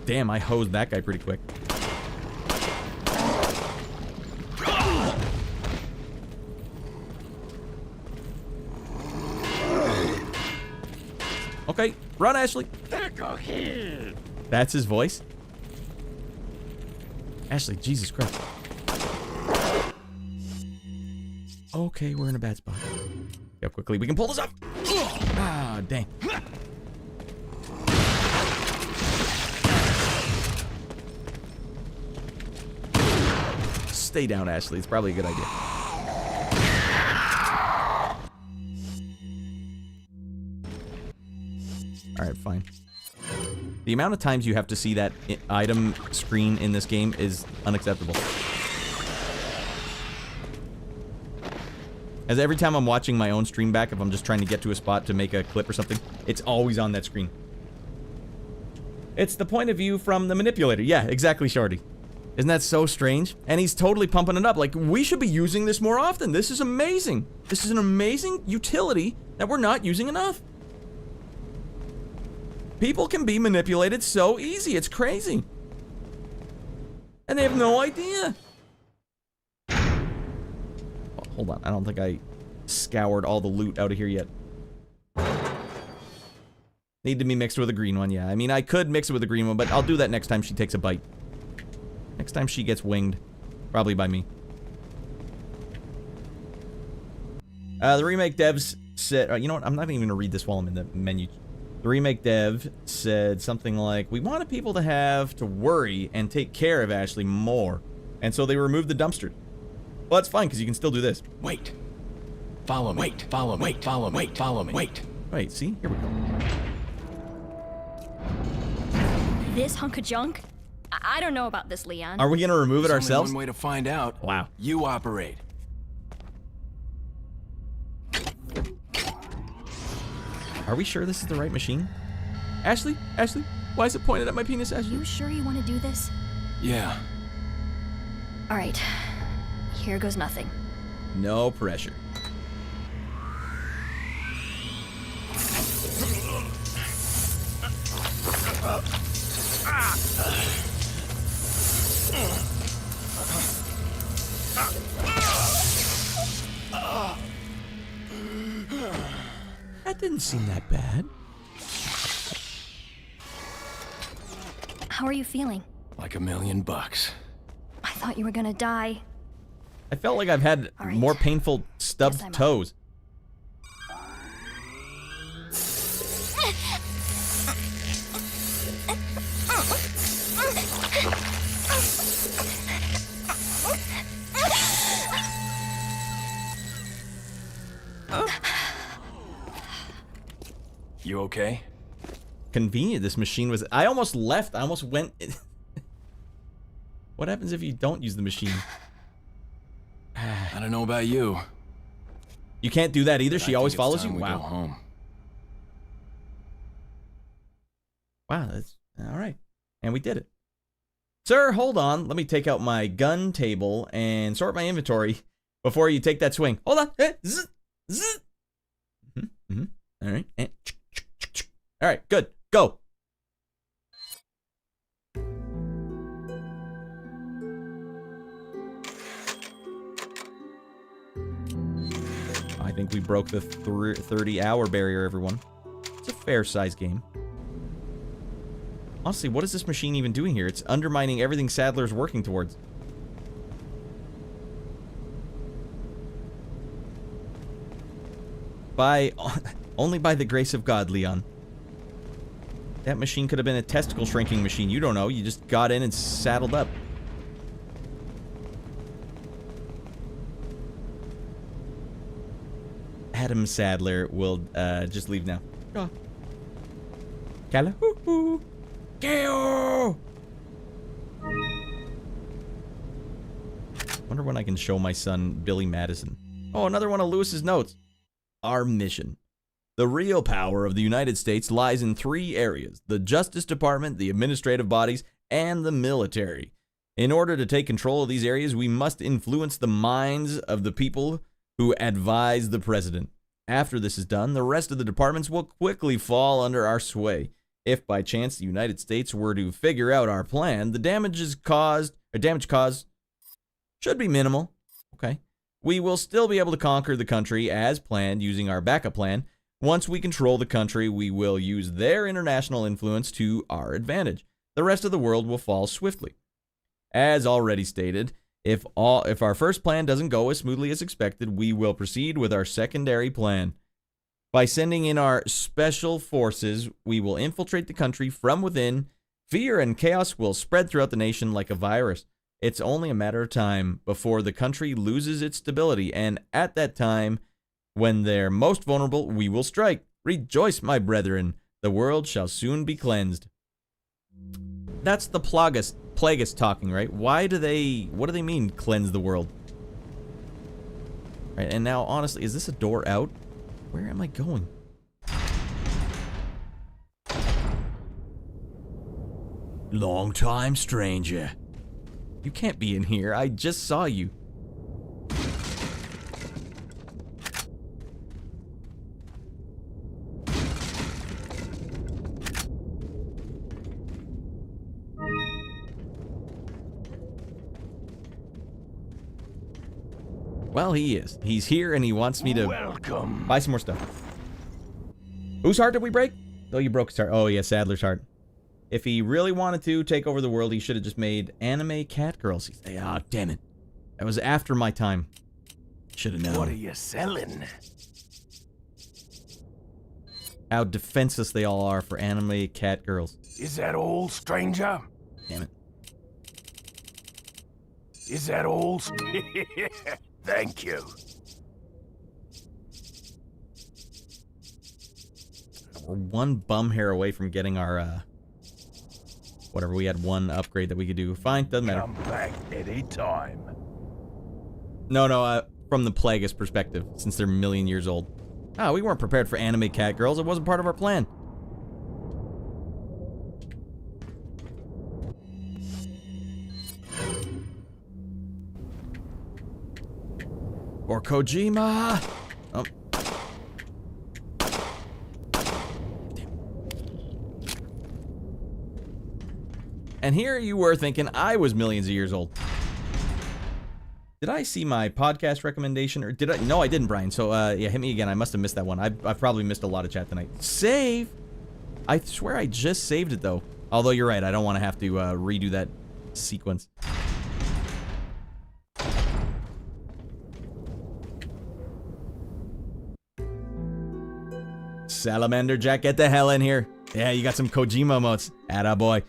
Damn, I hosed that guy pretty quick. Okay, run, Ashley. That's his voice? Ashley, Jesus Christ. Okay, we're in a bad spot. Go quickly, we can pull this up. Ah, dang. Stay down, Ashley. It's probably a good idea. Alright, fine. The amount of times you have to see that item screen in this game is unacceptable. As every time I'm watching my own stream back, if I'm just trying to get to a spot to make a clip or something, it's always on that screen. It's the point of view from the manipulator. Yeah, exactly, Shorty. Isn't that so strange? And he's totally pumping it up. Like, we should be using this more often. This is amazing. This is an amazing utility that we're not using enough. People can be manipulated so easy. It's crazy. And they have no idea. Oh, hold on. I don't think I scoured all the loot out of here yet. Need to be mixed with a green one, yeah. I mean, I could mix it with a green one, but I'll do that next time she takes a bite. Next time she gets winged. Probably by me. The remake devs said... you know what? I'm not even going to read this while I'm in the menu. The remake dev said something like, we wanted people to have to worry and take care of Ashley more. And so they removed the dumpster. Well, that's fine, because you can still do this. Wait. Follow me. Wait. Follow me. Wait. Follow me. Wait. Follow me. Wait. Wait, see? Here we go. This hunk of junk? I don't know about this, Leon. Are we going to remove it There's ourselves? only one way to find out. Wow. You operate. Are we sure this is the right machine? Ashley? Ashley? Why is it pointed at my penis, Ashley? You sure you want to do this? Yeah. All right. Here goes nothing. No pressure. That didn't seem that bad. How are you feeling? Like $1,000,000. I thought you were gonna die. I felt like I've had more painful stubbed toes. You okay? Convenient this machine was. I almost left. I almost went. What happens if you don't use the machine? I don't know about you. You can't do that either? She always follows you? We Wow. go home. Wow, that's alright. And we did it. Sir, hold on. Let me take out my gun table and sort my inventory before you take that swing. Hold on. Zzz, zzz. Alright. Alright, good. Go. I think we broke the 30-hour barrier, everyone. It's a fair-sized game. Honestly, what is this machine even doing here? It's undermining everything Sadler's working towards. Only by the grace of God, Leon. That machine could have been a testicle shrinking machine. You don't know. You just got in and saddled up. Adam Sadler will just leave now. Oh. Kala-hoo-hoo. Geo! Wonder when I can show my son Billy Madison. Oh, another one of Lewis's notes. Our mission. The real power of the United States lies in 3 areas: the Justice Department, the administrative bodies, and the military. In order to take control of these areas, we must influence the minds of the people who advise the president. After this is done, the rest of the departments will quickly fall under our sway. If by chance the United States were to figure out our plan, the damage caused should be minimal. Okay. We will still be able to conquer the country as planned using our backup plan. Once we control the country, we will use their international influence to our advantage. The rest of the world will fall swiftly. As already stated, if our first plan doesn't go as smoothly as expected, we will proceed with our secondary plan. By sending in our special forces, we will infiltrate the country from within. Fear and chaos will spread throughout the nation like a virus. It's only a matter of time before the country loses its stability, and at that time, when they're most vulnerable, we will strike. Rejoice, my brethren. The world shall soon be cleansed. That's the Plagas talking, right? What do they mean, cleanse the world? Right, and now, honestly, is this a door out? Where am I going? Long time, stranger. You can't be in here. I just saw you. Well, he is. He's here and he wants me to buy some more stuff. Whose heart did we break? Oh, you broke his heart. Oh, yeah, Sadler's heart. If he really wanted to take over the world, he should have just made anime cat girls. Ah, oh, damn it. That was after my time. Should have known. What are you selling? How defenseless they all are for anime cat girls. Is that all, stranger? Damn it. Is that all? Thank you. We're one bum hair away from getting our, whatever, we had one upgrade that we could do. Fine, doesn't matter. Come back any time. No, from the Plagas perspective, since they're a million years old. Ah, we weren't prepared for anime cat girls. It wasn't part of our plan. Or Kojima! Oh. And here you were thinking I was millions of years old. Did I see my podcast recommendation, or did I? No, I didn't, Brian. So, yeah, hit me again. I must have missed that one. I've probably missed a lot of chat tonight. Save! I swear I just saved it, though. Although, you're right. I don't want to have to redo that sequence. Salamander Jack, get the hell in here. Yeah, you got some Kojima emotes. Attaboy.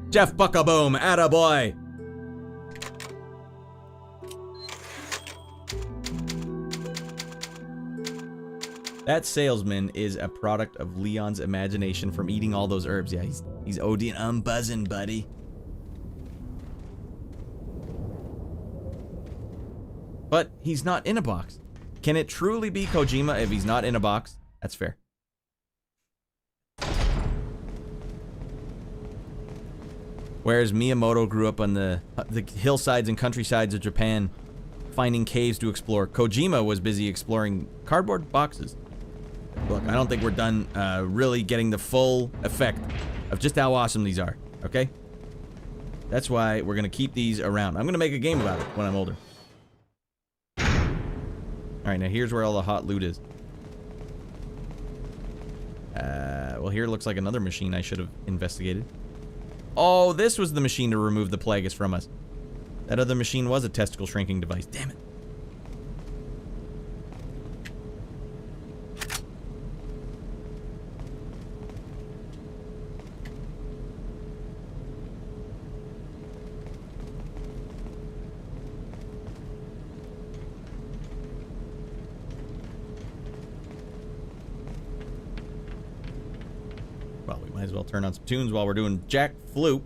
Jeff Buckaboom, attaboy. That salesman is a product of Leon's imagination from eating all those herbs. Yeah, he's ODing. I'm buzzing, buddy. But he's not in a box. Can it truly be Kojima if he's not in a box? That's fair. Whereas Miyamoto grew up on the hillsides and countrysides of Japan, finding caves to explore, Kojima was busy exploring cardboard boxes. Look, I don't think we're done really getting the full effect of just how awesome these are, okay? That's why we're going to keep these around. I'm going to make a game about it when I'm older. Alright, now here's where all the hot loot is. Well, here looks like another machine I should have investigated. Oh, this was the machine to remove the Plagas from us. That other machine was a testicle shrinking device. Damn it. Well, we might as well turn on some tunes while we're doing Jack Flute.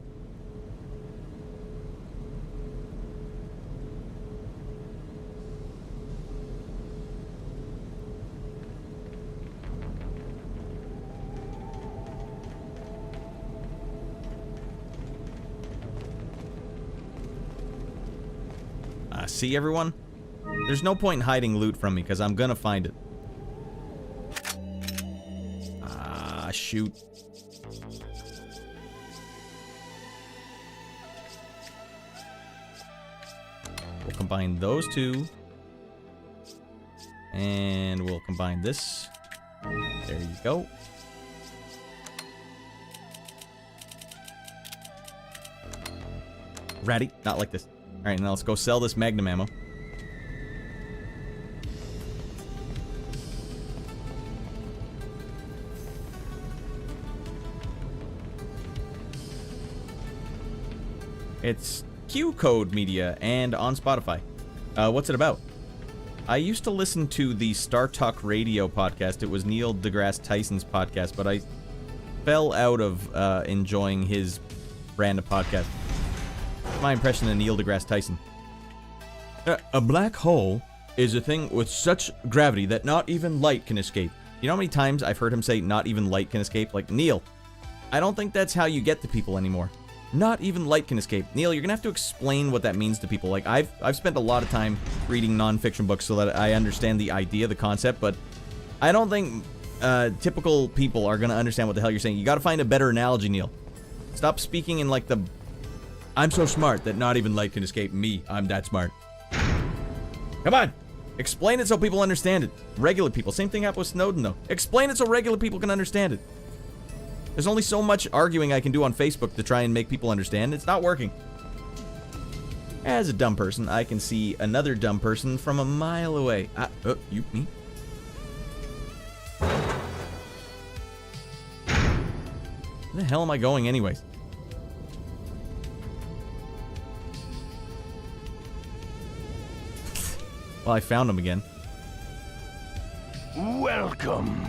See, everyone? There's no point in hiding loot from me, because I'm gonna find it. Ah, shoot. We'll combine those two. And we'll combine this. There you go. Ratty, not like this. Alright, now let's go sell this magnum ammo. It's Q Code Media and on Spotify. What's it about? I used to listen to the Star Talk Radio podcast. It was Neil deGrasse Tyson's podcast, but I fell out of enjoying his brand of podcast. My impression of Neil deGrasse Tyson. A black hole is a thing with such gravity that not even light can escape. You know how many times I've heard him say not even light can escape? Like, Neil, I don't think that's how you get to people anymore. Not even light can escape. Neil, you're gonna have to explain what that means to people. Like, I've spent a lot of time reading non-fiction books so that I understand the idea, the concept, but I don't think typical people are gonna understand what the hell you're saying. You gotta find a better analogy, Neil. Stop speaking in like the... I'm so smart that not even light can escape me. I'm that smart. Come on! Explain it so people understand it. Regular people. Same thing happened with Snowden, though. Explain it so regular people can understand it. There's only so much arguing I can do on Facebook to try and make people understand. It's not working. As a dumb person, I can see another dumb person from a mile away. You, me? Where the hell am I going anyways? Well, I found him again. Welcome.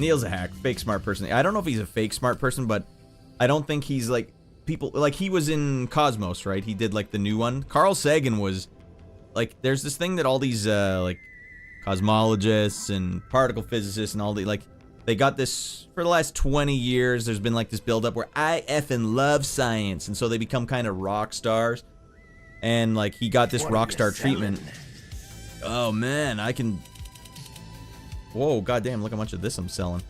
Neil's a hack, fake smart person. I don't know if he's a fake smart person, but I don't think he's like people like he was in Cosmos, right? He did like the new one. Carl Sagan was like there's this thing that all these like cosmologists and particle physicists and all the like they got this for the last 20 years. There's been like this build up where I effing love science, and so they become kind of rock stars. And like he got this rock star treatment. Oh man, I can. Whoa, goddamn! Look how much of this I'm selling.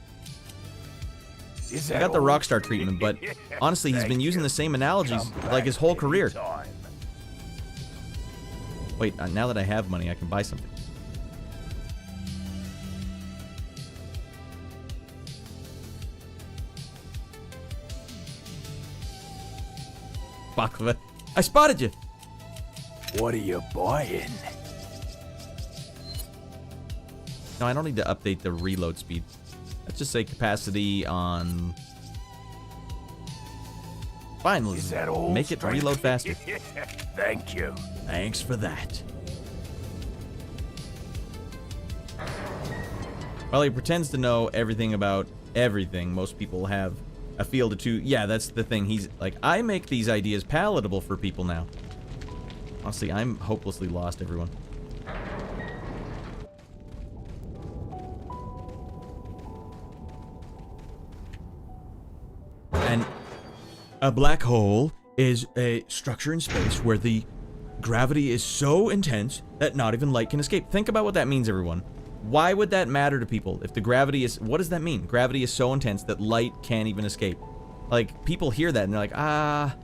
I got the rockstar treatment, but honestly, he's been using the same analogies like his whole career. Wait, now that I have money, I can buy something. Baklava. I spotted you! What are you buying? No, I don't need to update the reload speed. Let's just say capacity on... Fine, let's make it reload faster. Thank you. Thanks for that. Well, he pretends to know everything about everything. Most people have a field or two. Yeah, that's the thing. He's like, I make these ideas palatable for people now. Honestly, I'm hopelessly lost, everyone. And a black hole is a structure in space where the gravity is so intense that not even light can escape. Think about what that means, everyone. Why would that matter to people if the gravity is... What does that mean? Gravity is so intense that light can't even escape. Like, people hear that and they're like, I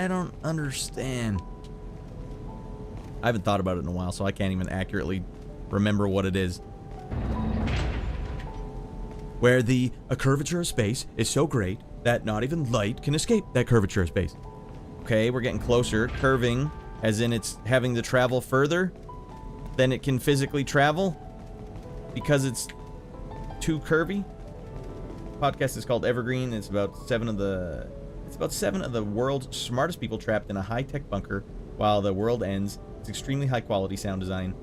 don't understand. I haven't thought about it in a while, so I can't even accurately remember what it is. Where the curvature of space is so great that not even light can escape that curvature of space. Okay, we're getting closer. Curving, as in it's having to travel further than it can physically travel because it's too curvy. Podcast is called Evergreen. It's about seven of the world's smartest people trapped in a high-tech bunker while the world ends. It's extremely high-quality sound design.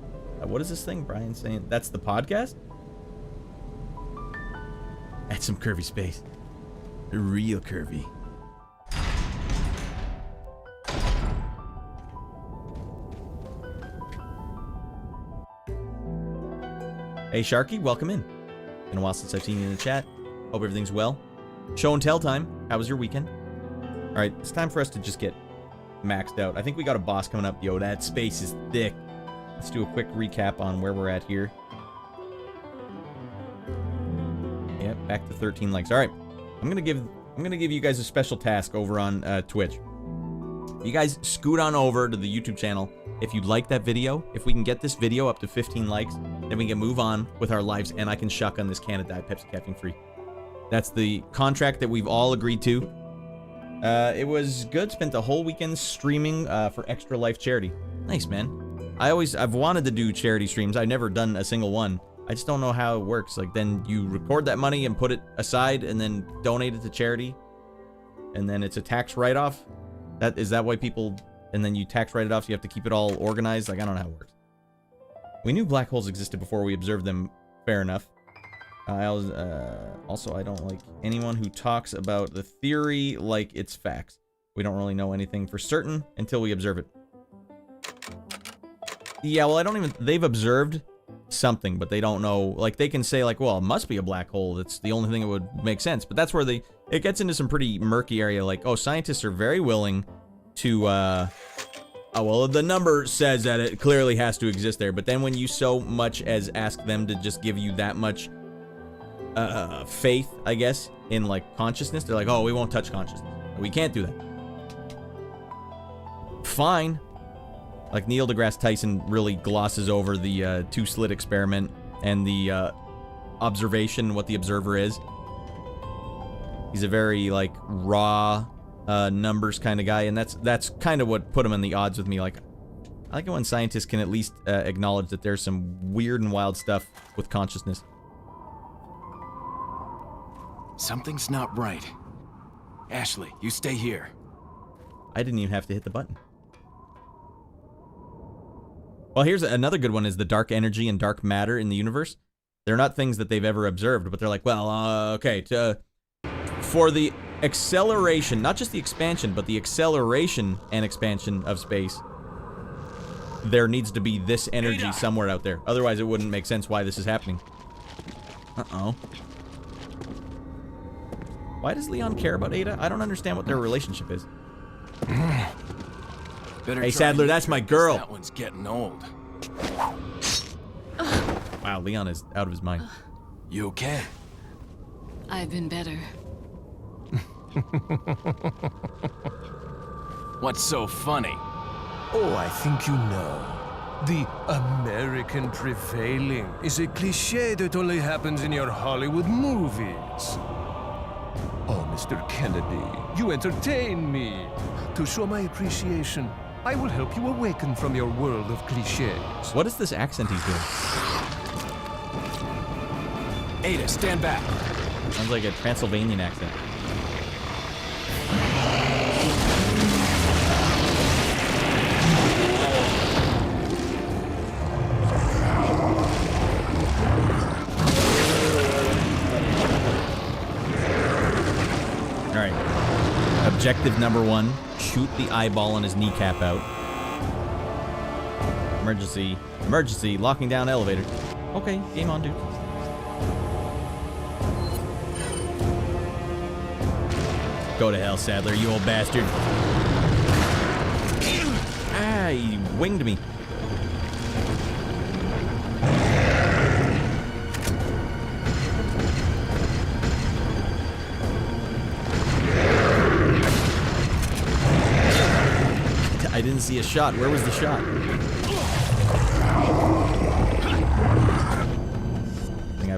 What is this thing? Brian's saying that's the podcast? That's some curvy space. Real curvy. Hey Sharky, welcome in. Been a while since I've seen you in the chat. Hope everything's well. Show and tell time. How was your weekend? Alright, it's time for us to just get maxed out. I think we got a boss coming up. Yo, that space is thick. Let's do a quick recap on where we're at here. Yep, back to 13 likes. Alright. I'm gonna give you guys a special task over on Twitch. You guys scoot on over to the YouTube channel. If you like that video, if we can get this video up to 15 likes, then we can move on with our lives and I can shotgun this can of Diet Pepsi caffeine free. That's the contract that we've all agreed to. It was good. Spent the whole weekend streaming for Extra Life charity. Nice, man. I've wanted to do charity streams. I've never done a single one. I just don't know how it works. Like, then you record that money and put it aside and then donate it to charity. And then it's a tax write-off. Is that why people... And then you tax write it off, so you have to keep it all organized? Like, I don't know how it works. We knew black holes existed before we observed them. Fair enough. Also, I don't like anyone who talks about the theory like it's facts. We don't really know anything for certain until we observe it. Yeah, well, they've observed something, but they don't know. Like, they can say, like, well, it must be a black hole. That's the only thing that would make sense. But that's where it gets into some pretty murky area. Like, oh, scientists are very willing to, oh, well, the number says that it clearly has to exist there. But then when you so much as ask them to just give you that much faith, I guess, in, like, consciousness, they're like, oh, we won't touch consciousness. We can't do that. Fine. Like, Neil deGrasse Tyson really glosses over the two-slit experiment and the observation, what the observer is. He's a very, like, raw numbers kind of guy, and that's kind of what put him in the odds with me. Like, I like it when scientists can at least acknowledge that there's some weird and wild stuff with consciousness. Something's not right. Ashley, you stay here. I didn't even have to hit the button. Well, here's another good one, is the dark energy and dark matter in the universe. They're not things that they've ever observed, but they're like, well, okay, for the acceleration, not just the expansion, but the acceleration and expansion of space, there needs to be this energy somewhere out there. Otherwise, it wouldn't make sense why this is happening. Uh-oh. Why does Leon care about Ada? I don't understand what their relationship is. Hey, Sadler, that's my girl. That one's getting old. Wow, Leon is out of his mind. You okay? I've been better. What's so funny? Oh, I think you know. The American prevailing is a cliché that only happens in your Hollywood movies. Oh, Mr. Kennedy, you entertain me. To show my appreciation, I will help you awaken from your world of clichés. What is this accent he's doing? Ada, stand back. Sounds like a Transylvanian accent. Alright. Objective number 1. Shoot the eyeball on his kneecap out. Emergency. Emergency. Locking down elevator. Okay, game on, dude. Go to hell, Sadler, you old bastard. Ah, he winged me. I didn't see a shot. Where was the shot?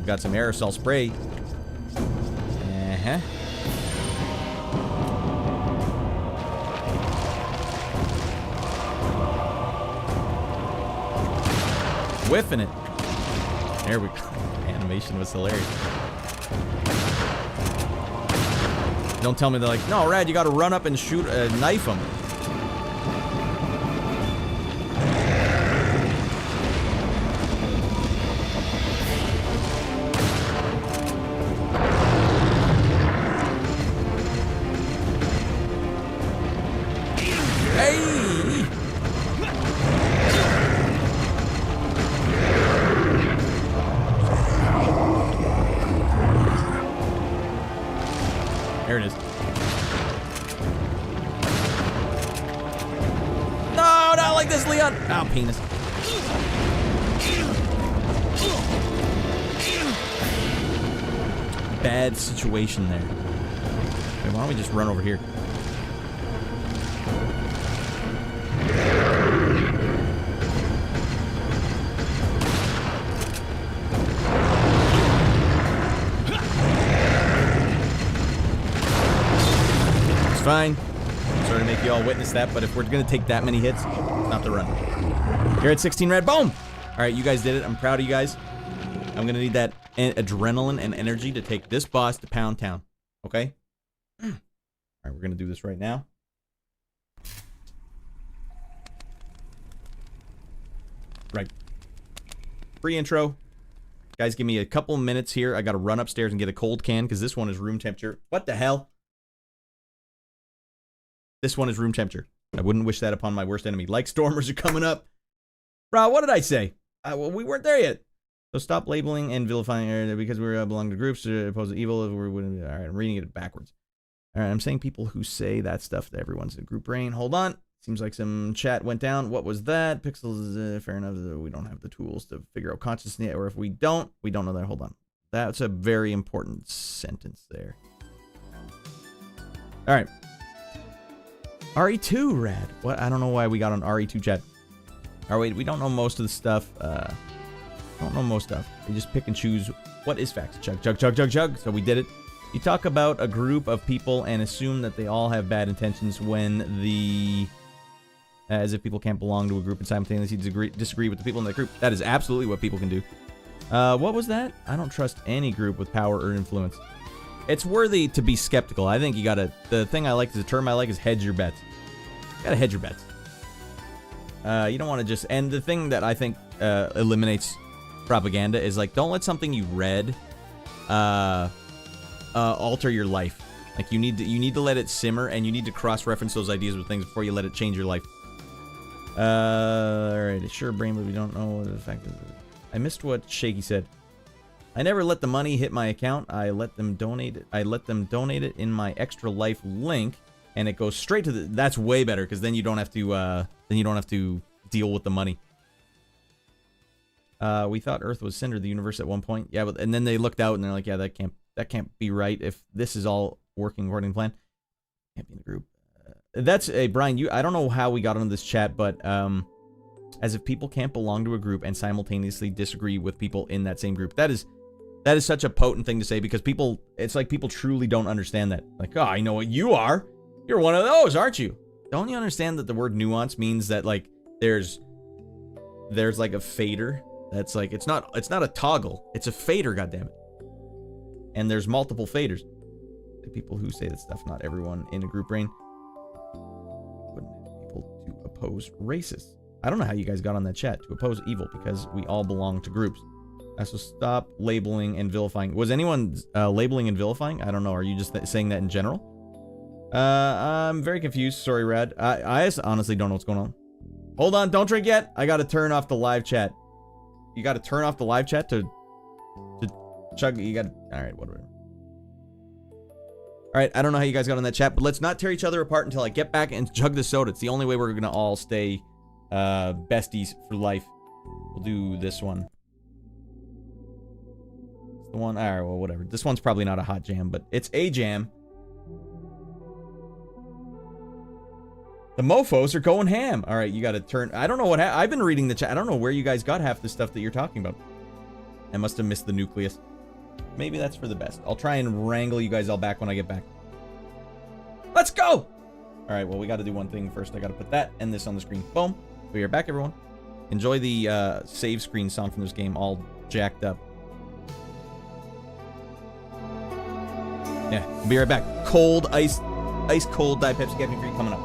I've got some aerosol spray. Uh-huh. Whiffing it. There we go. Animation was hilarious. Don't tell me they're like, no, Radd, you gotta run up and shoot, knife him. There it is. No, not like this, Leon. Oh, penis. Bad situation there. Okay, why don't we just run over here? Fine. Sorry to make you all witness that, but if we're gonna take that many hits, not the run. You're at 16 red. Boom! Alright, you guys did it. I'm proud of you guys. I'm gonna need that adrenaline and energy to take this boss to Pound Town. Okay? Alright, we're gonna do this right now. Right. Free intro. Guys, give me a couple minutes here. I gotta run upstairs and get a cold can, because this one is room temperature. What the hell? This one is room temperature. I wouldn't wish that upon my worst enemy. Like stormers are coming up. Bro, what did I say? Well, we weren't there yet. So stop labeling and vilifying because we belong to groups opposed to evil. All right, I'm reading it backwards. All right, I'm saying people who say that stuff to everyone's a group brain. Hold on. Seems like some chat went down. What was that? Pixels, fair enough. We don't have the tools to figure out consciousness, or if we don't know that. Hold on. That's a very important sentence there. All right. RE2, Radd. What? I don't know why we got on RE2 chat. Oh, wait, we don't know most of the stuff. Don't know most stuff. We just pick and choose what is facts. Chug, chug, chug, chug, chug. So we did it. You talk about a group of people and assume that they all have bad intentions when the... as if people can't belong to a group and simultaneously disagree with the people in that group. That is absolutely what people can do. What was that? I don't trust any group with power or influence. It's worthy to be skeptical. I think you gotta... the thing I like, the term I like is hedge your bets. You gotta hedge your bets. You don't want to just... and the thing that I think eliminates propaganda is, like, don't let something you read alter your life. Like, you need to let it simmer, and you need to cross-reference those ideas with things before you let it change your life. Alright, sure, brain, but we don't know what the fact is. I missed what Shaky said. I never let the money hit my account. I let them donate it. I let them donate it in my extra life link, and it goes straight to the... that's way better, because then you don't have to deal with the money. We thought Earth was center of the universe at one point. Yeah, but and then they looked out and they're like, yeah, that can't be right if this is all working according to plan. Can't be in the group. That's a Brian. I don't know how we got on this chat, but as if people can't belong to a group and simultaneously disagree with people in that same group. That is such a potent thing to say, because people, it's like people truly don't understand that. Like, oh, I know what you are. You're one of those, aren't you? Don't you understand that the word nuance means that, like, there's like a fader. That's like, it's not a toggle. It's a fader, goddammit. And there's multiple faders. The people who say that stuff, not everyone in a group brain. Wouldn't people to oppose racists. I don't know how you guys got on that chat. To oppose evil, because we all belong to groups. So stop labeling and vilifying. Was anyone labeling and vilifying? I don't know. Are you just saying that in general? I'm very confused. Sorry, Radd. I honestly don't know what's going on. Hold on. Don't drink yet. I got to turn off the live chat. You got to turn off the live chat to chug. You got to... all right, whatever. All right, I don't know how you guys got on that chat, but let's not tear each other apart until I get back and chug the soda. It's the only way we're going to all stay besties for life. We'll do this one. It's the one... all right, well, whatever. This one's probably not a hot jam, but it's a jam. The mofos are going ham. All right, you got to turn... I don't know what... I've been reading the chat. I don't know where you guys got half the stuff that you're talking about. I must have missed the nucleus. maybe that's for the best. I'll try and wrangle you guys all back when I get back. Let's go! All right, well, we got to do one thing first. I got to put that and this on the screen. Boom. We are back, everyone. Enjoy the save screen sound from this game, all jacked up. Yeah, we'll be right back. Cold, ice cold Diet Pepsi Caffeine Free coming up.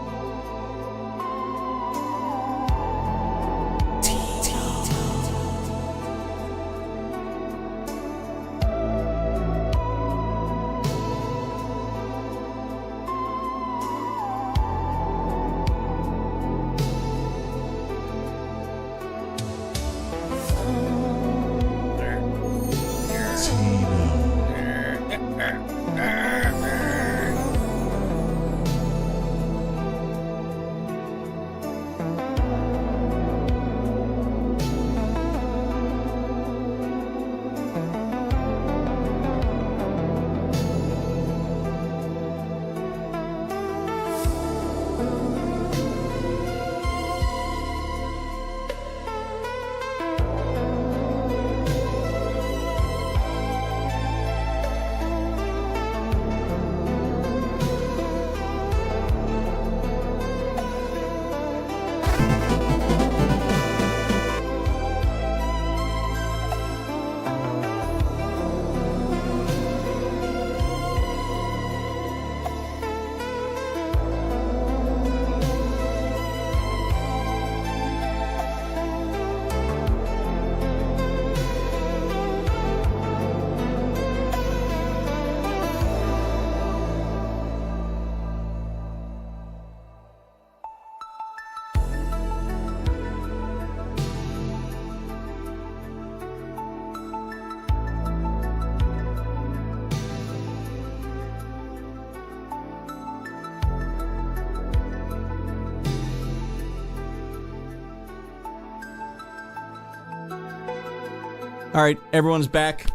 All right, everyone's back.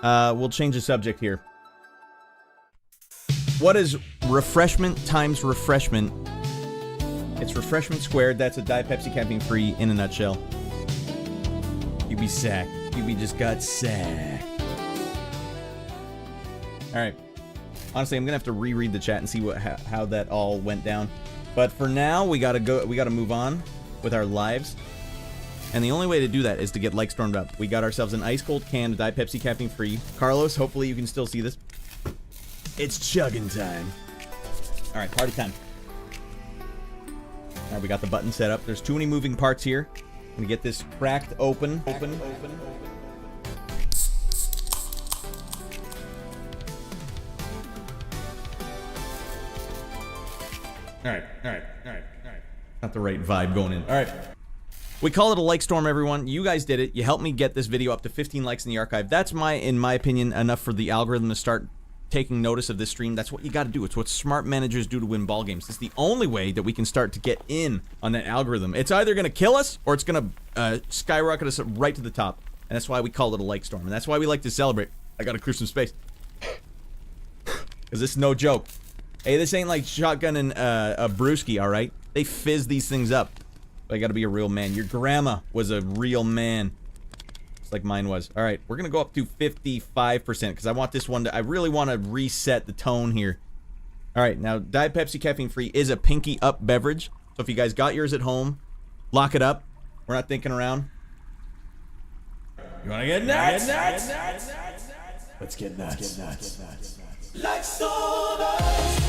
We'll change the subject here. What is refreshment times refreshment? It's refreshment squared. That's a Diet Pepsi Caffeine Free in a nutshell. You be sacked. You be just got sacked. All right. Honestly, I'm gonna have to reread the chat and see how that all went down. But for now, we gotta go. We gotta move on with our lives. And the only way to do that is to get like stormed up. We got ourselves an ice cold can of Diet Pepsi Caffeine Free. Carlos, hopefully you can still see this. It's chugging time. All right, party time. All right, we got the button set up. There's too many moving parts here. I'm gonna get this cracked open. All right. Not the right vibe going in. All right. We call it a like storm, everyone. You guys did it. You helped me get this video up to 15 likes in the archive. That's in my opinion, enough for the algorithm to start taking notice of this stream. That's what you got to do. It's what smart managers do to win ball games. It's the only way that we can start to get in on that algorithm. It's either going to kill us or it's going to skyrocket us right to the top. And that's why we call it a like storm. And that's why we like to celebrate. I got to clear some space. Because this is no joke. Hey, this ain't like shotgunning a brewski, all right? They fizz these things up. But I gotta be a real man. Your grandma was a real man. Just like mine was. Alright, we're gonna go up to 55% because I want this one to... I really want to reset the tone here. Alright, now Diet Pepsi Caffeine Free is a pinky up beverage. So if you guys got yours at home, lock it up. We're not thinking around. You wanna get nuts? Let's get nuts. Like stars.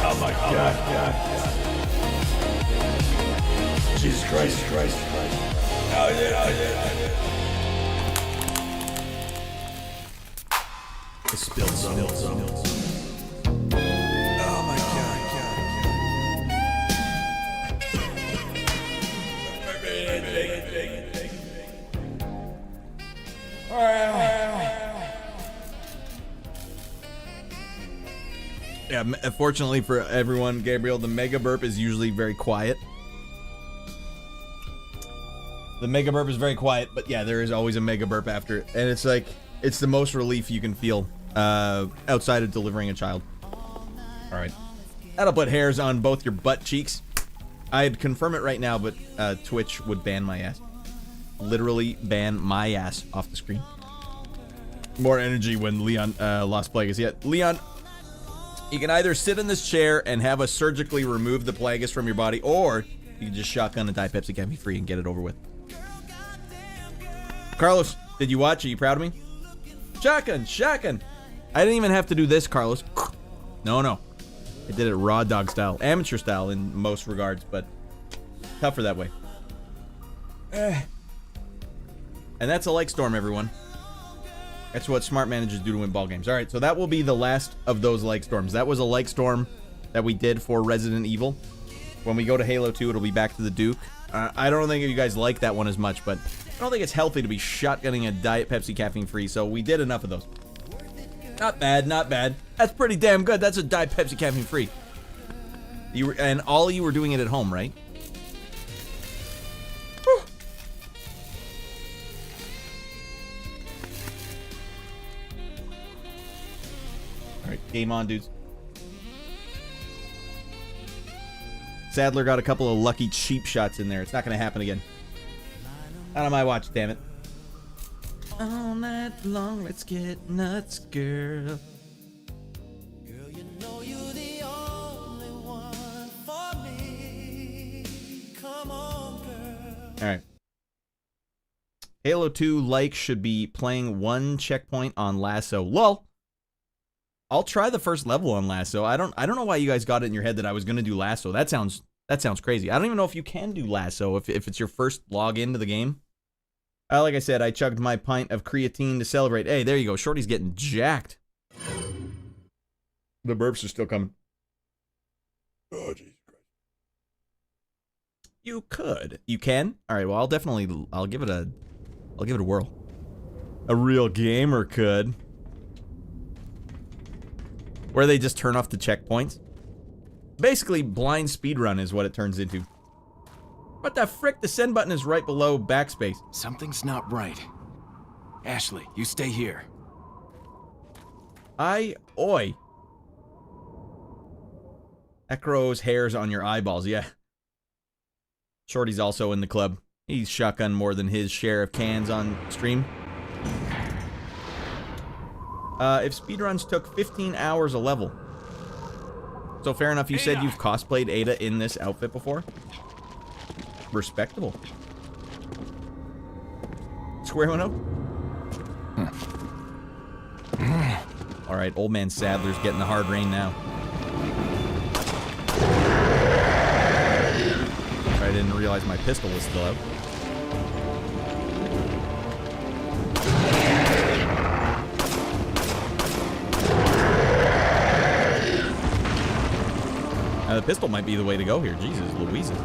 Oh my God. Jesus Christ. Oh yeah. I spilled some. Oh my God. Yeah, fortunately for everyone, Gabriel, the mega burp is usually very quiet. The mega burp is very quiet, but yeah, there is always a mega burp after it. And it's like, it's the most relief you can feel outside of delivering a child. All right. That'll put hairs on both your butt cheeks. I'd confirm it right now, but Twitch would ban my ass. Literally ban my ass off the screen. More energy when Leon lost Plagas. Yeah, Leon, you can either sit in this chair and have us surgically remove the Plagas from your body, or you can just shotgun and die Pepsi Caffeine free and get it over with. Carlos, did you watch? Are you proud of me? Shotgun, shotgun. I didn't even have to do this, Carlos. No, no. I did it raw dog style. Amateur style in most regards, but tougher that way. And that's a like storm, everyone. That's what smart managers do to win ball games. All right, so that will be the last of those like storms. That was a like storm that we did for Resident Evil. When we go to Halo 2, it'll be back to the Duke. I don't think you guys like that one as much, but I don't think it's healthy to be shotgunning a Diet Pepsi caffeine free, so we did enough of those. Not bad, not bad. That's pretty damn good. That's a Diet Pepsi caffeine free. And all you were doing it at home, right? Whew. All right, game on, dudes. Sadler got a couple of lucky cheap shots in there. It's not going to happen again. Not on my watch, damn it. All night long, let's get nuts, girl. Girl, you know you're the only one for me. Come on, girl. All right. Halo 2 like should be playing one checkpoint on Lasso. Lol. I'll try the first level on Lasso. I don't know why you guys got it in your head that I was going to do Lasso. That sounds crazy. I don't even know if you can do Lasso if it's your first log into the game. Like I said, I chugged my pint of creatine to celebrate. Hey, there you go. Shorty's getting jacked. The burps are still coming. Oh, Jesus Christ. You could. You can? All right, well, I'll give it a whirl. A real gamer could. Where they just turn off the checkpoints. Basically, blind speedrun is what it turns into. What the frick? The send button is right below backspace. Something's not right. Ashley, you stay here. Oi. That grows hairs on your eyeballs, yeah. Shorty's also in the club. He's shotgun more than his share of cans on stream. If speedruns took 15 hours a level. So fair enough, you said you've cosplayed Ada in this outfit before? Respectable. Square one up? Alright, old man Sadler's getting the hard rain now. I didn't realize my pistol was still out. The pistol might be the way to go here. Jesus, Louisa.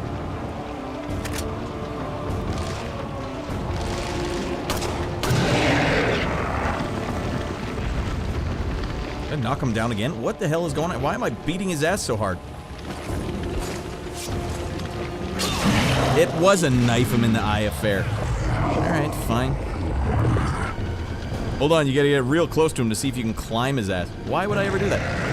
Did I knock him down again? What the hell is going on? Why am I beating his ass so hard? It was a knife him in the eye affair. Alright, fine. Hold on, you gotta get real close to him to see if you can climb his ass. Why would I ever do that?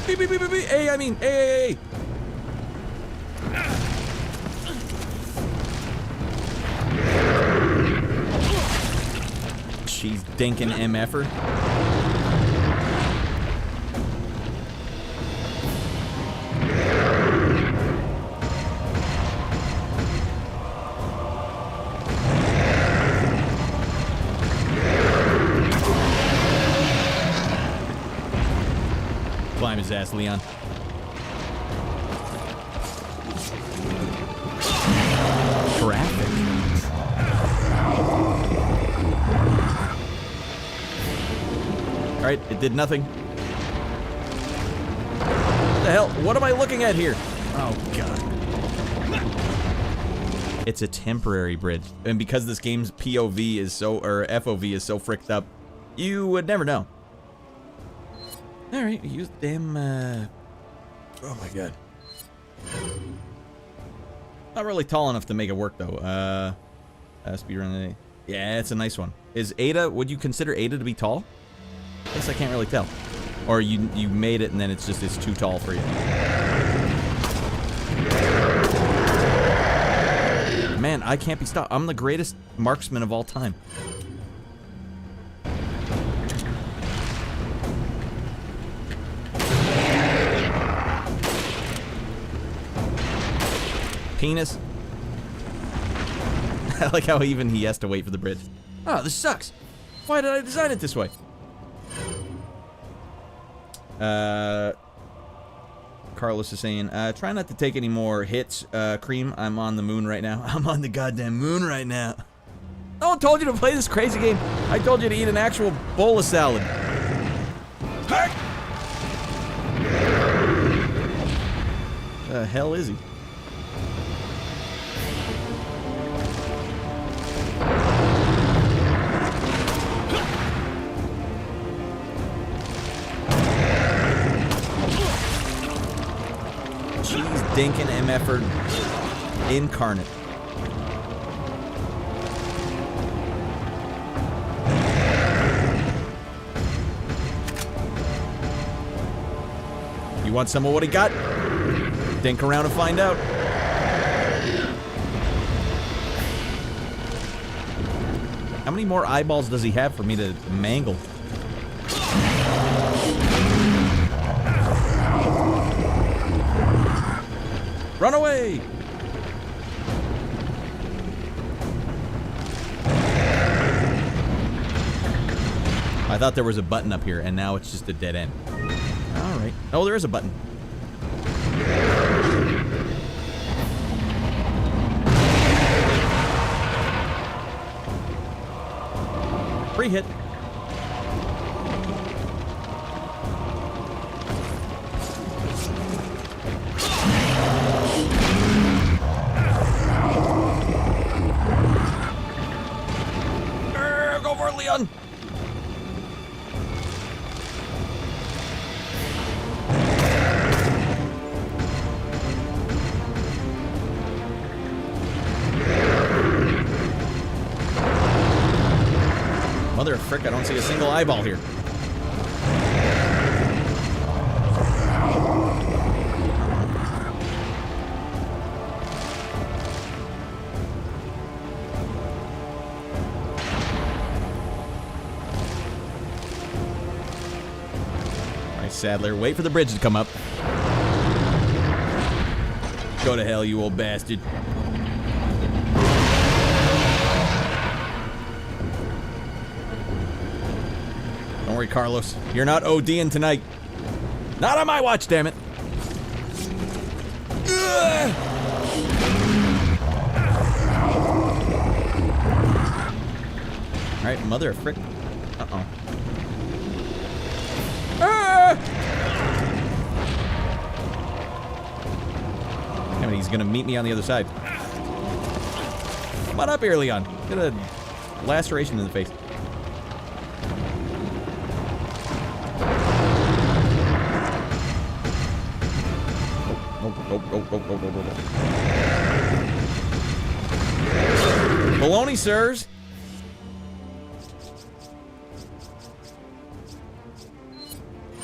Beep, beep, beep, beep, beep. Hey, I mean, hey. She's dinking MF'er. Climb his ass, Leon. Traffic. Alright, it did nothing. What the hell? What am I looking at here? Oh, God. It's a temporary bridge. And because this game's POV is so, or FOV is so fricked up, you would never know. Alright, use the damn, oh my God. Not really tall enough to make it work, though. Speedrun. Yeah, it's a nice one. Is Ada, would you consider Ada to be tall? I guess I can't really tell. Or you made it and then it's too tall for you. Man, I can't be stopped. I'm the greatest marksman of all time. Penis. I like how even he has to wait for the bridge. Oh, this sucks. Why did I design it this way? Carlos is saying, try not to take any more hits, Cream. I'm on the moon right now. I'm on the goddamn moon right now. No one told you to play this crazy game. I told you to eat an actual bowl of salad. Hey! The hell is he? Dinkin' MF'er incarnate. You want some of what he got? Dink around and find out. How many more eyeballs does he have for me to mangle? Run away! I thought there was a button up here, and now it's just a dead end. Alright. Oh, there is a button. Free hit. Leon! Mother of frick, I don't see a single eyeball here. Sadler, wait for the bridge to come up. Go to hell, you old bastard. Don't worry, Carlos. You're not ODing tonight. Not on my watch, damn it. Alright, mother of frick. Uh-oh. I mean, he's gonna meet me on the other side. Come on up here, Leon. Get a laceration in the face. Oh. Baloney, sirs.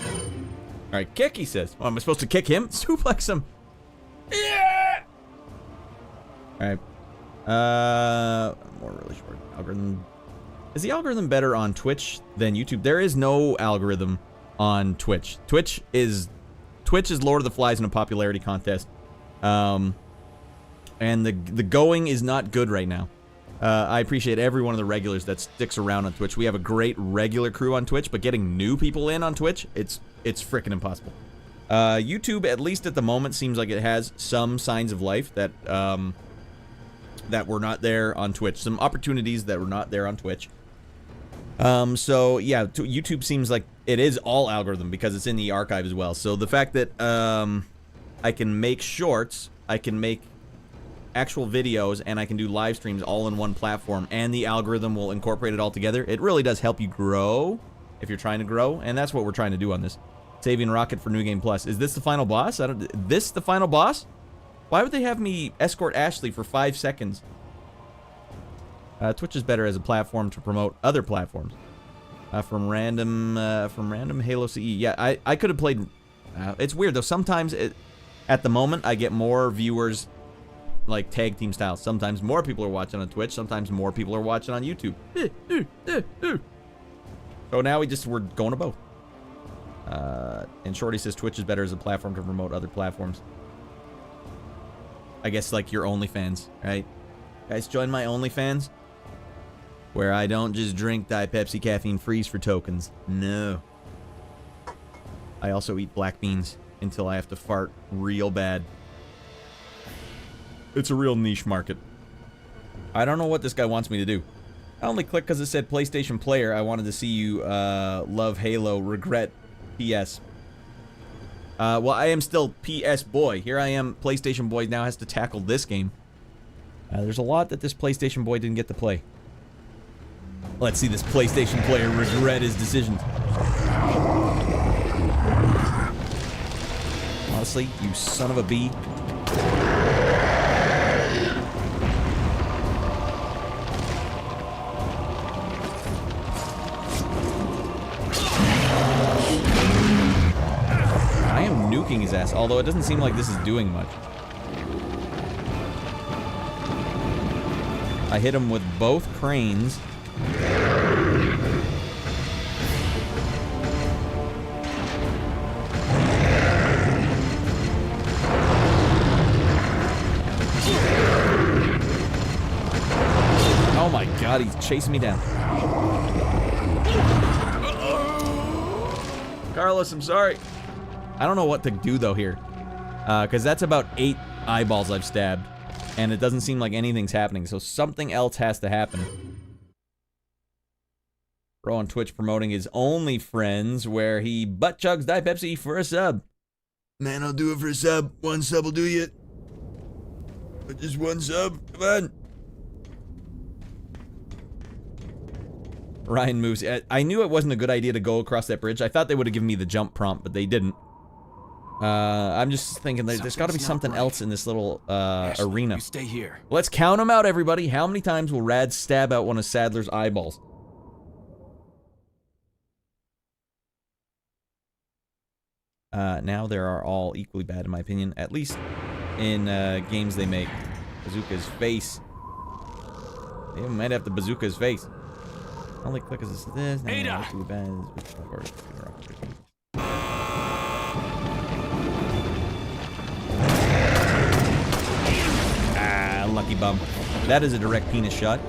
All right, kick, he says. Oh, am I supposed to kick him? Suplex him. Yeah! All right. More really short algorithm. Is the algorithm better on Twitch than YouTube? There is no algorithm on Twitch. Twitch is Lord of the Flies in a popularity contest. And the going is not good right now. I appreciate every one of the regulars that sticks around on Twitch. We have a great regular crew on Twitch, but getting new people in on Twitch, it's freaking impossible. YouTube, at least at the moment, seems like it has some signs of life that that were not there on Twitch. Some opportunities that were not there on Twitch. So yeah, YouTube seems like it is all algorithm because it's in the archive as well. So the fact that I can make shorts, I can make actual videos, and I can do live streams all in one platform, and the algorithm will incorporate it all together. It really does help you grow if you're trying to grow, and that's what we're trying to do on this. Saving Rocket for New Game Plus. Is this the final boss? This the final boss? Why would they have me escort Ashley for 5 seconds? Twitch is better as a platform to promote other platforms. From random Halo CE. Yeah, I could have played. It's weird though. Sometimes at the moment I get more viewers, like tag team style. Sometimes more people are watching on Twitch. Sometimes more people are watching on YouTube. So now we're going to both. And Shorty says Twitch is better as a platform to promote other platforms. I guess like your OnlyFans, right? Guys, join my OnlyFans. Where I don't just drink Diet Pepsi Caffeine Freeze for tokens. No. I also eat black beans until I have to fart real bad. It's a real niche market. I don't know what this guy wants me to do. I only clicked because it said PlayStation Player. I wanted to see you love Halo. Regret. PS. Well, I am still PS Boy. Here I am. PlayStation Boy now has to tackle this game. There's a lot that this PlayStation Boy didn't get to play. Let's see this PlayStation player regret his decisions. Honestly, you son of a bee. I am nuking his ass, although it doesn't seem like this is doing much. I hit him with both cranes. Oh my god, he's chasing me down. Carlos, I'm sorry. I don't know what to do though here. Because that's about 8 eyeballs I've stabbed. And it doesn't seem like anything's happening, so something else has to happen. Bro on Twitch promoting his OnlyFriends where he butt chugs Diet Pepsi for a sub. Man, I'll do it for a sub. 1 sub will do you. But just 1 sub. Come on. Ryan moves. I knew it wasn't a good idea to go across that bridge. I thought they would have given me the jump prompt, but they didn't. I'm just thinking there's got to be something else in this little Ashley, arena. You stay here. Let's count them out, everybody. How many times will Radd stab out one of Sadler's eyeballs? Now they are all equally bad in my opinion, at least in games they make. Bazooka's face. They might have to bazooka his face. Only click is this. Ada! Too bad. Ah, lucky bum. That is a direct penis shot.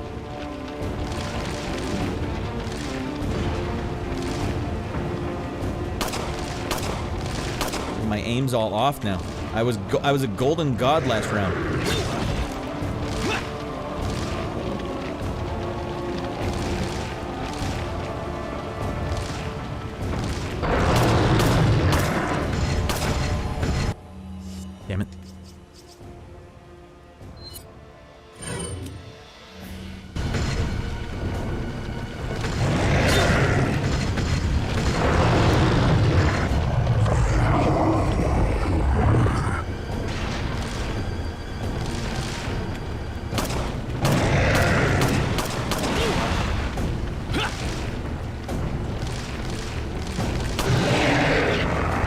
My aim's all off now. I was a golden god last round. Damn it.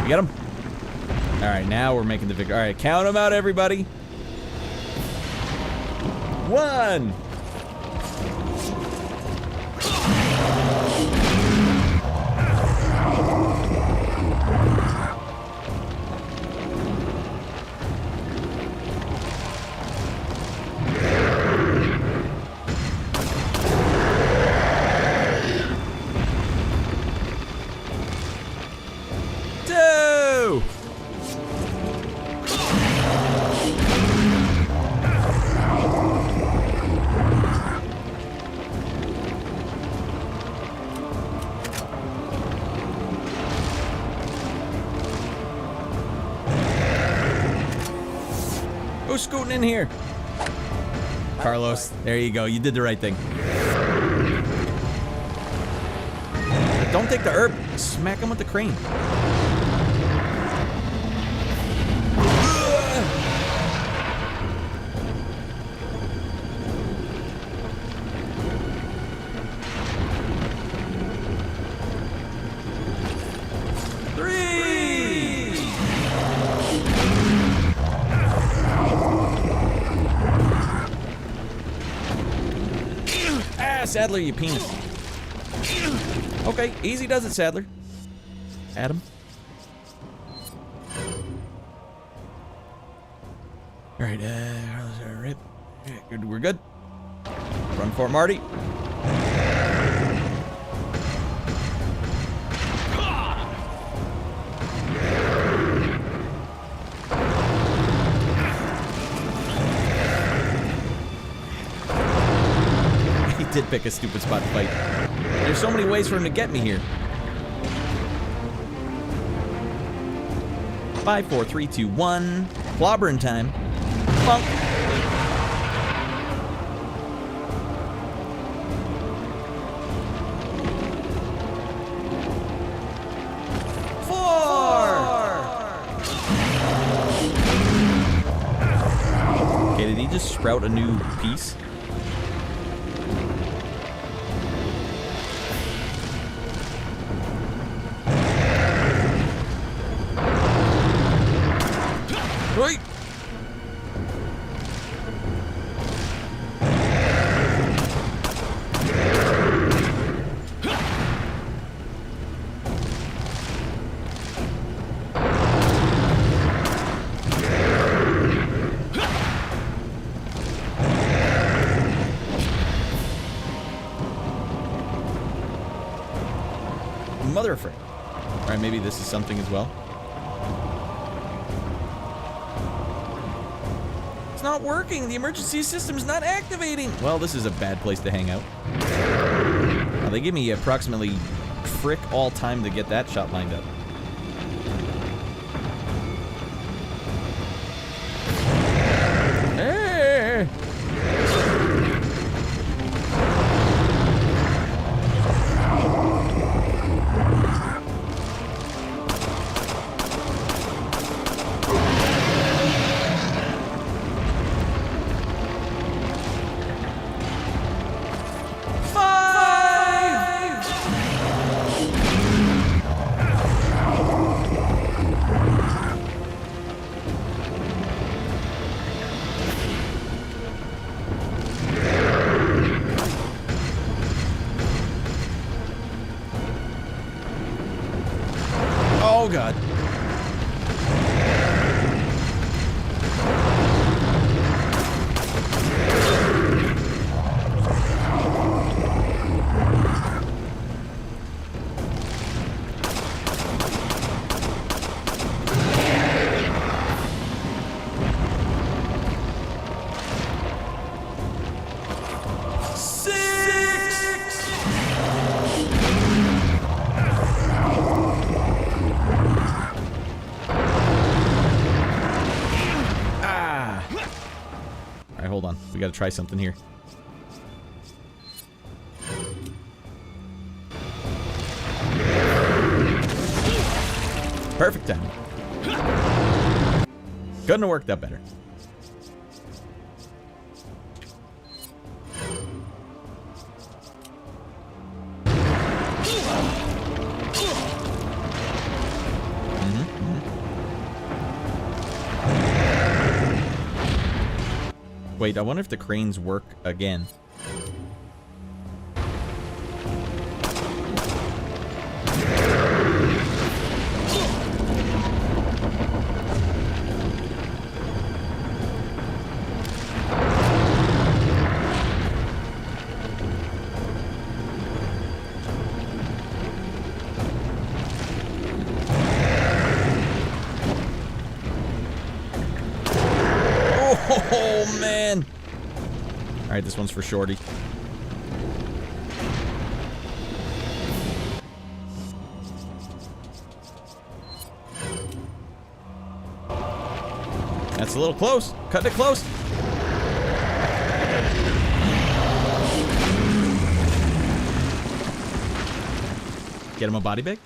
You get him? Alright, now we're making the victory. Alright, count them out, everybody. 1. Who's scooting in here? Carlos, there you go. You did the right thing. Don't take the herb. Smack him with the crane. Sadler, you penis. Okay, easy does it, Sadler. Adam. Alright, rip. Good, we're good. Run for it, Marty. He did pick a stupid spot to fight. There's so many ways for him to get me here. 5, 4, 3, 2, 1. Clobbering time. Bonk. Okay, did he just sprout a new piece? Right. Mother of frick. Alright, maybe this is something as well. It's not working. The emergency system's not activating. Well, this is a bad place to hang out. Now, they give me approximately frick all time to get that shot lined up. Hey! Oh, God. Hold on. We gotta try something here. Perfect timing. Couldn't have worked out better. Wait, I wonder if the cranes work again. Oh, man. All right, this one's for Shorty. That's a little close. Cutting it close. Get him a body bag.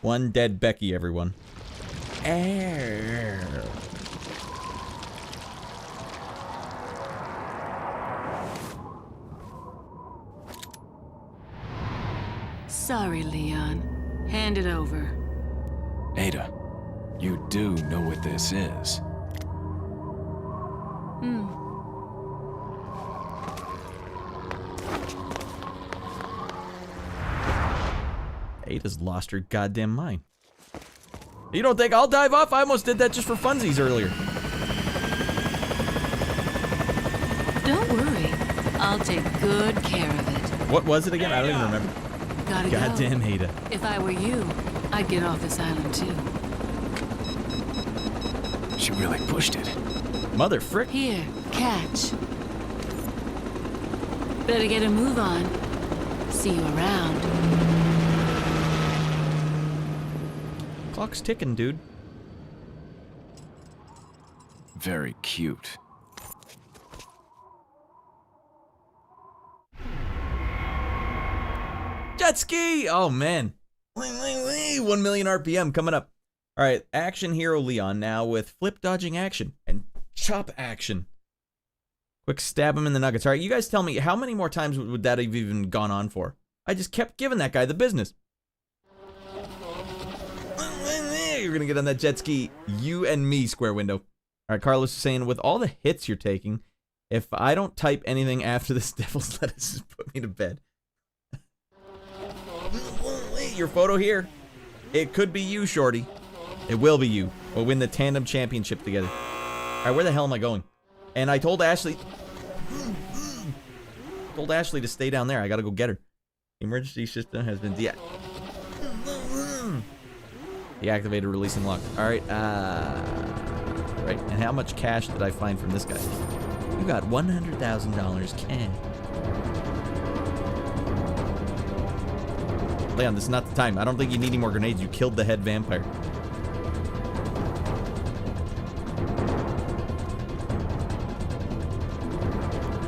One dead Becky, everyone. Air. Sorry, Leon. Hand it over. Ada, you do know what this is. Ada's lost her goddamn mind. You don't think I'll dive off? I almost did that just for funsies earlier. Don't worry. I'll take good care of it. What was it again? I don't even remember. Gotta Goddamn go. Ada. If I were you, I'd get off this island too. She really pushed it. Mother frick. Here, catch. Better get a move on. See you around. Clock's ticking, dude. Very cute. Jet ski! Oh, man. 1 million RPM coming up. All right, action hero Leon now with flip dodging action and chop action. Quick stab him in the nuggets. All right, you guys tell me, how many more times would that have even gone on for? I just kept giving that guy the business. You're going to get on that jet ski. You and me, square window. All right, Carlos is saying, with all the hits you're taking, if I don't type anything after this devil's lettuce, just put me to bed. Your photo here. It could be you, shorty. It will be you. We'll win the tandem championship together. All right, where the hell am I going? And I told Ashley... to stay down there. I gotta go get her. Emergency system has been deactivated, releasing lock. All right, right. And how much cash did I find from this guy? You got $100,000 cash. Leon, this is not the time. I don't think you need any more grenades. You killed the head vampire.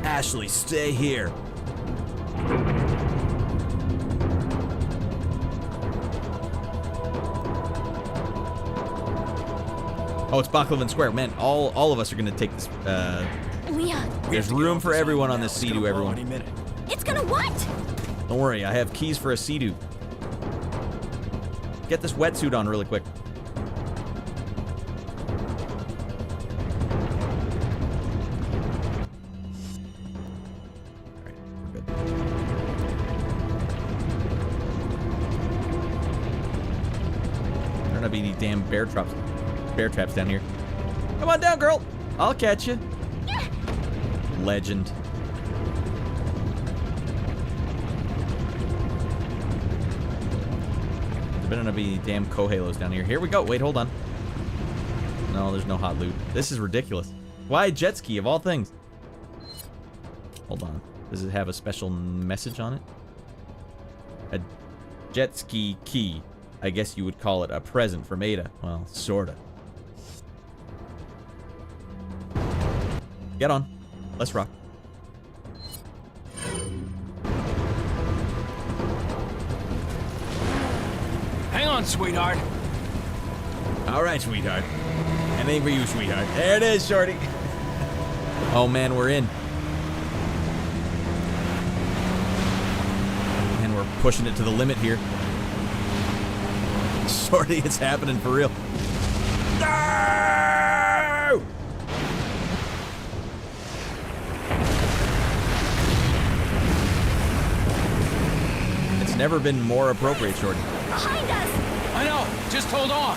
Ashley, stay here. Oh, it's Baklavan Square. Man, all of us are going to take this. Leon. There's room for everyone on this Seadoo, everyone. It's gonna what? Don't worry, I have keys for a Seadoo. Get this wetsuit on really quick. Alright, we're good. There are not be any damn bear traps down here. Come on down, girl. I'll catch you. Legend. There better not be damn Cohalos down here. Here we go. Wait, hold on. No, there's no hot loot. This is ridiculous. Why jet ski of all things? Hold on. Does it have a special message on it? A jet ski key. I guess you would call it a present from Ada. Well, sorta. Get on. Let's rock. Hang on, sweetheart. All right, sweetheart. Anything for you, sweetheart. There it is, shorty. Oh, man, we're in. And we're pushing it to the limit here. Shorty, it's happening for real. No! It's never been more appropriate, shorty. Behind us! I know. Just hold on.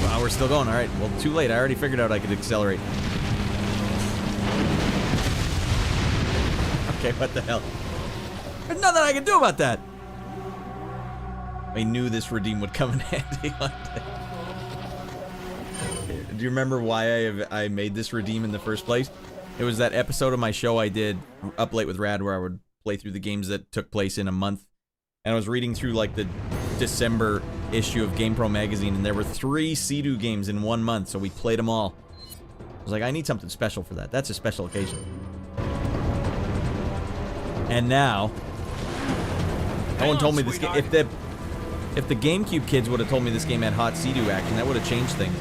Wow, we're still going. All right. Well, too late. I already figured out I could accelerate. Okay, what the hell? There's nothing I can do about that. I knew this redeem would come in handy one day. Do you remember why I made this redeem in the first place? It was that episode of my show I did, Up Late with Radd, where I would play through the games that took place in a month. And I was reading through, like, the December issue of GamePro magazine, and there were 3 Seadoo games in 1 month, so we played them all. I was like, I need something special for that. That's a special occasion. And now, no one told me this game. If the GameCube kids would have told me this game had hot Seadoo action, that would have changed things.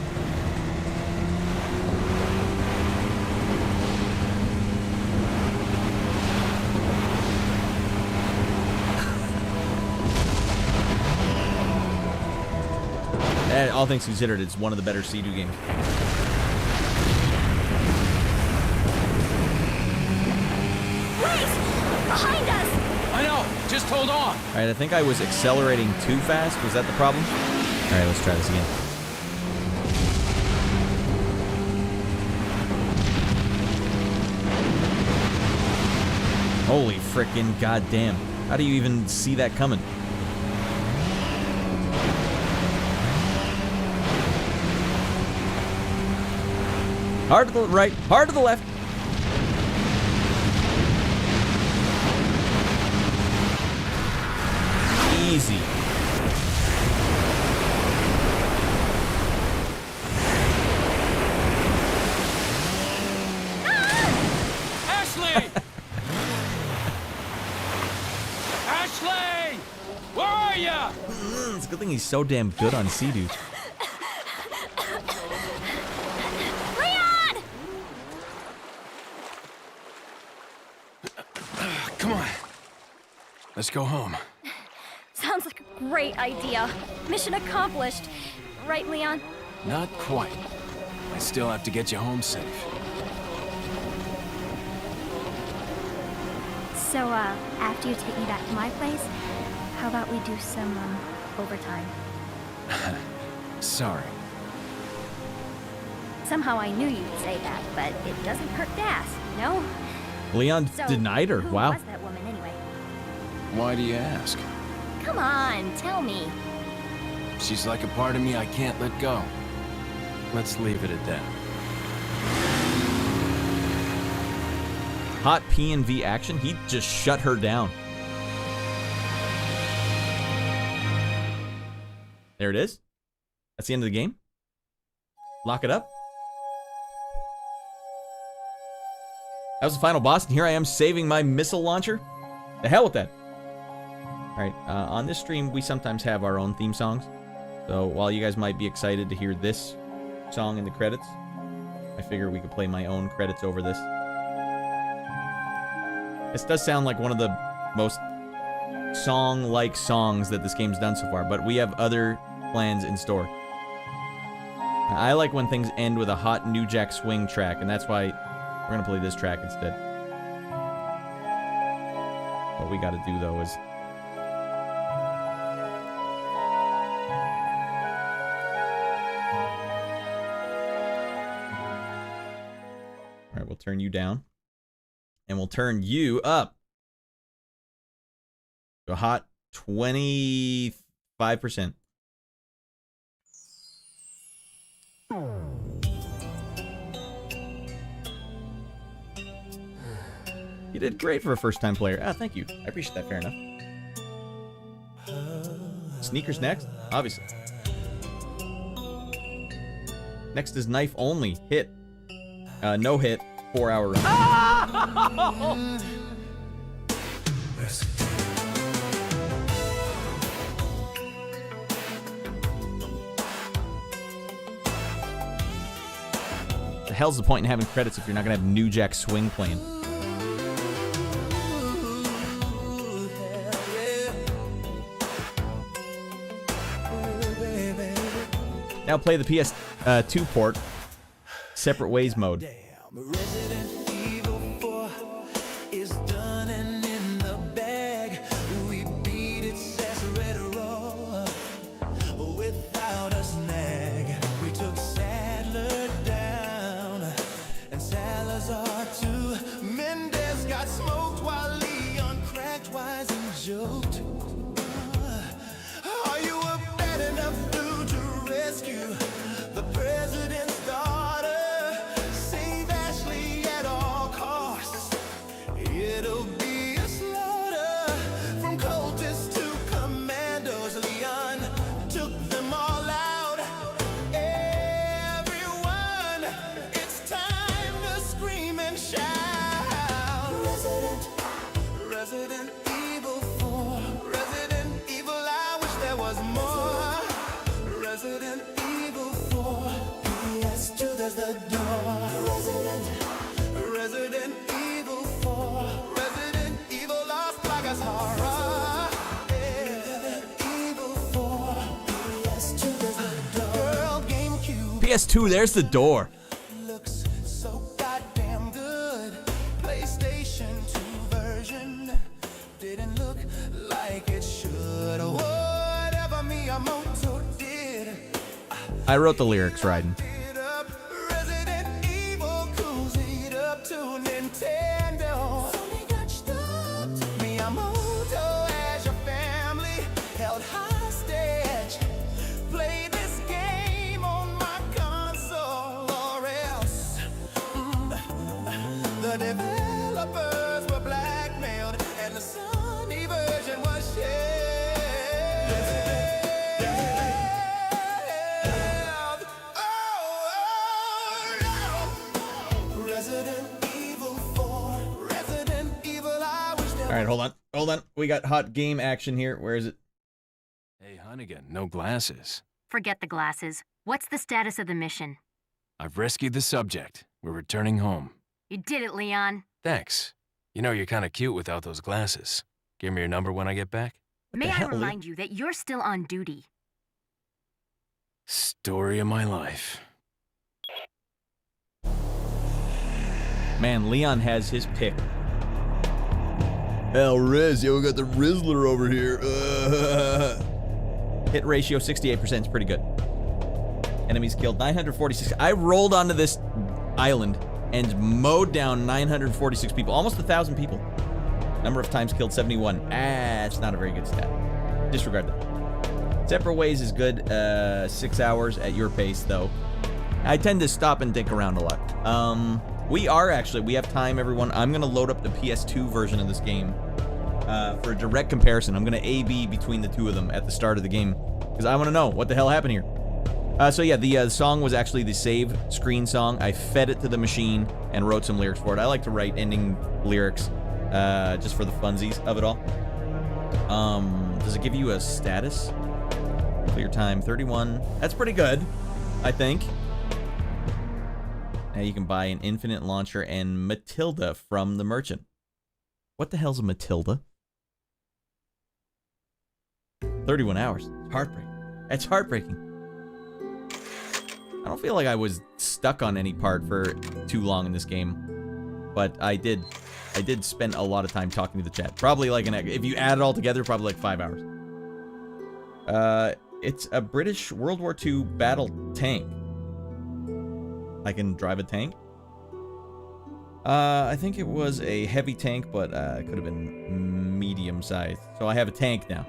All things considered, it's one of the better Seadoo games. place! Behind us! I know! Just hold on! Alright, I think I was accelerating too fast. Was that the problem? Alright, let's try this again. Holy frickin' goddamn. How do you even see that coming? Hard to the right, hard to the left. Easy. Ashley! Ashley! Where are ya? It's a good thing he's so damn good on Seadoo. Leon! Come on. Let's go home. Sounds like a great idea. Mission accomplished. Right, Leon? Not quite. I still have to get you home safe. So, after you take me back to my place, how about we do some, overtime? Sorry. Somehow I knew you'd say that, but it doesn't hurt to ask, you know? Leon So, denied her. who Wow. was that woman anyway? Why do you ask? Come on, tell me. She's like a part of me I can't let go. Let's leave it at that. Hot P&V action. He just shut her down. There it is. That's the end of the game. Lock it up. That was the final boss, and here I am saving my missile launcher. The hell with that. Alright, on this stream, we sometimes have our own theme songs. So while you guys might be excited to hear this song in the credits, I figure we could play my own credits over this. This does sound like one of the most song-like songs that this game's done so far, but we have other plans in store. I like when things end with a hot New Jack Swing track, and that's why we're gonna play this track instead. What we gotta do, though, is... Alright, we'll turn you down. And we'll turn you up to a hot 25%. You did great for a first-time player. Ah, thank you. I appreciate that. Fair enough. Sneakers next? Obviously. Next is knife only. Hit. No hit. 4-hour run. The hell's the point in having credits if you're not gonna have New Jack Swing playing? Now play the PS2 port, Separate Ways mode. Are you a bad enough dude to rescue the president's daughter? Save Ashley at all costs. It'll be a slaughter from cultists to commandos. Leon took them all out. Everyone, it's time to scream and shout. Resident Evil 4. Resident Evil, I wish there was more. Resident Evil 4. PS2, there's the door. Resident Evil 4. Resident Evil Lost Plagas horror. Resident Evil 4. PS2, there's the door. Girl, GameCube. PS2, there's the door. Looks so goddamn good. PlayStation 2 version. Miyamoto did. I wrote the lyrics, Raiden. Resident Evil cruised it up to Nintendo. Miyamoto as your family held hostage. Play this game on my console or else. The developers were blackmailed and the Sony version was shared. All right, hold on. We got hot game action here. Where is it? Hey, Hunnigan, no glasses. Forget the glasses. What's the status of the mission? I've rescued the subject. We're returning home. You did it, Leon. Thanks. You know, you're kind of cute without those glasses. Give me your number when I get back. May I remind you that you're still on duty. Story of my life. Man, Leon has his pick. Hell, Riz, yo, we got the Rizzler over here. Hit ratio 68% is pretty good. Enemies killed 946. I rolled onto this island and mowed down 946 people, almost 1,000 people. Number of times killed 71. It's not a very good stat. Disregard that. Separate ways is good. 6 hours at your pace, though. I tend to stop and dick around a lot. We have time, everyone. I'm going to load up the PS2 version of this game for a direct comparison. I'm going to A-B between the two of them at the start of the game because I want to know what the hell happened here. So yeah, the song was actually the save screen song. I fed it to the machine and wrote some lyrics for it. I like to write ending lyrics just for the funsies of it all. Does it give you a status? Clear time, 31. That's pretty good, I think. Now you can buy an infinite launcher and Matilda from the merchant. What the hell's a Matilda? 31 hours. It's heartbreaking. That's heartbreaking. I don't feel like I was stuck on any part for too long in this game, but I did spend a lot of time talking to the chat. Probably like if you add it all together, probably like 5 hours. It's a British World War II battle tank. I can drive a tank. I think it was a heavy tank, but it could have been medium sized. So I have a tank now.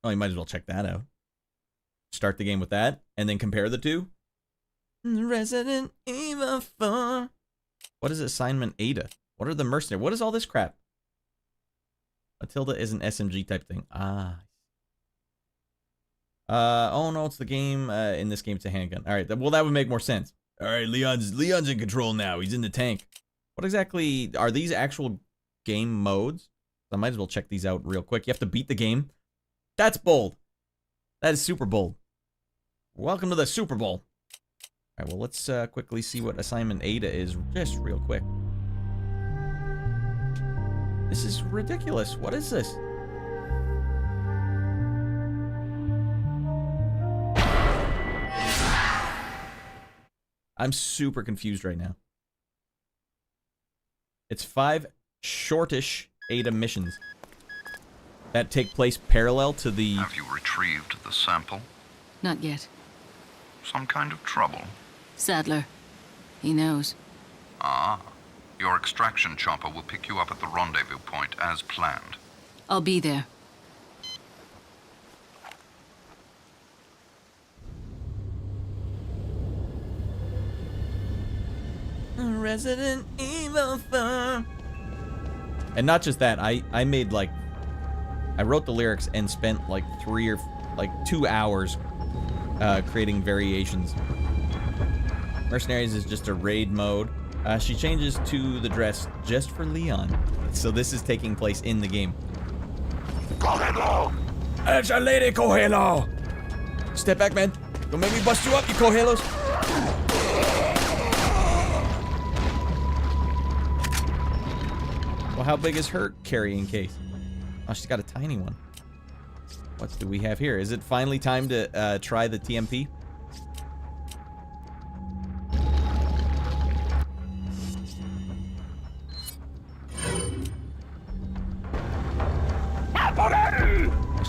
Oh, you might as well check that out. Start the game with that, and then compare the two. Resident Evil 4. What is assignment Ada? What are the mercenaries? What is all this crap? Matilda is an SMG type thing. Oh no, it's the game. In this game, it's a handgun. All right, well that would make more sense. All right, Leon's in control now. He's in the tank. What exactly are these actual game modes? I might as well check these out real quick. You have to beat the game. That's bold. That is super bold. Welcome to the Super Bowl. All right, well let's quickly see what assignment Ada is, just real quick. This is ridiculous. What is this? I'm super confused right now. It's 5 shortish Ada missions that take place parallel to the... Have you retrieved the sample? Not yet. Some kind of trouble? Sadler. He knows. Ah. Your extraction chopper will pick you up at the rendezvous point as planned. I'll be there. Resident Evil 4. And not just that, I made like... I wrote the lyrics and spent like 2 hours creating variations. Mercenaries is just a raid mode. She changes to the dress just for Leon. So this is taking place in the game. Cohalos! It's a lady, Cohalos! Step back, man. Don't make me bust you up, you Cohalos. Well, how big is her carrying case? Oh, she's got a tiny one. What do we have here? Is it finally time to try the TMP?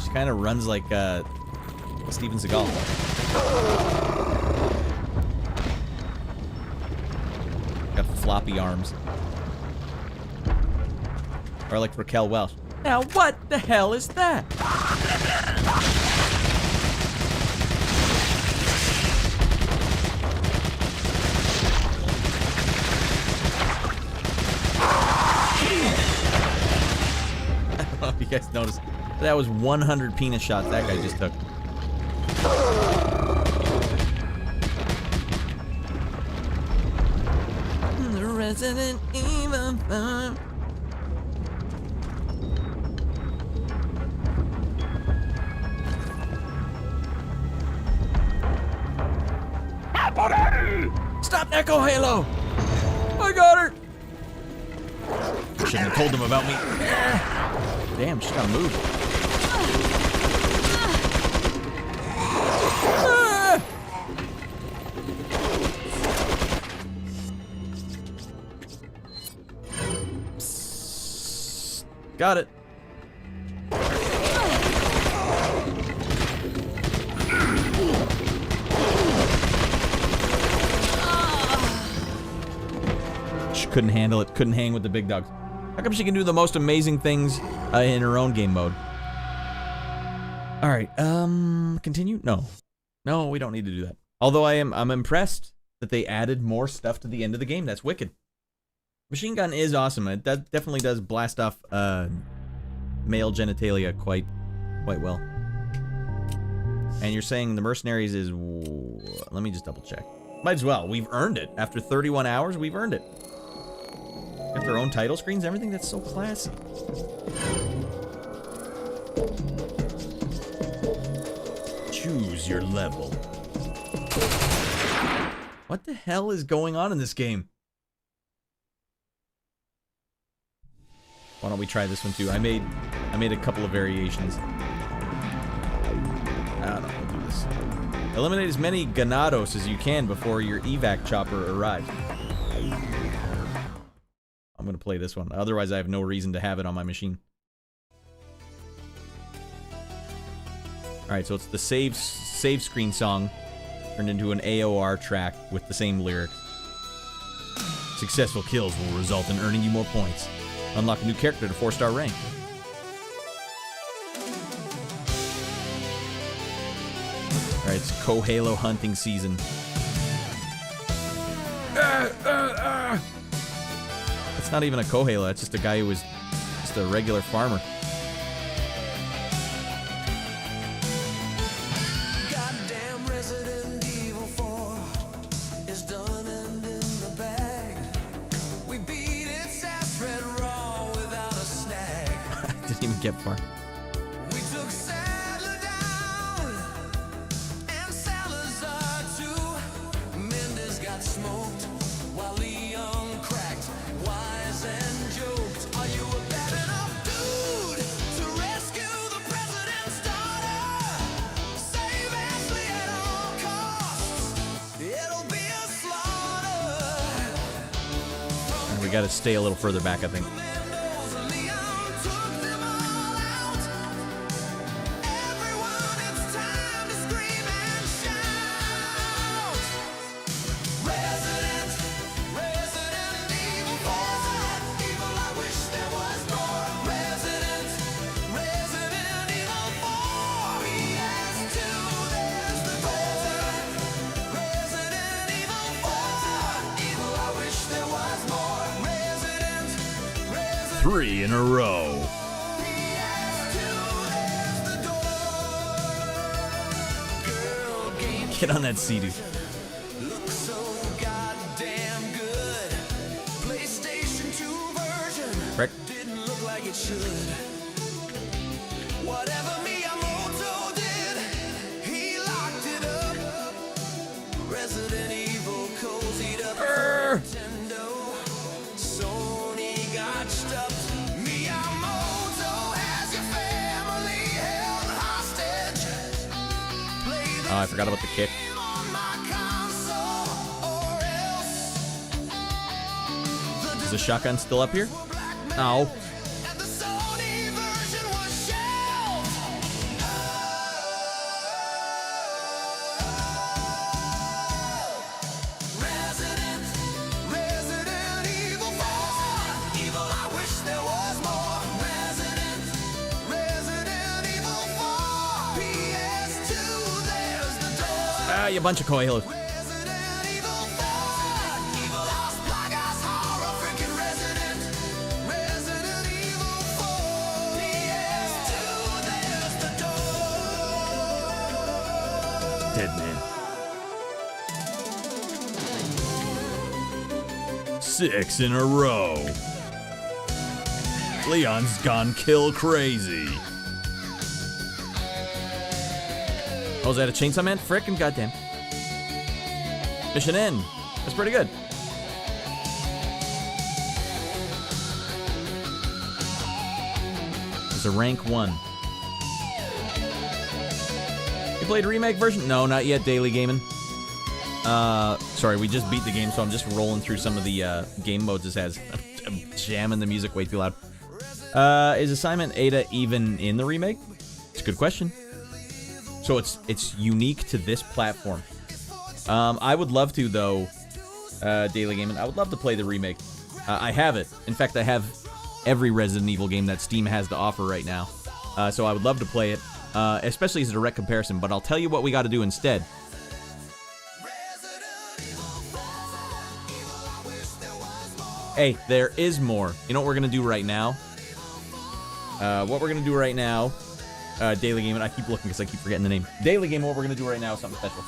She kind of runs like Steven Seagal. Got floppy arms. Or like Raquel Welch. Now what the hell is that? You guys noticed that was 100 penis shots that guy just took. The Resident Evil. Stop that Cohalo! I got her! Shouldn't have told them about me. Damn, she's gotta move. Got it. She couldn't handle it. Couldn't hang with the big dogs. How come she can do the most amazing things in her own game mode? All right, continue? No, we don't need to do that. Although I'm impressed that they added more stuff to the end of the game. That's wicked. Machine gun is awesome. It definitely does blast off male genitalia quite well. And you're saying the Mercenaries is... Let me just double check. Might as well. We've earned it. After 31 hours, we've earned it. Got their own title screens, everything. That's so classy. Choose your level. What the hell is going on in this game? Why don't we try this one too? I made a couple of variations. I don't know, we'll do this. Eliminate as many ganados as you can before your evac chopper arrives. I'm gonna play this one. Otherwise, I have no reason to have it on my machine. Alright, so it's the save screen song turned into an AOR track with the same lyrics. Successful kills will result in earning you more points. Unlock a new character to 4-star rank. Alright, it's Cohalo hunting season. It's not even a Cohalo, it's just a guy who was just a regular farmer. Goddamn Resident Evil 4 is done and in the bag. We beat its ass red raw without a snag. Didn't even get far. We took Sadler down and Salazar too. Mendes got smoked while Leon cracked. Wise and joked. Are you a bad enough dude to rescue the president's daughter? Save Ashley at all costs. It'll be a slaughter. And we gotta stay a little further back, I think. Leon took them all out. Everyone, it's time to scream and shout. Resident Evil 4. Evil, I wish there was more. Resident Evil 4. PS2, there's the door. Resident Evil 4. Evil, I wish there was more. Resident 3 in a row. Get on that Seadoo. Looks so goddamn good. PlayStation 2 version Frick. didn't look like it should. Whatever Miyamoto did, he locked it up. Resident Evil cozied up Nintendo. Sony got stuffed. Miyamoto has your family held hostage. Play the Oh, I forgot about the kick. game on my console or else. Is the shotgun still up here? No. And the Sony version was shelved. Ah, you bunch of Cohalos. Dead man. 6 in a row. Leon's gone kill crazy. Oh, is that a chainsaw man? Frickin' goddamn. Mission end. That's pretty good. It's a rank 1. You played remake version? No, not yet, Daily Gaming. Sorry, we just beat the game, so I'm just rolling through some of the game modes it has. I'm jamming the music way too loud. Is Assignment Ada even in the remake? It's a good question. So it's unique to this platform. I would love to, though, Daily Gaming. I would love to play the remake. I have it. In fact, I have every Resident Evil game that Steam has to offer right now. So I would love to play it, especially as a direct comparison. But I'll tell you what we got to do instead. Hey, there is more. You know what we're going to do right now? Daily Game, and I keep looking because I keep forgetting the name. Daily Game, what we're going to do right now is something special.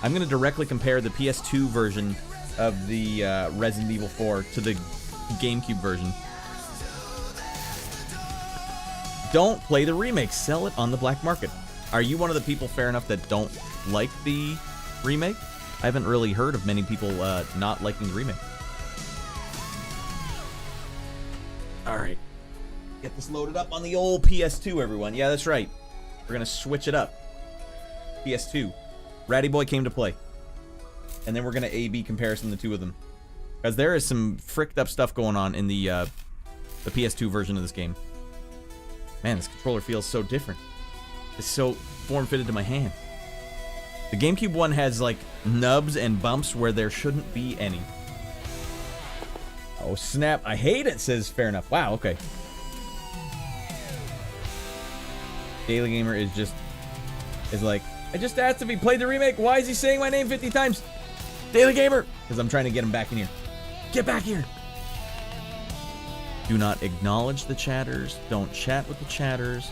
I'm going to directly compare the PS2 version of the Resident Evil 4 to the GameCube version. Don't play the remake. Sell it on the black market. Are you one of the people, fair enough, that don't like the remake? I haven't really heard of many people not liking the remake. All right. Get this loaded up on the old PS2, everyone. Yeah, that's right. We're going to switch it up. PS2. Ratty Boy came to play. And then we're going to A-B comparison the two of them. Because there is some fricked up stuff going on in the PS2 version of this game. Man, this controller feels so different. It's so form-fitted to my hand. The GameCube one has, like, nubs and bumps where there shouldn't be any. Oh, snap. I hate it, says Fair Enough. Wow, okay. Daily Gamer is like, I just asked if he played the remake. Why is he saying my name 50 times? Daily Gamer! Because I'm trying to get him back in here. Get back here! Do not acknowledge the chatters. Don't chat with the chatters.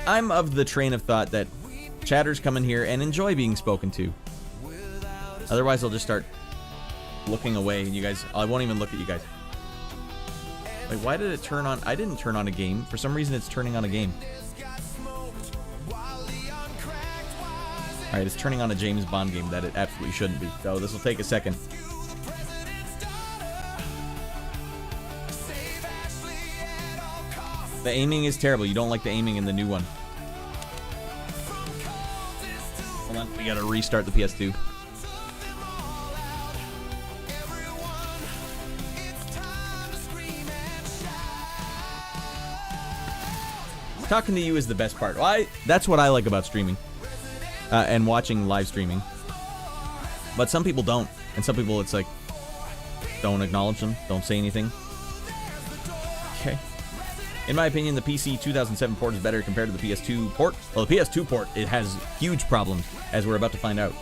I'm of the train of thought that chatters come in here and enjoy being spoken to. Otherwise, I'll just start looking away, and you guys, I won't even look at you guys. Wait, why did it turn on? I didn't turn on a game. For some reason, it's turning on a game. Alright, it's turning on a James Bond game that it absolutely shouldn't be. So this will take a second. The aiming is terrible. You don't like the aiming in the new one. Hold on, we gotta restart the PS2. Talking to you is the best part. Well, that's what I like about streaming. And watching live streaming. But some people don't. And some people, it's like, don't acknowledge them. Don't say anything. Okay. In my opinion, the PC 2007 port is better compared to the PS2 port. Well, the PS2 port, it has huge problems, as we're about to find out.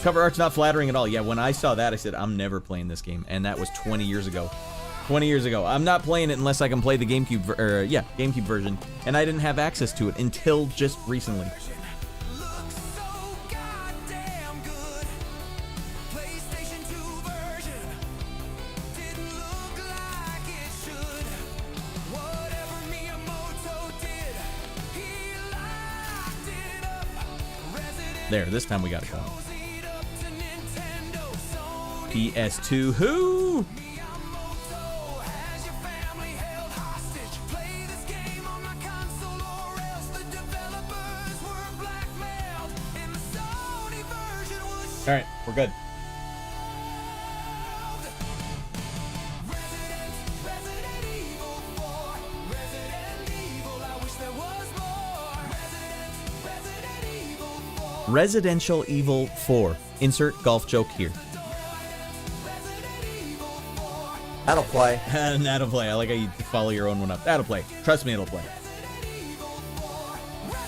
Cover art's not flattering at all. Yeah, when I saw that, I said, I'm never playing this game. And that was 20 years ago. 20 years ago. I'm not playing it unless I can play the GameCube, GameCube version. And I didn't have access to it until just recently. There, this time we got it going. PS2, who? All right, we're good. Residential Evil 4. Insert golf joke here. That'll play. That'll play. I like how you follow your own one up. That'll play. Trust me, it'll play.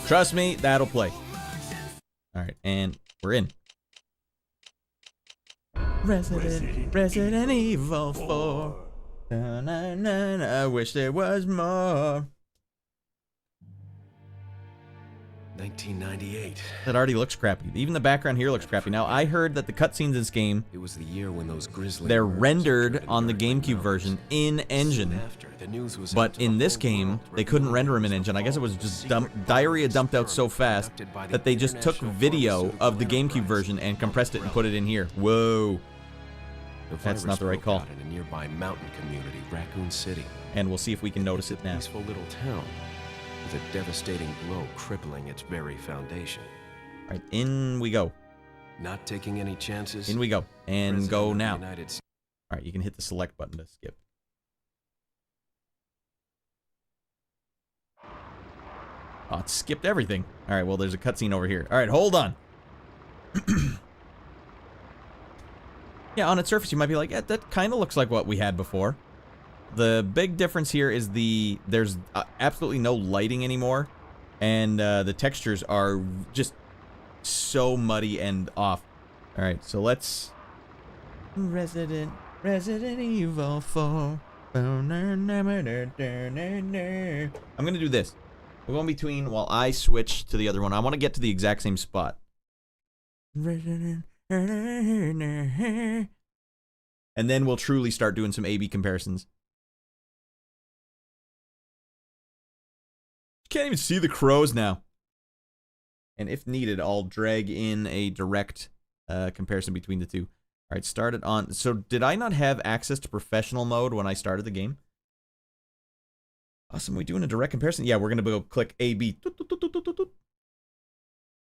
Trust me, that'll play. Alright, and we're in. Resident Evil 4. I wish there was more. 1998. That already looks crappy. Even the background here looks crappy. Now, I heard that the cutscenes in this game, It was the year when those grisly they're rendered on the GameCube version in engine. But in this game, they couldn't render them in engine. I guess it was just diarrhea dumped out so fast that they just took video of the GameCube version and compressed it and put it in here. Whoa. That's not the right call. In a nearby mountain community, Raccoon City. And we'll see if we can notice it now. Peaceful little town with a devastating blow crippling its very foundation. All right, in we go. Not taking any chances. In we go. And go now. All right, you can hit the select button to skip. Oh, it skipped everything. All right, well, there's a cutscene over here. All right, hold on. Yeah, on its surface, you might be like, yeah, that kind of looks like what we had before. The big difference here is there's absolutely no lighting anymore, and the textures are just so muddy and off. All right, so let's Resident Evil 4. I'm gonna do this. We're going between while I switch to the other one. I want to get to the exact same spot. And then we'll truly start doing some A/B comparisons. Can't even see the crows now. And if needed, I'll drag in a direct comparison between the two. All right, start it on. So did I not have access to professional mode when I started the game? Awesome. We doing a direct comparison? Yeah, we're going to go click A/B.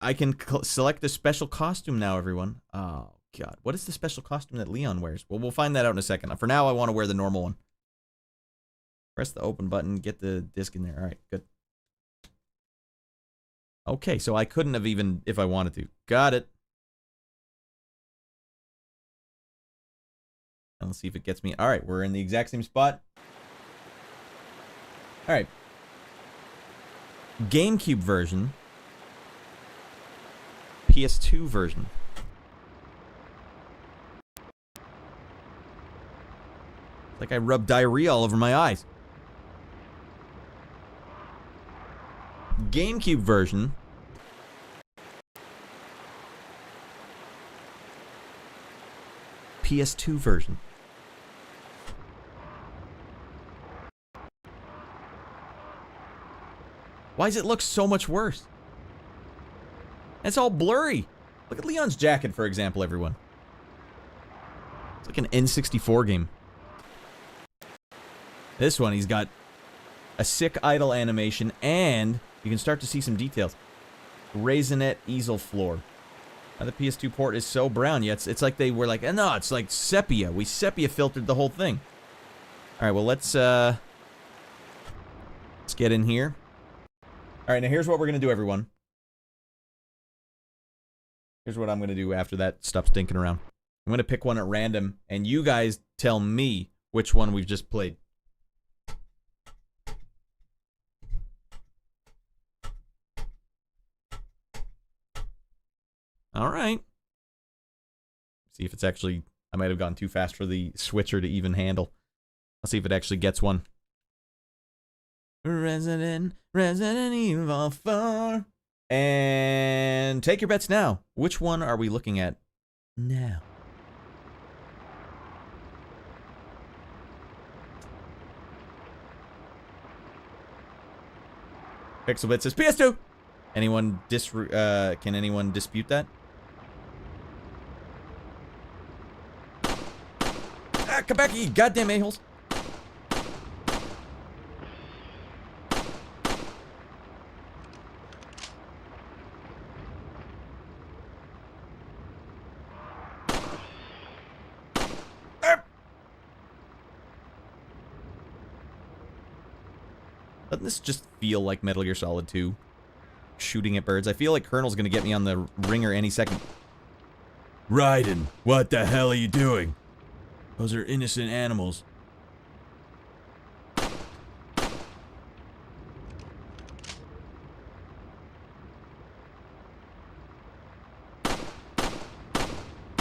I can select the special costume now, everyone. Oh, God. What is the special costume that Leon wears? Well, we'll find that out in a second. For now, I want to wear the normal one. Press the open button. Get the disc in there. All right, good. Okay, so I couldn't have even if I wanted to. Got it. And let's see if it gets me. All right, we're in the exact same spot. All right. GameCube version. PS2 version. It's like I rubbed diarrhea all over my eyes. GameCube version. PS2 version. Why does it look so much worse? It's all blurry. Look at Leon's jacket, for example, everyone. It's like an N64 game. This one, he's got a sick idle animation, and you can start to see some details. Raisinette easel floor. Now, the PS2 port is so brown, yet it's like they were like, no, it's like sepia. We sepia filtered the whole thing. All right, well, let's get in here. All right, now here's what we're going to do, everyone. Here's what I'm going to do after that stuff's stinking around. I'm going to pick one at random, and you guys tell me which one we've just played. All right. See if it's actually... I might have gone too fast for the switcher to even handle. Let's see if it actually gets one. Resident Evil 4. And take your bets now. Which one are we looking at now? Pixelbit says PS2. Anyone can anyone dispute that? Ah, come back, you goddamn a-holes. Doesn't this just feel like Metal Gear Solid 2? Shooting at birds. I feel like Colonel's gonna get me on the ringer any second. Raiden, what the hell are you doing? Those are innocent animals.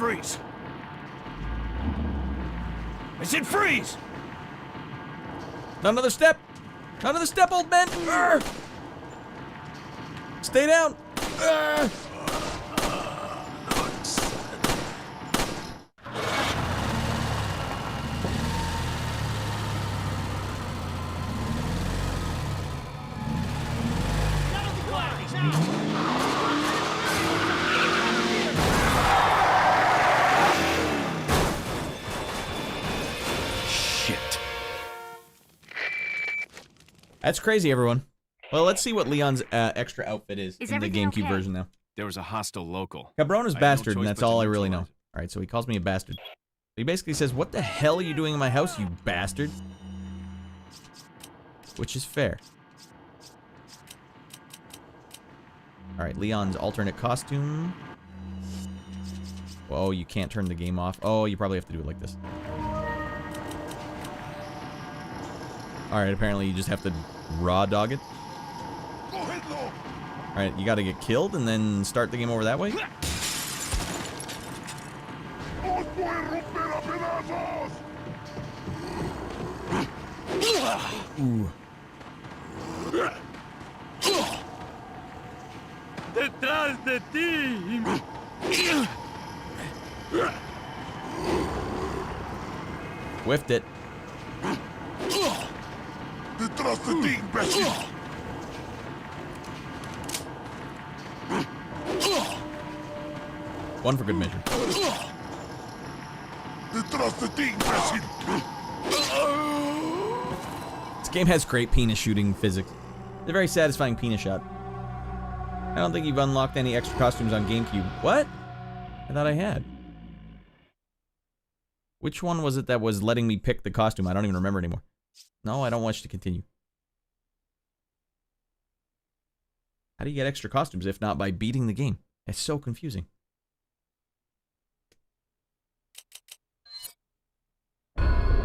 Freeze! I said freeze! Not another step! Not another step, old man! Urgh! Stay down! Urgh! That's crazy, everyone. Well, let's see what Leon's extra outfit is in the GameCube version now. There was a hostile local. Cabrona's bastard, and that's all I really know. Alright, so he calls me a bastard. He basically says, what the hell are you doing in my house, you bastard? Which is fair. Alright, Leon's alternate costume. Whoa, you can't turn the game off. Oh, you probably have to do it like this. Alright, apparently you just have to raw dog it. Alright, you gotta get killed and then start the game over that way? Ooh. Detrás de ti. Whiffed it. Detrás de ti, imbécil. One for good measure. Detrás de ti, imbécil. This game has great penis shooting physics. It's a very satisfying penis shot. I don't think you've unlocked any extra costumes on GameCube. What? I thought I had. Which one was it that was letting me pick the costume? I don't even remember anymore. No, I don't want you to continue. How do you get extra costumes if not by beating the game? It's so confusing.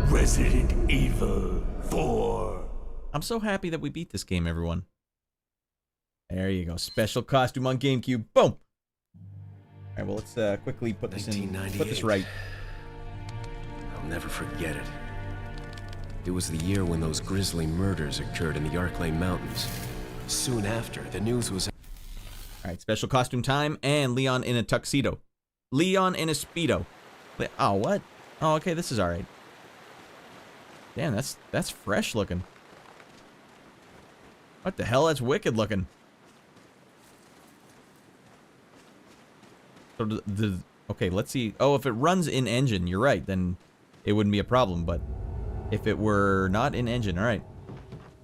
Resident Evil 4. I'm so happy that we beat this game, everyone. There you go. Special costume on GameCube. Boom! Alright, well, let's quickly put this in. Put this right. I'll never forget it. It was the year when those grisly murders occurred in the Arklay Mountains. Soon after, the news was... Alright, special costume time, and Leon in a tuxedo. Leon in a Speedo. Oh, what? Oh, okay, this is alright. Damn, that's fresh looking. What the hell? That's wicked looking. So okay, let's see. Oh, if it runs in engine, you're right, then it wouldn't be a problem, but if it were not in engine, alright.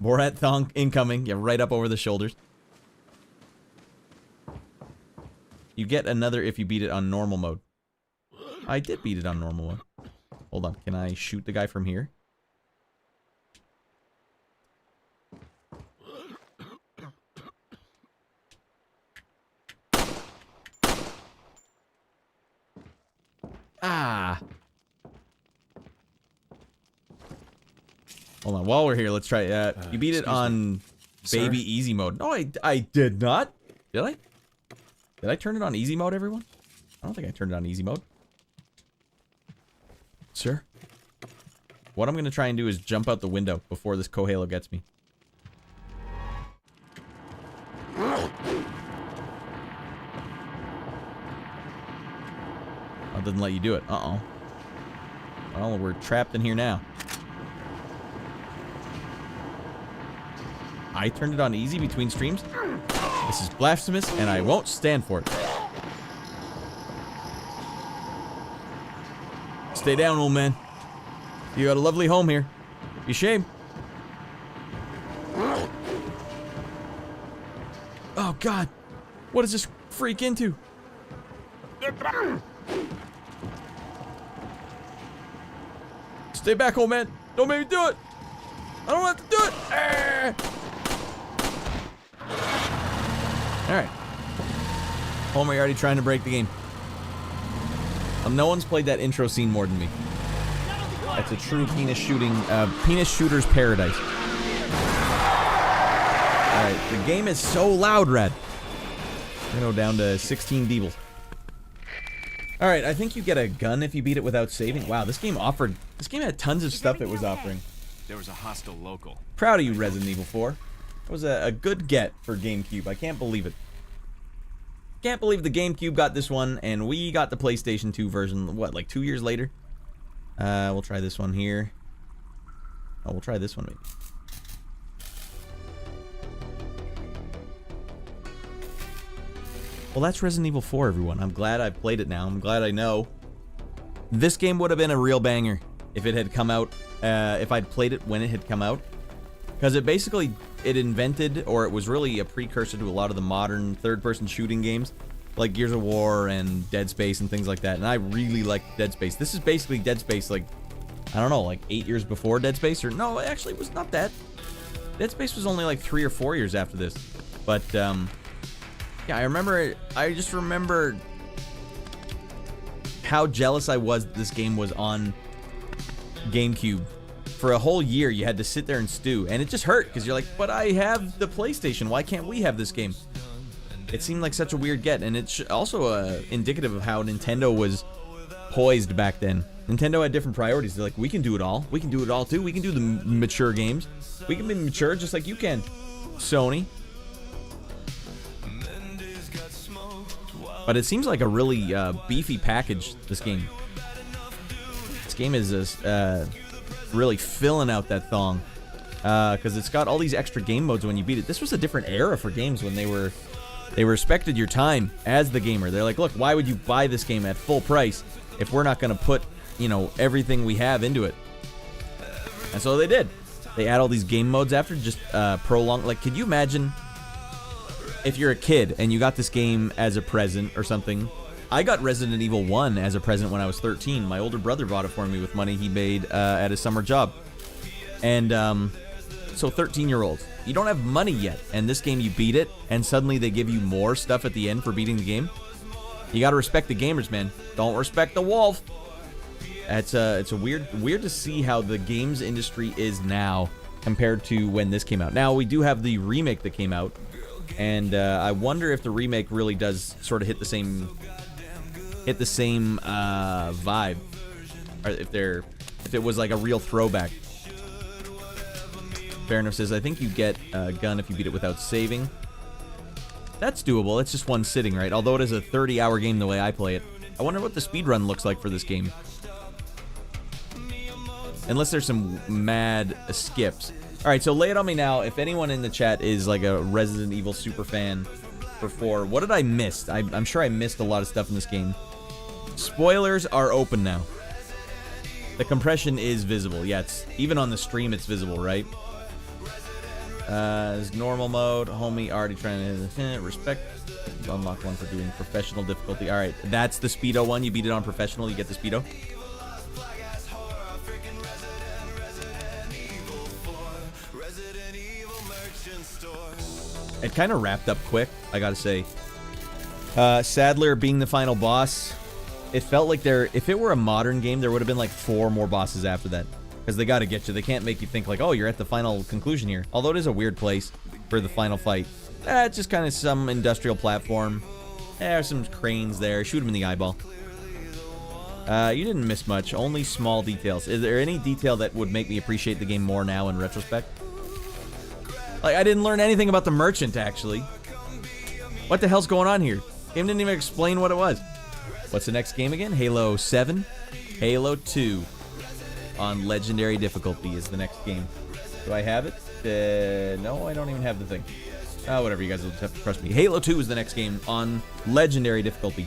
Borat thong incoming, yeah, right up over the shoulders. You get another if you beat it on normal mode. I did beat it on normal mode. Hold on, can I shoot the guy from here? Ah. Hold on, while we're here, let's try you beat it on baby easy mode. No, I did not. Did I? Did I turn it on easy mode, everyone? I don't think I turned it on easy mode. Sir? What I'm gonna try and do is jump out the window before this Cohalo gets me. It doesn't let you do it. Uh-oh. Well, we're trapped in here now. I turned it on easy between streams. This is blasphemous, and I won't stand for it. Stay down, old man. You got a lovely home here. Be shame. Oh, God. What does this freak into? Stay back, old man. Don't make me do it. I don't want to do it. Alright. Homer, you're already trying to break the game. No one's played that intro scene more than me. That's a true penis shooter's paradise. Alright, the game is so loud, Radd. I'm gonna go down to 16 dBs. Alright, I think you get a gun if you beat it without saving. Wow, this game had tons of stuff it was offering. There was a hostile local. Proud of you, Resident Evil 4. That was a good get for GameCube. I can't believe it. Can't believe the GameCube got this one, and we got the PlayStation 2 version, what, like 2 years later? We'll try this one here. Oh, we'll try this one maybe. Well, that's Resident Evil 4, everyone. I'm glad I played it now. I'm glad I know. This game would have been a real banger if it had come out, if I'd played it when it had come out. Because it basically, it invented, or it was really a precursor to a lot of the modern third-person shooting games, like Gears of War and Dead Space and things like that. And I really liked Dead Space. This is basically Dead Space, like, I don't know, like 8 years before Dead Space, or no, actually it was not that. Dead Space was only like 3 or 4 years after this. But, yeah, I just remember how jealous I was that this game was on GameCube. For a whole year, you had to sit there and stew, and it just hurt, because you're like, but I have the PlayStation, why can't we have this game? It seemed like such a weird get, and it's also indicative of how Nintendo was poised back then. Nintendo had different priorities. They're like, we can do it all. We can do it all, too. We can do the mature games. We can be mature just like you can, Sony. But it seems like a really beefy package, this game. This game is really filling out that thong. Because it's got all these extra game modes when you beat it. This was a different era for games when they respected your time as the gamer. They're like, look, why would you buy this game at full price if we're not going to put, you know, everything we have into it? And so they did. They add all these game modes after, just prolong. Like, could you imagine if you're a kid and you got this game as a present or something? I got Resident Evil 1 as a present when I was 13. My older brother bought it for me with money he made at his summer job. And so 13-year-olds, you don't have money yet, and this game you beat it, and suddenly they give you more stuff at the end for beating the game. You gotta respect the gamers, man. Don't respect the wolf. It's a weird to see how the games industry is now compared to when this came out. Now we do have the remake that came out, and I wonder if the remake really does sort of hit the same vibe, or if it was like a real throwback. Fairness says, I think you get a gun if you beat it without saving. That's doable. It's just one sitting, right? Although it is a 30-hour game the way I play it. I wonder what the speedrun looks like for this game. Unless there's some mad skips. Alright, so lay it on me now. If anyone in the chat is like a Resident Evil super fan for 4, what did I miss? I'm sure I missed a lot of stuff in this game. Spoilers are open now. The compression is visible. Yeah, it's even on the stream it's visible, right? Is normal mode. Homie already trying to respect. Unlock one for doing professional difficulty. Alright, that's the Speedo one. You beat it on professional, you get the Speedo. It kind of wrapped up quick, I gotta say. Sadler being the final boss, it felt like if it were a modern game, there would have been like 4 more bosses after that. Because they gotta get you. They can't make you think like, oh, you're at the final conclusion here. Although it is a weird place for the final fight. It's just kind of some industrial platform. There's some cranes there. Shoot him in the eyeball. You didn't miss much. Only small details. Is there any detail that would make me appreciate the game more now in retrospect? Like, I didn't learn anything about the merchant, actually. What the hell's going on here? Game didn't even explain what it was. What's the next game again? Halo 7? Halo 2. On Legendary difficulty is the next game. Do I have it? No, I don't even have the thing. Oh, whatever, you guys will just have to trust me. Halo 2 is the next game on Legendary difficulty.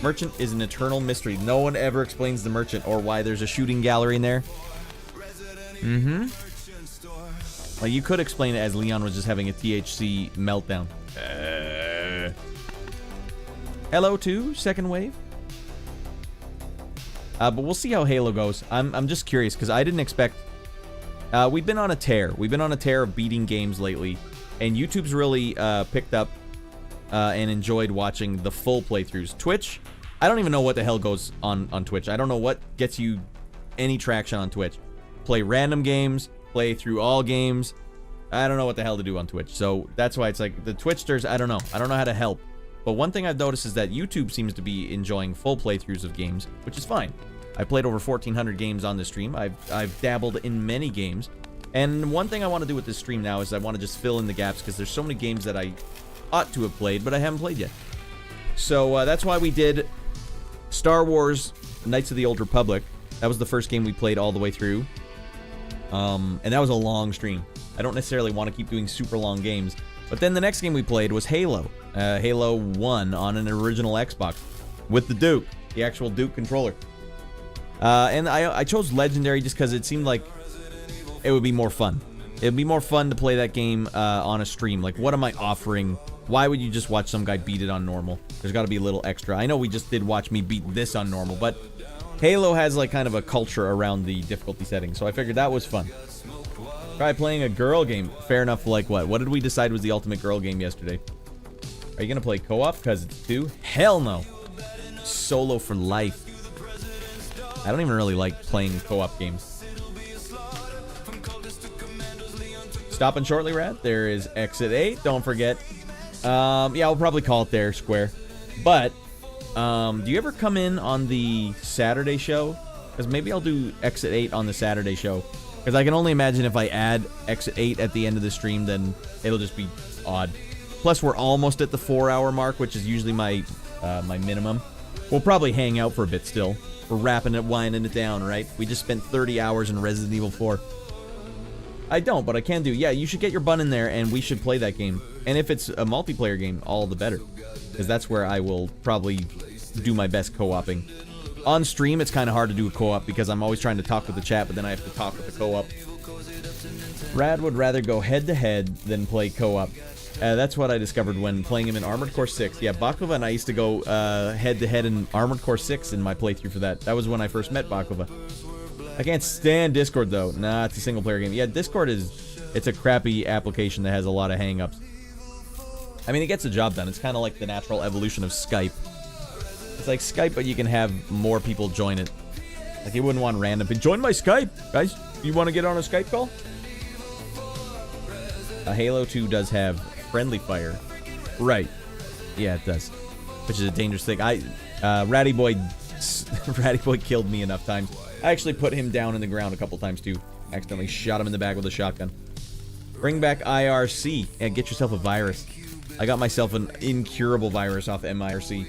Merchant is an eternal mystery. No one ever explains the merchant or why there's a shooting gallery in there. Mm-hmm. Well, you could explain it as Leon was just having a THC meltdown. Hello 2, second wave. But we'll see how Halo goes. I'm just curious, because I didn't expect... we've been on a tear. We've been on a tear of beating games lately. And YouTube's really picked up and enjoyed watching the full playthroughs. Twitch, I don't even know what the hell goes on Twitch. I don't know what gets you any traction on Twitch. Play random games, play through all games. I don't know what the hell to do on Twitch. So that's why it's like, the Twitchsters, I don't know. I don't know how to help. But one thing I've noticed is that YouTube seems to be enjoying full playthroughs of games, which is fine. I played over 1,400 games on this stream. I've dabbled in many games. And one thing I want to do with this stream now is I want to just fill in the gaps, because there's so many games that I ought to have played, but I haven't played yet. So that's why we did Star Wars Knights of the Old Republic. That was the first game we played all the way through. And that was a long stream. I don't necessarily want to keep doing super long games. But then the next game we played was Halo. Halo 1 on an original Xbox. With the Duke. The actual Duke controller. And I chose Legendary just because it seemed like it would be more fun. It would be more fun to play that game on a stream. Like, what am I offering? Why would you just watch some guy beat it on normal? There's got to be a little extra. I know we just did watch me beat this on normal, but Halo has like kind of a culture around the difficulty setting, so I figured that was fun. Try playing a girl game. Fair enough, like what? What did we decide was the ultimate girl game yesterday? Are you going to play co-op because it's 2? Hell no. Solo for life. I don't even really like playing co-op games. Stopping shortly, Radd. There is Exit 8. Don't forget. Yeah, we'll probably call it there, Square. But, do you ever come in on the Saturday show? Because maybe I'll do Exit 8 on the Saturday show. Because I can only imagine if I add Exit 8 at the end of the stream, then it'll just be odd. Plus, we're almost at the 4-hour mark, which is usually my my minimum. We'll probably hang out for a bit still. We're wrapping it, winding it down, right? We just spent 30 hours in Resident Evil 4. I don't, but I can do. Yeah, you should get your bun in there, and we should play that game. And if it's a multiplayer game, all the better. Because that's where I will probably do my best co-oping. On stream, it's kind of hard to do a co-op, because I'm always trying to talk with the chat, but then I have to talk with the co-op. Radd would rather go head-to-head than play co-op. That's what I discovered when playing him in Armored Core 6. Yeah, Baklava and I used to go head-to-head in Armored Core 6 in my playthrough for that. That was when I first met Baklava. I can't stand Discord, though. Nah, it's a single-player game. Yeah, Discord it's a crappy application that has a lot of hang-ups. I mean, it gets the job done. It's kind of like the natural evolution of Skype. It's like Skype, but you can have more people join it. Like, you wouldn't want random people. Join my Skype! Guys, you want to get on a Skype call? Halo 2 does have friendly fire. Right. Yeah, it does. Which is a dangerous thing. Ratty Boy killed me enough times. I actually put him down in the ground a couple times, too. Accidentally shot him in the back with a shotgun. Bring back IRC and get yourself a virus. I got myself an incurable virus off MIRC.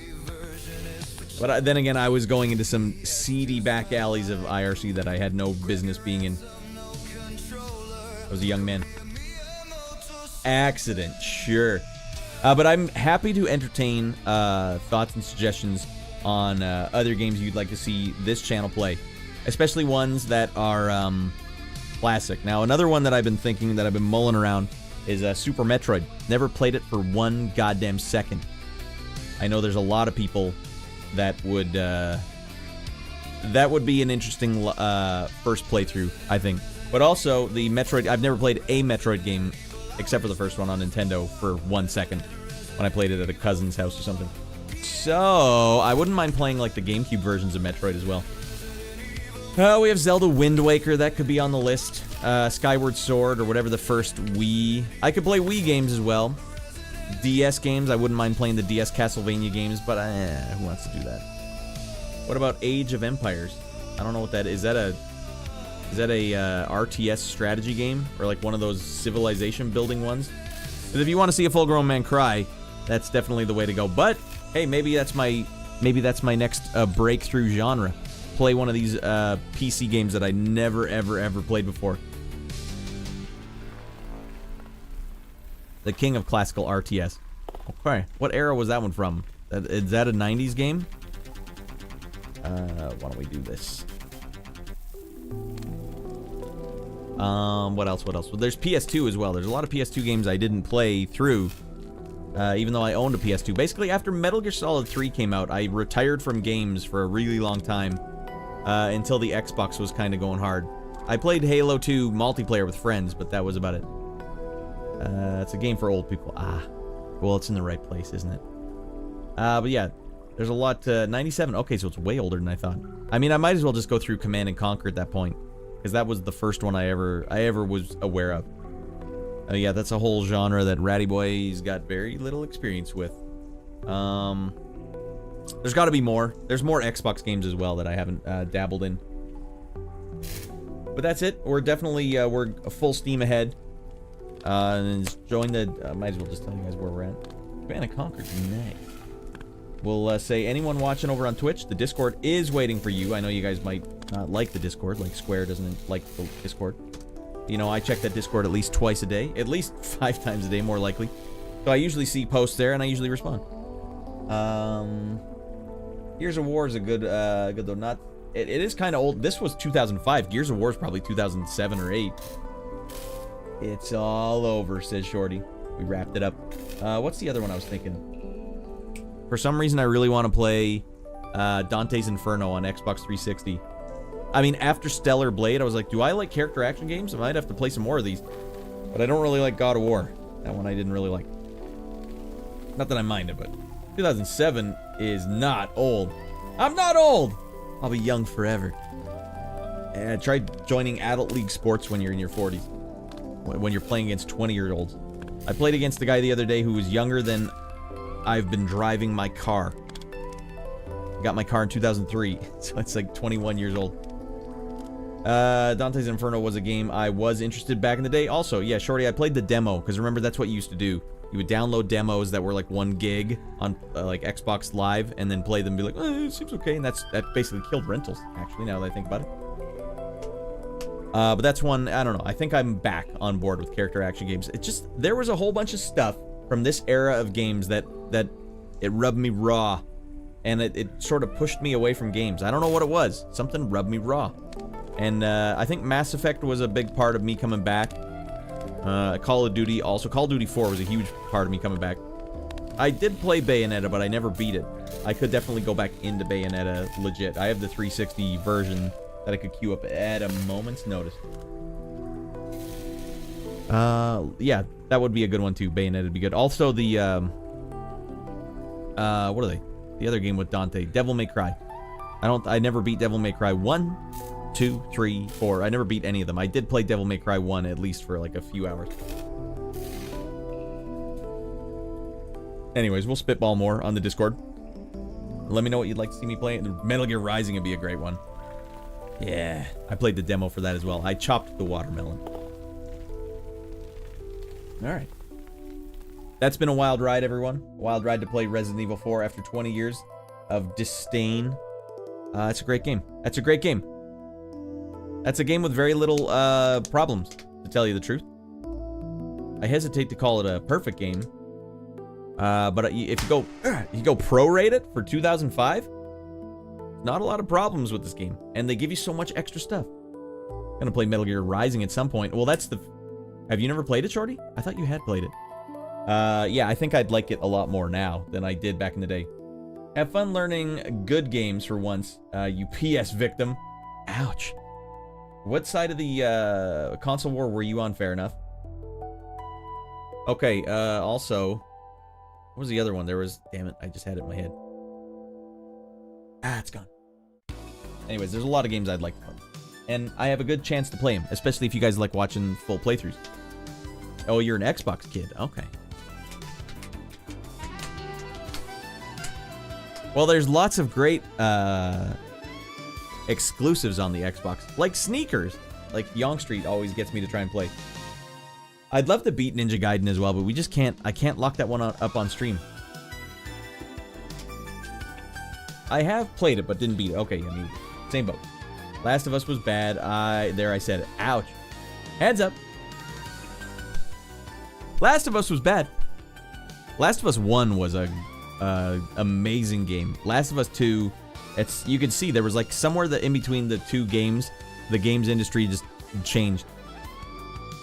But then again, I was going into some seedy back alleys of IRC that I had no business being in. I was a young man. Accident, sure. But I'm happy to entertain thoughts and suggestions on other games you'd like to see this channel play. Especially ones that are classic. Now, another one that I've been thinking, that I've been mulling around, is Super Metroid. Never played it for one goddamn second. I know there's a lot of people that would be an interesting first playthrough, I think. But also, the Metroid, I've never played a Metroid game, except for the first one on Nintendo, for 1 second, when I played it at a cousin's house or something. So, I wouldn't mind playing, like, the GameCube versions of Metroid as well. We have Zelda Wind Waker, that could be on the list. Skyward Sword, or whatever the first Wii. I could play Wii games as well. DS games, I wouldn't mind playing the DS Castlevania games, but who wants to do that? What about Age of Empires? I don't know what that is. Is that a RTS strategy game? Or like one of those civilization building ones? Because if you want to see a full-grown man cry, that's definitely the way to go. But, hey, maybe that's my next breakthrough genre. Play one of these PC games that I never, ever played before. The king of classical RTS. Okay, what era was that one from? Is that a 90s game? Why don't we do this? What else? Well, there's PS2 as well. There's a lot of PS2 games I didn't play through, even though I owned a PS2. Basically, after Metal Gear Solid 3 came out, I retired from games for a really long time, until the Xbox was kind of going hard. I played Halo 2 multiplayer with friends, but that was about it. It's a game for old people. Well, it's in the right place, isn't it? But yeah, there's a lot. 97. Okay, so it's way older than I thought. I mean, I might as well just go through Command and Conquer at that point, because that was the first one I ever was aware of. Yeah, that's a whole genre that Ratty Boy's got very little experience with. There's got to be more. There's more Xbox games as well that I haven't dabbled in. But that's it. We're definitely we're full steam ahead. And join the. Might as well just tell you guys where we're at. Command and Conquer tonight. We'll say anyone watching over on Twitch, the Discord is waiting for you. I know you guys might not like the Discord, like Square doesn't like the Discord. You know, I check that Discord at least twice a day, at least 5 times a day, more likely. So I usually see posts there, and I usually respond. Gears of War is a good though. Not. It is kind of old. This was 2005. Gears of War is probably 2007 or 8. It's all over, says Shorty. We wrapped it up. What's the other one I was thinking? For some reason, I really want to play Dante's Inferno on Xbox 360. I mean, after Stellar Blade, I was like, do I like character action games? I might have to play some more of these. But I don't really like God of War. That one I didn't really like. Not that I mind it, but 2007 is not old. I'm not old! I'll be young forever. And try joining Adult League Sports when you're in your 40s. When you're playing against 20-year-olds. I played against a guy the other day who was younger than I've been driving my car. I got my car in 2003, so it's like 21 years old. Dante's Inferno was a game I was interested back in the day. Also, yeah, Shorty, I played the demo, because remember, that's what you used to do. You would download demos that were like 1 gig on like Xbox Live, and then play them and be like, oh, it seems okay, and that basically killed rentals, actually, now that I think about it. But that's one, I don't know, I think I'm back on board with character action games. It just, there was a whole bunch of stuff from this era of games that it rubbed me raw, and it sort of pushed me away from games. I don't know what it was. Something rubbed me raw. And I think Mass Effect was a big part of me coming back. Call of Duty also. Call of Duty 4 was a huge part of me coming back. I did play Bayonetta, but I never beat it. I could definitely go back into Bayonetta legit. I have the 360 version that I could queue up at a moment's notice. Yeah, that would be a good one too. Bayonetta would be good. Also the what are they? The other game with Dante, Devil May Cry. I never beat Devil May Cry 1, 2, 3, 4. I never beat any of them. I did play Devil May Cry 1 at least for like a few hours. Anyways, we'll spitball more on the Discord. Let me know what you'd like to see me play. Metal Gear Rising would be a great one. Yeah, I played the demo for that as well. I chopped the watermelon. Alright. That's been a wild ride, everyone. A wild ride to play Resident Evil 4 after 20 years of disdain. It's a great game. That's a great game. That's a game with very little problems, to tell you the truth. I hesitate to call it a perfect game. But if you go pro-rate it for 2005, not a lot of problems with this game. And they give you so much extra stuff. I'm gonna play Metal Gear Rising at some point. Well, that's the... Have you never played it, Shorty? I thought you had played it. Yeah, I think I'd like it a lot more now than I did back in the day. Have fun learning good games for once, you PS victim. Ouch. What side of the console war were you on? Fair enough. Okay, also... What was the other one? There was... Damn it, I just had it in my head. Ah, it's gone. Anyways, there's a lot of games I'd like to play. And I have a good chance to play them, especially if you guys like watching full playthroughs. Oh, you're an Xbox kid. Okay. Well, there's lots of great exclusives on the Xbox. Like sneakers. Like Yonge Street always gets me to try and play. I'd love to beat Ninja Gaiden as well, but we just can't. I can't lock that one up on stream. I have played it, but didn't beat it. Okay, I mean, same boat. Last of Us was bad. There I said it. Ouch. Hands up. Last of Us was bad. Last of Us 1 was a amazing game. Last of Us 2, you can see there was like somewhere in between the two games, the games industry just changed.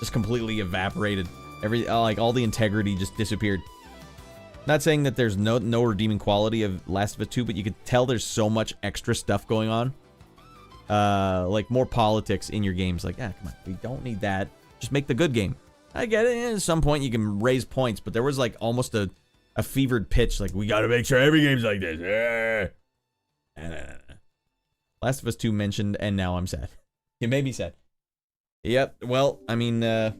Just completely evaporated. Like all the integrity just disappeared. Not saying that there's no redeeming quality of Last of Us 2, but you could tell there's so much extra stuff going on. Like more politics in your games. Like, come on, we don't need that. Just make the good game. I get it. At some point you can raise points, but there was like almost a fevered pitch. Like, we gotta make sure every game's like this. Last of Us 2 mentioned, and now I'm sad. It made me sad. Yep. Well, I mean, that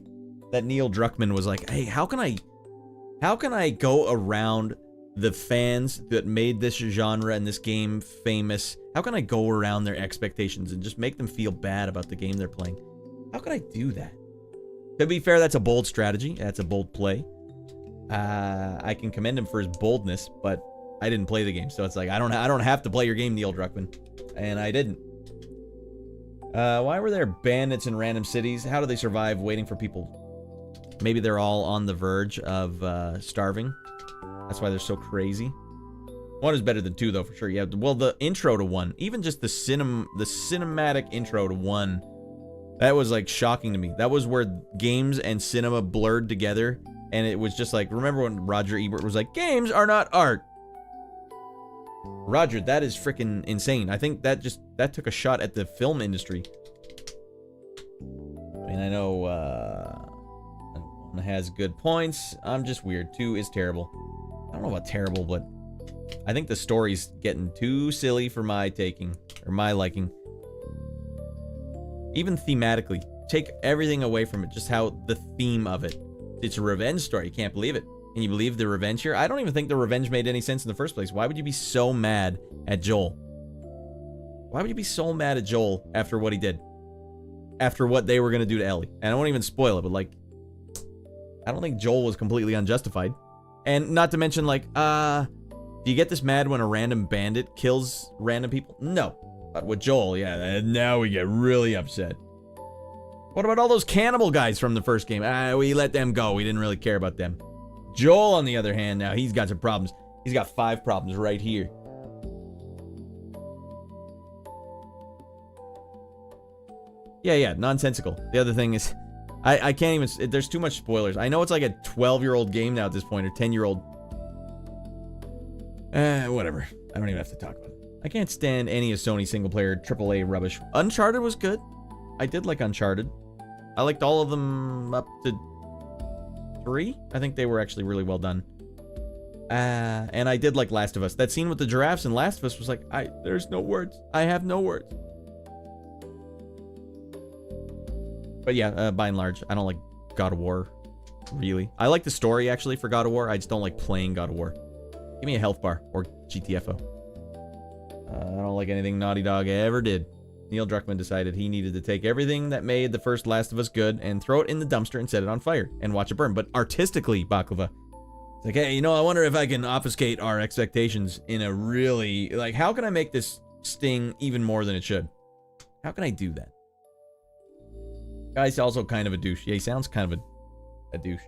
Neil Druckmann was like, hey, how can I go around the fans that made this genre and this game famous, how can I go around their expectations and just make them feel bad about the game they're playing? How can I do that? To be fair, that's a bold strategy. That's a bold play. I can commend him for his boldness, but I didn't play the game, so it's like I don't have to play your game, Neil Druckmann, and I didn't. Why were there bandits in random cities? How do they survive waiting for people? Maybe they're all on the verge of starving. That's why they're so crazy. 1 is better than 2, though, for sure. Yeah, well, the intro to 1, even just the cinematic intro to 1, that was, like, shocking to me. That was where games and cinema blurred together, and it was just like, remember when Roger Ebert was like, games are not art? Roger, that is freaking insane. I think that took a shot at the film industry. I mean, I know, 1 has good points. I'm just weird. 2 is terrible. I don't know about terrible, but I think the story's getting too silly for my taking, or my liking. Even thematically, take everything away from it, just how the theme of it. It's a revenge story, you can't believe it. Can you believe the revenge here? I don't even think the revenge made any sense in the first place. Why would you be so mad at Joel? Why would you be so mad at Joel after what he did? After what they were going to do to Ellie? And I won't even spoil it, but like, I don't think Joel was completely unjustified. And not to mention, like, do you get this mad when a random bandit kills random people? No. But with Joel, yeah, now we get really upset. What about all those cannibal guys from the first game? We let them go. We didn't really care about them. Joel, on the other hand, now he's got some problems. He's got 5 problems right here. Yeah, nonsensical. The other thing is, I can't even, there's too much spoilers. I know it's like a 12-year-old game now at this point, or 10-year-old. Whatever. I don't even have to talk about it. I can't stand any of Sony's single-player AAA rubbish. Uncharted was good. I did like Uncharted. I liked all of them up to 3. I think they were actually really well done. And I did like Last of Us. That scene with the giraffes in Last of Us was like, there's no words. I have no words. But yeah, by and large, I don't like God of War, really. I like the story, actually, for God of War. I just don't like playing God of War. Give me a health bar, or GTFO. I don't like anything Naughty Dog ever did. Neil Druckmann decided he needed to take everything that made the first Last of Us good and throw it in the dumpster and set it on fire and watch it burn. But artistically, Baklava. It's like, hey, you know, I wonder if I can obfuscate our expectations in a really, like, how can I make this sting even more than it should? How can I do that? Guy's also kind of a douche. Yeah, he sounds kind of a douche.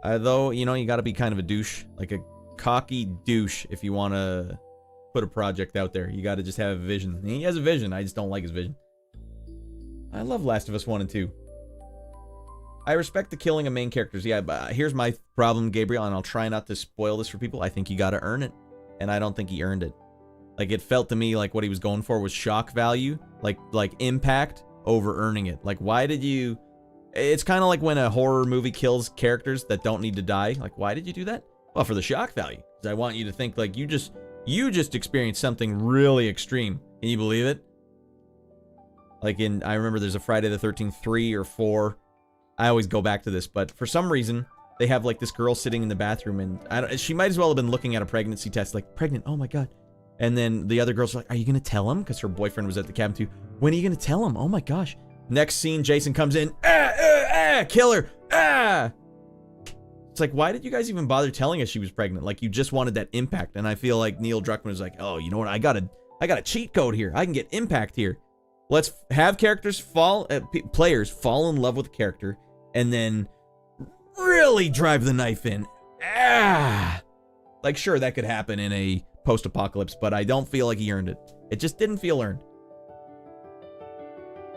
Though, you know, you gotta be kind of a douche. Like a cocky douche if you want to put a project out there. You gotta just have a vision. And he has a vision. I just don't like his vision. I love Last of Us 1 and 2. I respect the killing of main characters. Yeah, but here's my problem, Gabriel, and I'll try not to spoil this for people. I think you gotta earn it. And I don't think he earned it. Like, it felt to me like what he was going for was shock value. Like impact over earning it. Like, why did you... It's kind of like when a horror movie kills characters that don't need to die. Like, why did you do that? Well, for the shock value. Because I want you to think, like, you just experienced something really extreme. Can you believe it? Like I remember there's a Friday the 13th 3 or 4. I always go back to this, but for some reason, they have, like, this girl sitting in the bathroom, and she might as well have been looking at a pregnancy test, like, pregnant, oh my god. And then the other girls are like, are you going to tell him? Because her boyfriend was at the cabin too. When are you going to tell him? Oh my gosh. Next scene, Jason comes in. Kill her. It's like, why did you guys even bother telling us she was pregnant? Like, you just wanted that impact. And I feel like Neil Druckmann was like, oh, you know what? I got a cheat code here. I can get impact here. Let's have characters players fall in love with a character and then really drive the knife in. Like, sure, that could happen in a post-apocalypse, but I don't feel like he earned it. It just didn't feel earned.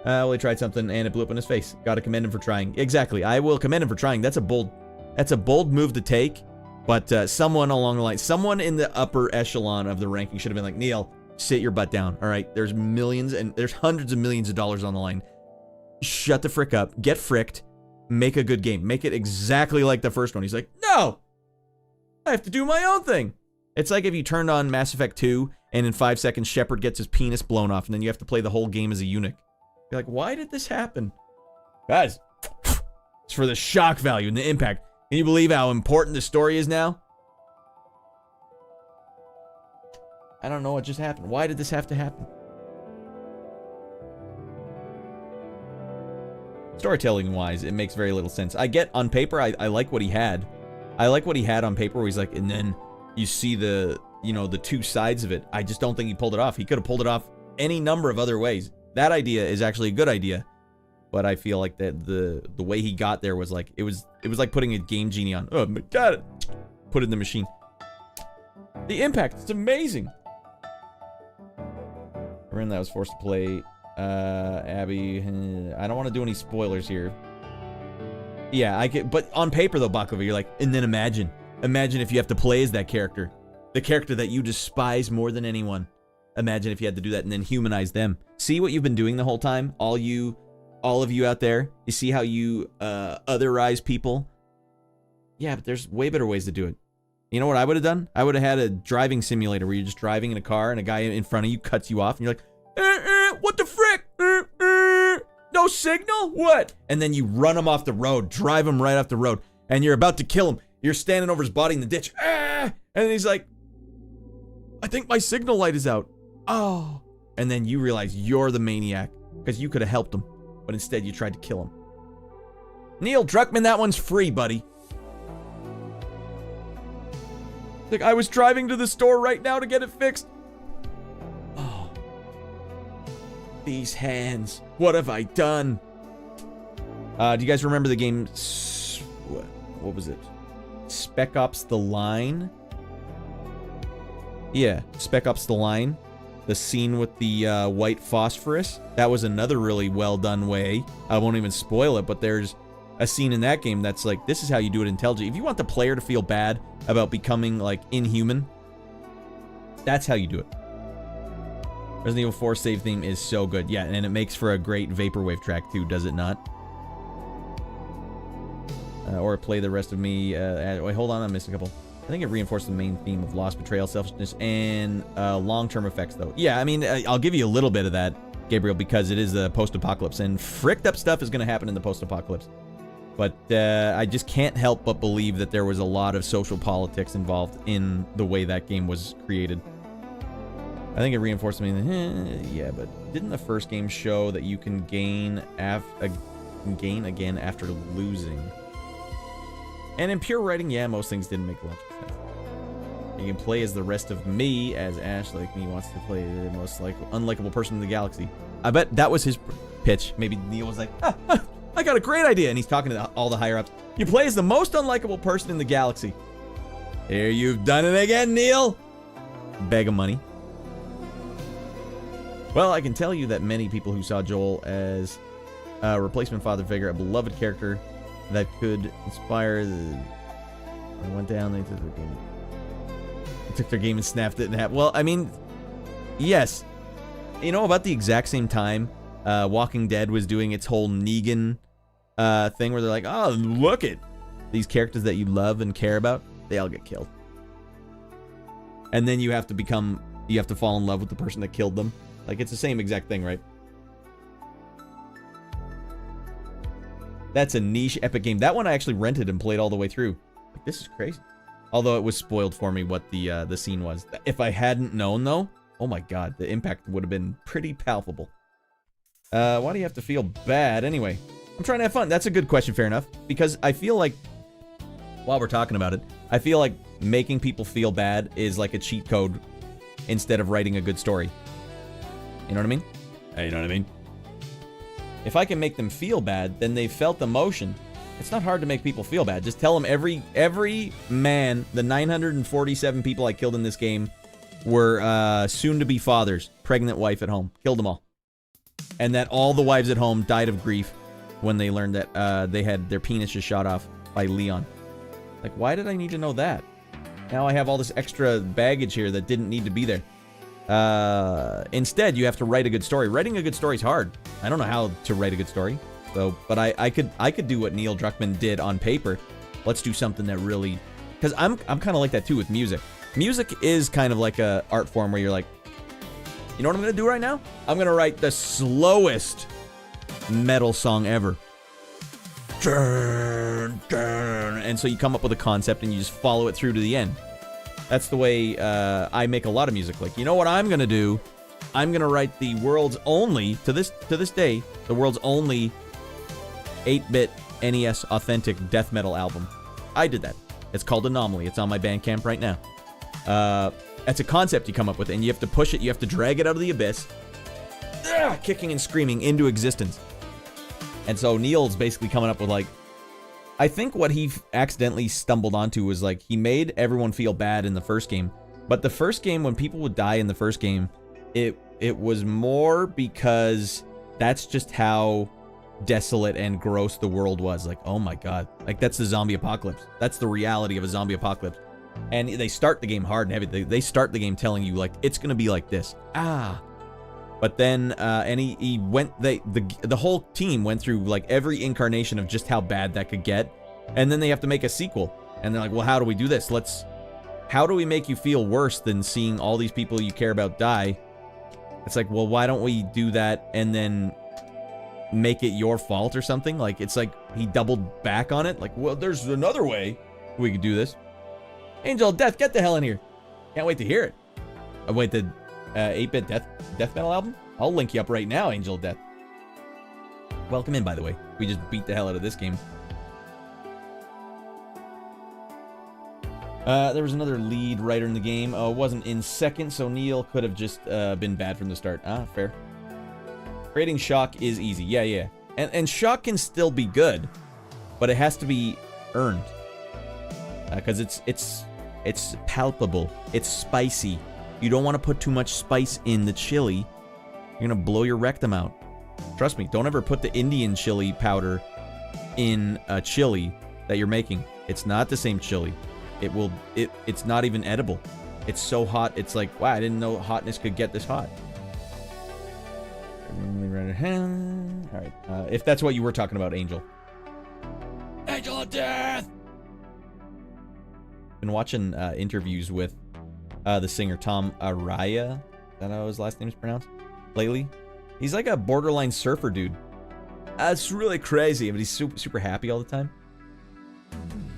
Well, he tried something and it blew up in his face. Gotta commend him for trying. Exactly. I will commend him for trying. That's a bold move to take, but someone along the line, someone in the upper echelon of the ranking should have been like, Neil, sit your butt down. All right, there's millions and there's hundreds of millions of dollars on the line. Shut the frick up. Get fricked. Make a good game. Make it exactly like the first one. He's like, no, I have to do my own thing. It's like if you turned on Mass Effect 2 and in 5 seconds Shepard gets his penis blown off and then you have to play the whole game as a eunuch. You're like, why did this happen? Guys, it's for the shock value and the impact. Can you believe how important the story is now? I don't know what just happened. Why did this have to happen? Storytelling-wise, it makes very little sense. I get on paper, I like what he had. I like what he had on paper where he's like, and then you see the, you know, the two sides of it. I just don't think he pulled it off. He could have pulled it off any number of other ways. That idea is actually a good idea. But I feel like that the way he got there was like, it was like putting a Game Genie on. Oh, got it. Put it in the machine. The impact, it's amazing. Everyone that was forced to play Abby, I don't want to do any spoilers here. Yeah, I get, but on paper though, Baklava, you're like, and then imagine if you have to play as that character, the character that you despise more than anyone. Imagine if you had to do that and then humanize them. See what you've been doing the whole time, all of you out there. You see how you otherize people? Yeah, but there's way better ways to do it. You know what I would have done? I would have had a driving simulator where you're just driving in a car and a guy in front of you cuts you off and you're like, what the frick? No signal? What? And then you run him off the road, drive him right off the road, and you're about to kill him. You're standing over his body in the ditch. And then he's like, I think my signal light is out. Oh. And then you realize you're the maniac because you could have helped him, but instead you tried to kill him. Neil Druckmann, that one's free, buddy. Like, I was driving to the store right now to get it fixed. Oh. These hands. What have I done? Do you guys remember the game... What was it? Spec Ops The Line? Yeah, Spec Ops The Line. The scene with the white phosphorus. That was another really well done way. I won't even spoil it, but there's a scene in that game that's like, this is how you do it intelligently. If you want the player to feel bad about becoming, like, inhuman, that's how you do it. Resident Evil 4 save theme is so good. Yeah, and it makes for a great Vaporwave track, too, does it not? Or play the rest of me. Wait, hold on, I missed a couple. I think it reinforced the main theme of loss, betrayal, selfishness, and long-term effects, though. Yeah, I mean, I'll give you a little bit of that, Gabriel, because it is the post-apocalypse, and fricked up stuff is going to happen in the post-apocalypse. But I just can't help but believe that there was a lot of social politics involved in the way that game was created. I think it reinforced me. Yeah, but didn't the first game show that you can gain again after losing? And in pure writing, yeah, most things didn't make logical sense. You can play as the rest of me, as Ash, like me, wants to play the most unlikable person in the galaxy. I bet that was his pitch. Maybe Neil was like, I got a great idea. And he's talking to all the higher-ups. You play as the most unlikable person in the galaxy. Here, you've done it again, Neil. Bag of money. Well, I can tell you that many people who saw Joel as a replacement father figure, a beloved character that could inspire the... I went down, they took their game. They took their game and snapped it in half. Well, I mean, yes. You know, about the exact same time, Walking Dead was doing its whole Negan thing where they're like, oh, look at these characters that you love and care about, they all get killed. And then you have to fall in love with the person that killed them. Like, it's the same exact thing, right? That's a niche epic game. That one I actually rented and played all the way through. Like, this is crazy. Although it was spoiled for me what the scene was. If I hadn't known, though, oh my god, the impact would have been pretty palpable. Why do you have to feel bad anyway? I'm trying to have fun. That's a good question, fair enough. Because I feel like, while we're talking about it, I feel like making people feel bad is like a cheat code instead of writing a good story. You know what I mean? You know what I mean? If I can make them feel bad, then they've felt emotion. It's not hard to make people feel bad. Just tell them every man, the 947 people I killed in this game were soon-to-be fathers, pregnant wife at home. Killed them all. And that all the wives at home died of grief when they learned that they had their penises shot off by Leon. Like, why did I need to know that? Now I have all this extra baggage here that didn't need to be there. Instead, you have to write a good story. Writing a good story is hard. I don't know how to write a good story. So, but I could do what Neil Druckmann did on paper. Let's do something that really... Because I'm kind of like that too with music. Music is kind of like a art form where you're like, you know what I'm going to do right now? I'm going to write the slowest metal song ever. And so you come up with a concept and you just follow it through to the end. That's the way I make a lot of music. Like, you know what I'm gonna do? I'm gonna write the world's only, to this day, the world's only 8-bit NES authentic death metal album. I did that. It's called Anomaly. It's on my Bandcamp right now. It's a concept you come up with, and you have to push it. You have to drag it out of the abyss, kicking and screaming into existence. And so Neil's basically coming up with, like, I think what he accidentally stumbled onto was, like, he made everyone feel bad in the first game. But the first game, when people would die in the first game, it was more because that's just how desolate and gross the world was. Like, oh my god. Like, that's the zombie apocalypse. That's the reality of a zombie apocalypse. And they start the game hard and heavy. They start the game telling you, like, it's gonna be like this. But then, and he went, the whole team went through, like, every incarnation of just how bad that could get. And then they have to make a sequel. And they're like, well, how do we do this? How do we make you feel worse than seeing all these people you care about die? It's like, well, why don't we do that and then make it your fault or something? Like, it's like he doubled back on it. Like, well, there's another way we could do this. Angel of Death, get the hell in here. Can't wait to hear it. Oh, wait, the 8-bit death metal album? I'll link you up right now, Angel of Death. Welcome in, by the way. We just beat the hell out of this game. There was another lead writer in the game. It wasn't in second, so Neil could have just been bad from the start. Fair. Creating shock is easy. Yeah. And shock can still be good, but it has to be earned. Because it's palpable. It's spicy. You don't want to put too much spice in the chili. You're going to blow your rectum out. Trust me, don't ever put the Indian chili powder in a chili that you're making. It's not the same chili. It's not even edible. It's so hot, it's like, wow, I didn't know hotness could get this hot. Alright, if that's what you were talking about, Angel. Angel of Death! Been watching interviews with the singer Tom Araya. Is that how his last name is pronounced? Lately. He's like a borderline surfer dude. It's really crazy, but he's super happy all the time.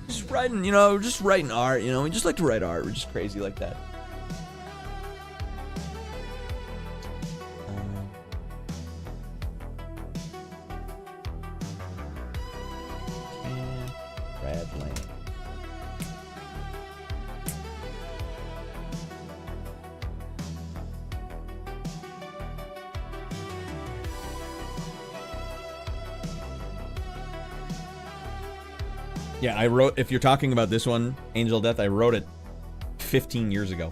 Just writing, just writing art, we just like to write art. We're just crazy like that. Raddland. Yeah, I wrote, if you're talking about this one, Angel of Death, I wrote it 15 years ago.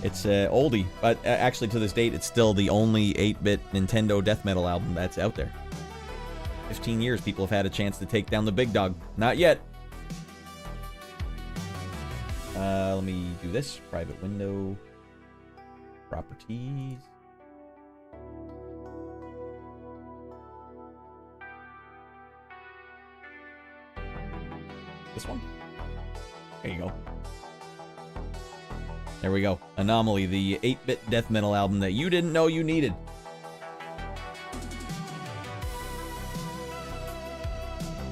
It's an oldie, but actually to this date, it's still the only 8-bit Nintendo death metal album that's out there. 15 years, people have had a chance to take down the big dog. Not yet. Let me do this. Private window. Properties. This one? There you go. There we go. Anomaly, the 8-bit death metal album that you didn't know you needed.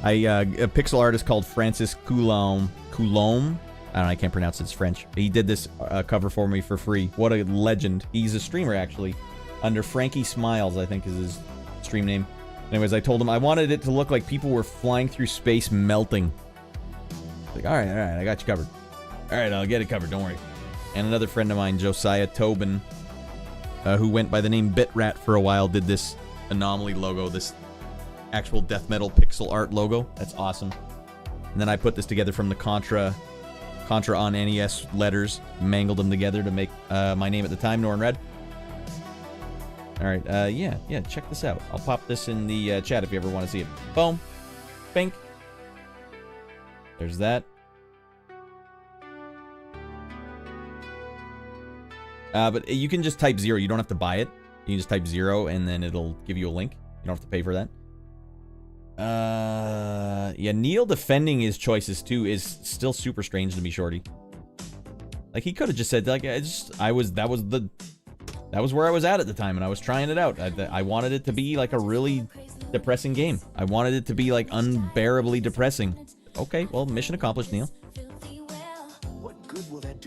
A pixel artist called Francis Coulomb. I don't know, I can't pronounce it, it's French. He did this cover for me for free. What a legend. He's a streamer, actually. Under Frankie Smiles, I think is his stream name. Anyways, I told him I wanted it to look like people were flying through space melting. Like, alright, I got you covered. Alright, I'll get it covered, don't worry. And another friend of mine, Josiah Tobin, who went by the name BitRat for a while, did this Anomaly logo, this actual death metal pixel art logo. That's awesome. And then I put this together from the Contra on NES letters, mangled them together to make my name at the time, Norrin Red. Alright, yeah, check this out. I'll pop this in the chat if you ever want to see it. Boom. Bink. There's that. But you can just type 0. You don't have to buy it. You can just type 0 and then it'll give you a link. You don't have to pay for that. Yeah, Neil defending his choices too is still super strange to me, Shorty. Like, he could have just said, like, that was where I was at the time, and I was trying it out. I wanted it to be like a really depressing game. I wanted it to be like unbearably depressing. Okay, well, mission accomplished, Neil. What good will that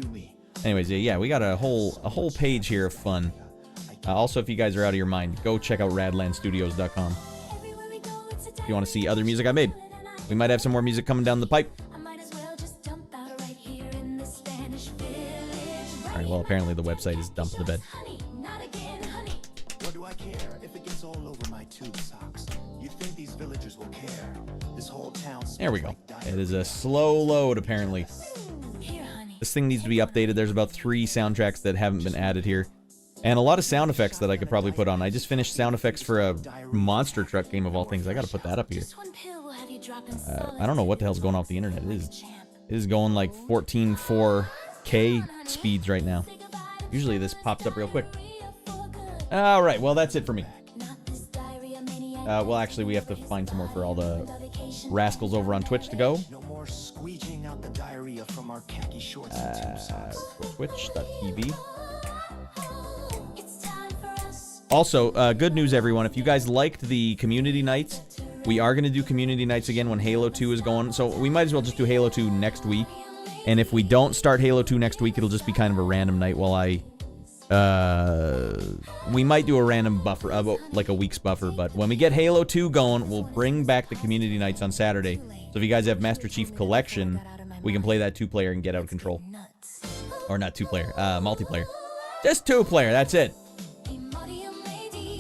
Anyways, yeah, we got a whole page here of fun. Also, if you guys are out of your mind, go check out raddlandstudios.com. If you want to see other music I made. We might have some more music coming down the pipe. Alright, well, apparently the website is dumped in the bed. What do I care if it gets all over my tube socks? You think these villagers will care? This whole town. There we go. It is a slow load, apparently. This thing needs to be updated. There's about 3 soundtracks that haven't been added here. And a lot of sound effects that I could probably put on. I just finished sound effects for a monster truck game of all things. I gotta put that up here. I don't know what the hell's going on with the internet. It is going like 14.4K speeds right now. Usually this pops up real quick. Alright, well that's it for me. Well actually we have to find some more for all the rascals over on Twitch to go. Twitch.tv. Also, good news everyone, if you guys liked the community nights, we are going to do community nights again when Halo 2 is going, so we might as well just do Halo 2 next week. And if we don't start Halo 2 next week, it'll just be kind of a random night while we might do a random buffer, like a week's buffer, but when we get Halo 2 going, we'll bring back the community nights on Saturday. So if you guys have Master Chief Collection, we can play that 2-player and get out of control. Or not 2-player, multiplayer. Just 2-player, that's it.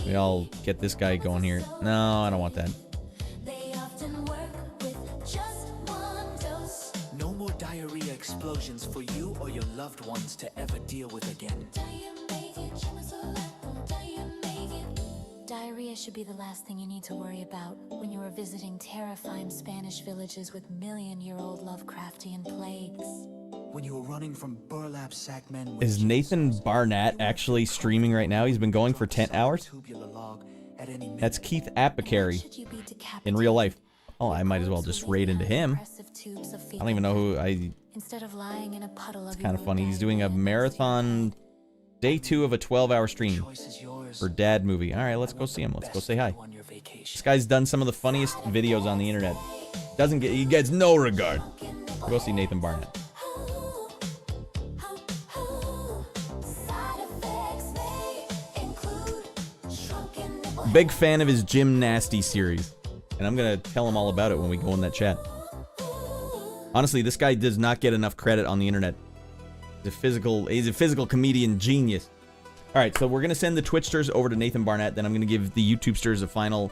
We all get this guy going here. No, I don't want that. No more diarrhea explosions for you or your loved ones to ever deal with again. Diarrhea should be the last thing you need to worry about when you are visiting terrifying Spanish villages with million-year-old Lovecraftian plagues. When you were running from burlap sack men. Is Nathan Barnett actually streaming right now? He's been going for 10 hours? That's Keith Apicary in real life. Oh, I might as well just raid into him. I don't even know who I... It's kind of funny. He's doing a marathon day 2 of a 12-hour stream for Dad Movie. All right, let's go see him. Let's go say hi. This guy's done some of the funniest videos on the internet. He gets no regard. We'll go see Nathan Barnett. Big fan of his Jim Nasty series, and I'm gonna tell him all about it when we go in that chat. Honestly, this guy does not get enough credit on the internet. He's a physical comedian genius. All right, so we're gonna send the Twitchsters over to Nathan Barnett, then I'm gonna give the YouTubesters a final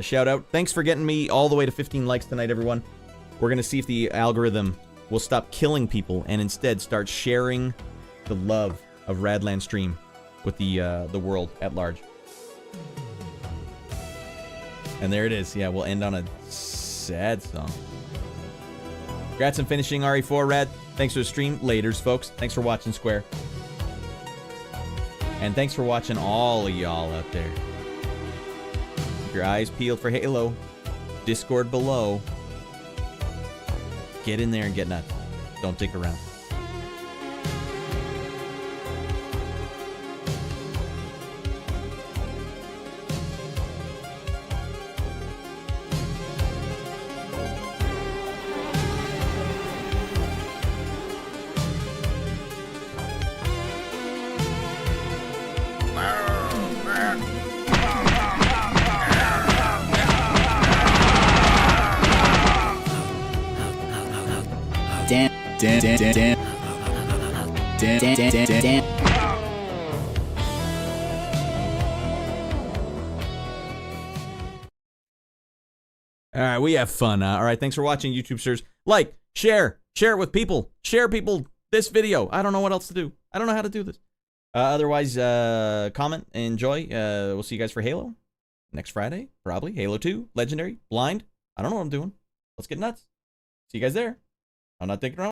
shout out. Thanks for getting me all the way to 15 likes tonight, everyone. We're gonna see if the algorithm will stop killing people and instead start sharing the love of Raddland stream with the world at large. And there it is. Yeah, we'll end on a sad song. Congrats on finishing RE4, Rad. Thanks for the stream. Laters, folks. Thanks for watching Square. And thanks for watching all of y'all out there. Keep your eyes peeled for Halo. Discord below. Get in there and get nuts. Don't dick around. Damn. All right, we have fun. All right, thanks for watching, YouTubesters. Like, share it with people. Share people this video. I don't know what else to do. I don't know how to do this. Otherwise, comment, enjoy. We'll see you guys for Halo next Friday, probably. Halo 2, Legendary, Blind. I don't know what I'm doing. Let's get nuts. See you guys there. I'm not thinking around.